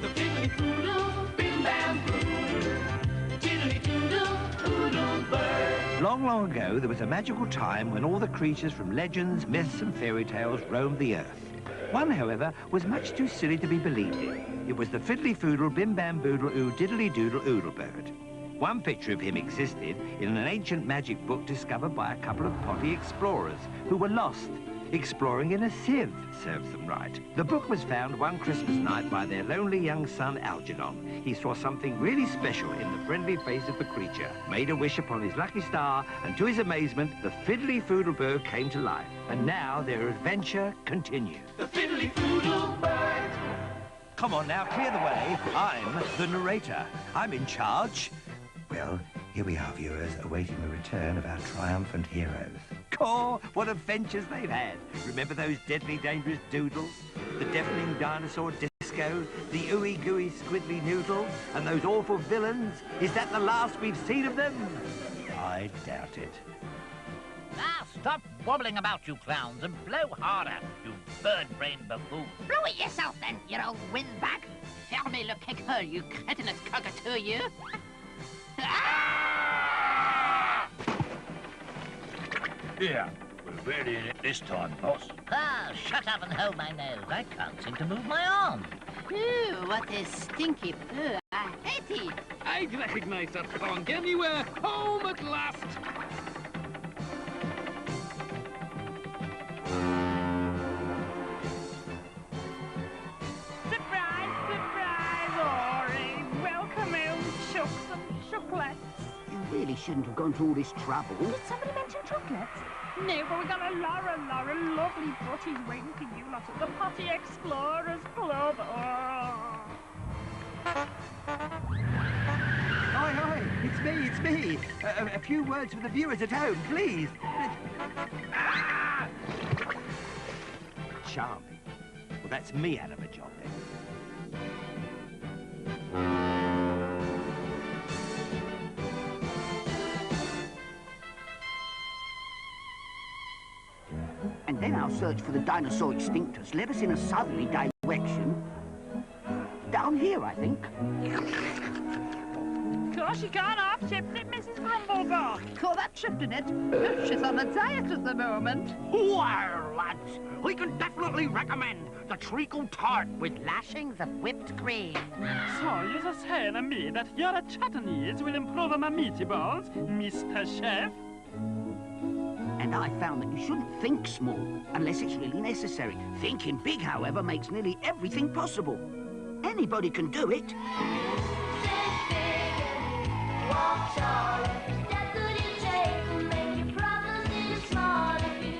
The Fiddly Foodle, Bim Bam Boodle. Diddly Doodle, Oodle Bird. Long, long ago, there was a magical time when all the creatures from legends, myths and fairy tales roamed the earth. One, however, was much too silly to be believed in. It was the Fiddly Foodle, Bim Bam Boodle, Diddly Doodle, Oodle Bird. One picture of him existed in an ancient magic book discovered by a couple of potty explorers who were lost. Exploring in a sieve serves them right. The book was found one Christmas night by their lonely young son, Algernon. He saw something really special in the friendly face of the creature, made a wish upon his lucky star, and to his amazement, the Fiddly Foodle Bird came to life. And now their adventure continues. The Fiddly Foodle Bird. Come on now, clear the way. I'm the narrator. I'm in charge. Well, here we are, viewers, awaiting the return of our triumphant heroes. Caw, what adventures they've had. Remember those deadly dangerous doodles? The deafening dinosaur disco? The ooey gooey squiddly noodle? And those awful villains? Is that the last we've seen of them? I doubt it. Now stop wobbling about, you clowns, and blow harder, you bird-brained buffoon. Blow it yourself, then, you old windbag. Tell me, le kicker, you cretinous cockatoo, you. Yeah, we're really in it this time, boss. Ah, shut up and hold my nose. I can't seem to move my arm. Ooh, what a stinky poo. I hate it. I'd recognize that song anywhere. Home at last. Surprise, surprise, Ori. Welcome in, shucks and chocolates. You really shouldn't have gone to all this trouble. Did somebody mention chocolates? No, but we got a Laura, lovely butties waiting for you lot at the Potty Explorers Club. Oh. Hi, it's me. A few words for the viewers at home, please. Charming. Well, that's me out of a job, then. And then our search for the dinosaur extinctors led us in a southerly direction. Down here, I think. Gosh, you can't half-shift it, Mrs. Grumblebot. Call that shifting it? She's on a diet at the moment. Well, lads, we can definitely recommend the treacle tart with Lashings of whipped cream. So you're saying to me that your chutneys will improve my meatballs, Mr. Chef? And I found that you shouldn't think small unless it's really necessary. Thinking big, however, makes nearly everything possible. Anybody can do it. Walk tall. Step good and shake will make your problems seem small. If you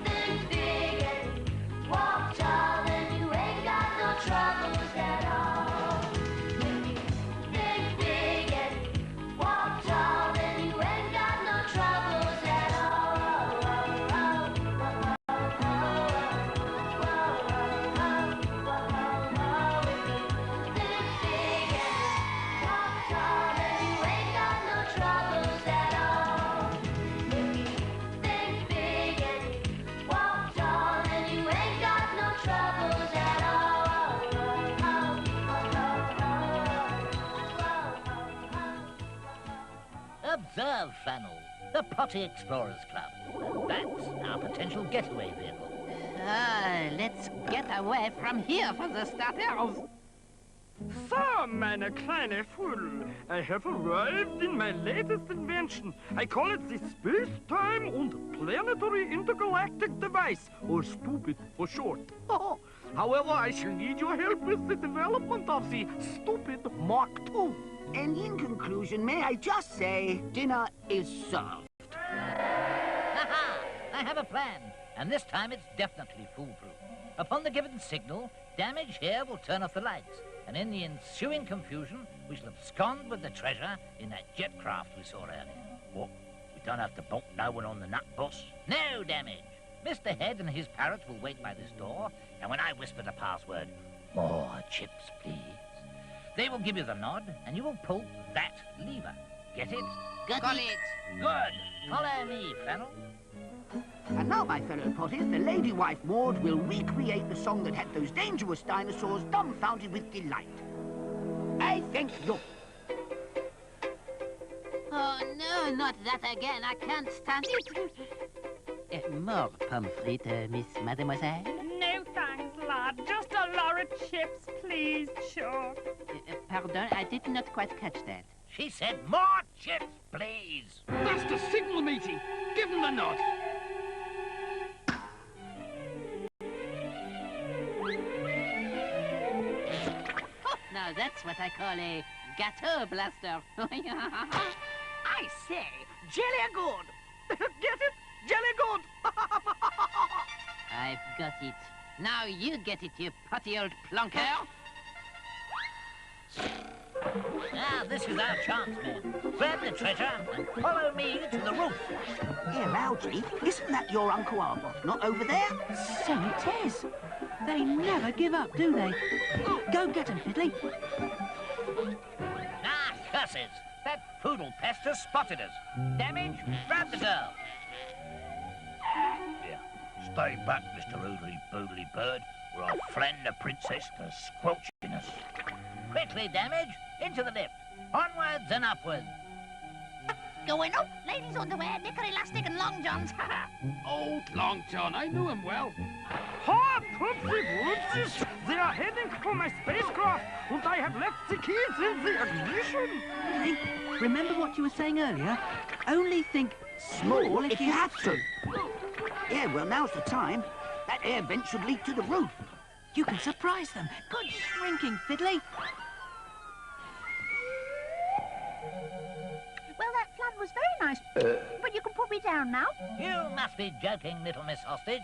think big and walk tall, then you ain't got no troubles at all. If you think big and walk tall, then you ain't got no troubles at all. If you think big and walk tall, then you ain't got no troubles at all. If you think big and walk tall, then you ain't got no troubles at all. Observe, Flannel. The Potty Explorers Club. That's our potential getaway vehicle. Ah, let's get away from here for the starters. So, meine kleine Foodle, I have arrived in my latest invention. I call it the Space-Time and Planetary Intergalactic Device, or STUPID for short. However, I shall need your help with the development of the STUPID Mark II. And in conclusion, may I just say, dinner is served. Ha-ha! I have a plan, and this time it's definitely foolproof. Upon the given signal, Damage here will turn off the lights, and in the ensuing confusion, we shall abscond with the treasure in that jet craft we saw earlier. What? We don't have to bolt no one on the nut, boss? No Damage. Mr. Head and his parrot will wait by this door, and when I whisper the password, "More chips, please," they will give you the nod, and you will pull that lever. Get it? Got it. Good. Follow me, Flannel. And now, my fellow potties, the lady wife Maud will recreate the song that had those dangerous dinosaurs dumbfounded with delight. I thank you. Oh, no, not that again. I can't stand it. More pomfret, Miss Mademoiselle? No thanks, lad. Just a lot of chips, please, Chuck. Pardon, I did not quite catch that. She said more chips, please. That's the signal, matey. Give him the nod. Now that's what I call a gâteau blaster. I say, jelly good. Get it? Jelly good. I've got it. Now you get it, you potty old plonker. Now, this is our chance, men. Grab the treasure and follow me to the roof. Here, Algy, isn't that your Uncle Arbot not over there? So it is. They never give up, do they? Go get 'em, Fiddley. Ah, curses! That Foodle pest has spotted us. Damage, grab the girl. Here, stay back, Mr. Oodly Boodly Bird, or I'll flen the princess to squelchiness. Quickly, Damage, into the lift. Onwards and upwards. Going up, ladies' underwear, knicker elastic and long johns. Old Long John, I knew him well. Ha, Pupsy Woodsies! They are heading for my spacecraft, and I have left the keys in the ignition. Fiddley, remember what you were saying earlier? Only think small if you have to. Yeah, well, now's the time. That air vent should lead to the roof. You can surprise them. Good shrinking, Fiddley. Well, that flan was very nice. But you can put me down now. You must be joking, little Miss Hostage.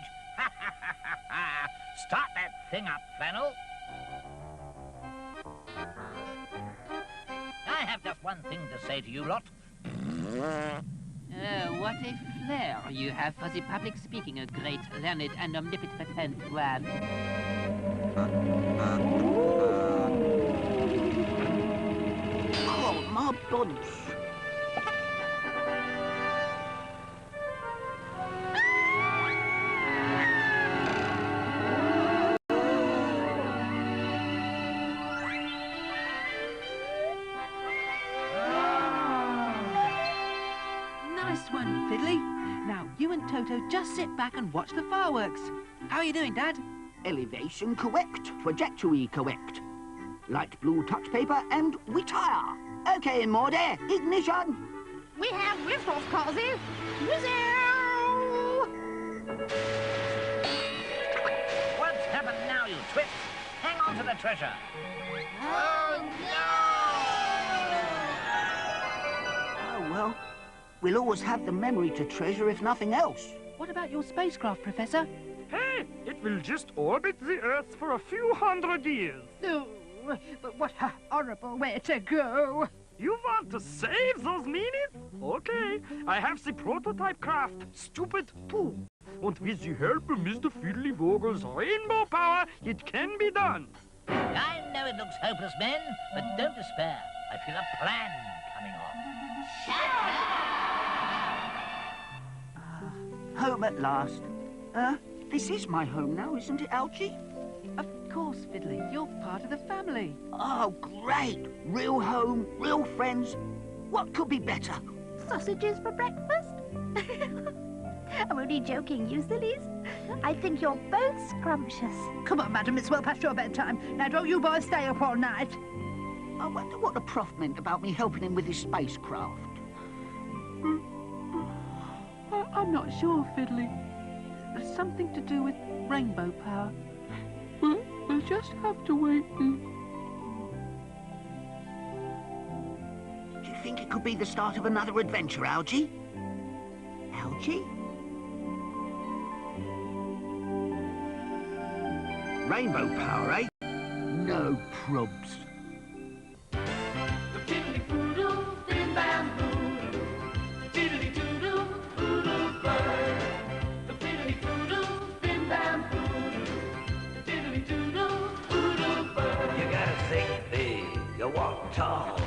Start that thing up, Flannel. I have just one thing to say to you lot. What a flair you have for the public speaking, a great, learned, and omnipotent one. Oh, my bunch. Nice one, Fiddley. Now, you and Toto just sit back and watch the fireworks. How are you doing, Dad? Elevation correct, trajectory correct. Light blue touch paper and retire. Okay, Maudie, ignition. We have liftoff, Carsey. Whizzle! What's happened now, you twits? Hang on to the treasure. Oh, well, we'll always have the memory to treasure, if nothing else. What about your spacecraft, Professor? Hey, it will just orbit the Earth for a few hundred years. Oh, but what a horrible way to go. You want to save those meanies? Okay, I have the prototype craft, Stupid 2. And with the help of Mr. Fiddley Vogel's rainbow power, it can be done. I know it looks hopeless, men, but don't despair. I feel a plan coming on. Home at last. This is my home now, isn't it, Algy? Of course, Fiddley. You're part of the family. Oh, great. Real home, real friends. What could be better? Sausages for breakfast? I'm only joking, you sillies. I think you're both scrumptious. Come on, madam, it's well past your bedtime. Now, don't you boys stay up all night. I wonder what the prof meant about me helping him with his spacecraft. I'm not sure, Fiddley. There's something to do with rainbow power. We'll just have to wait. Do you think it could be the start of another adventure, Algy? Algy? Rainbow power, eh? No probs. The fiddly-foodle, bim-bam-boo. Fiddly-doodle, foodle bird. The fiddly-foodle, bim-bam-boo. Fiddly-doodle, foodle bird. You gotta think big, you walk tall.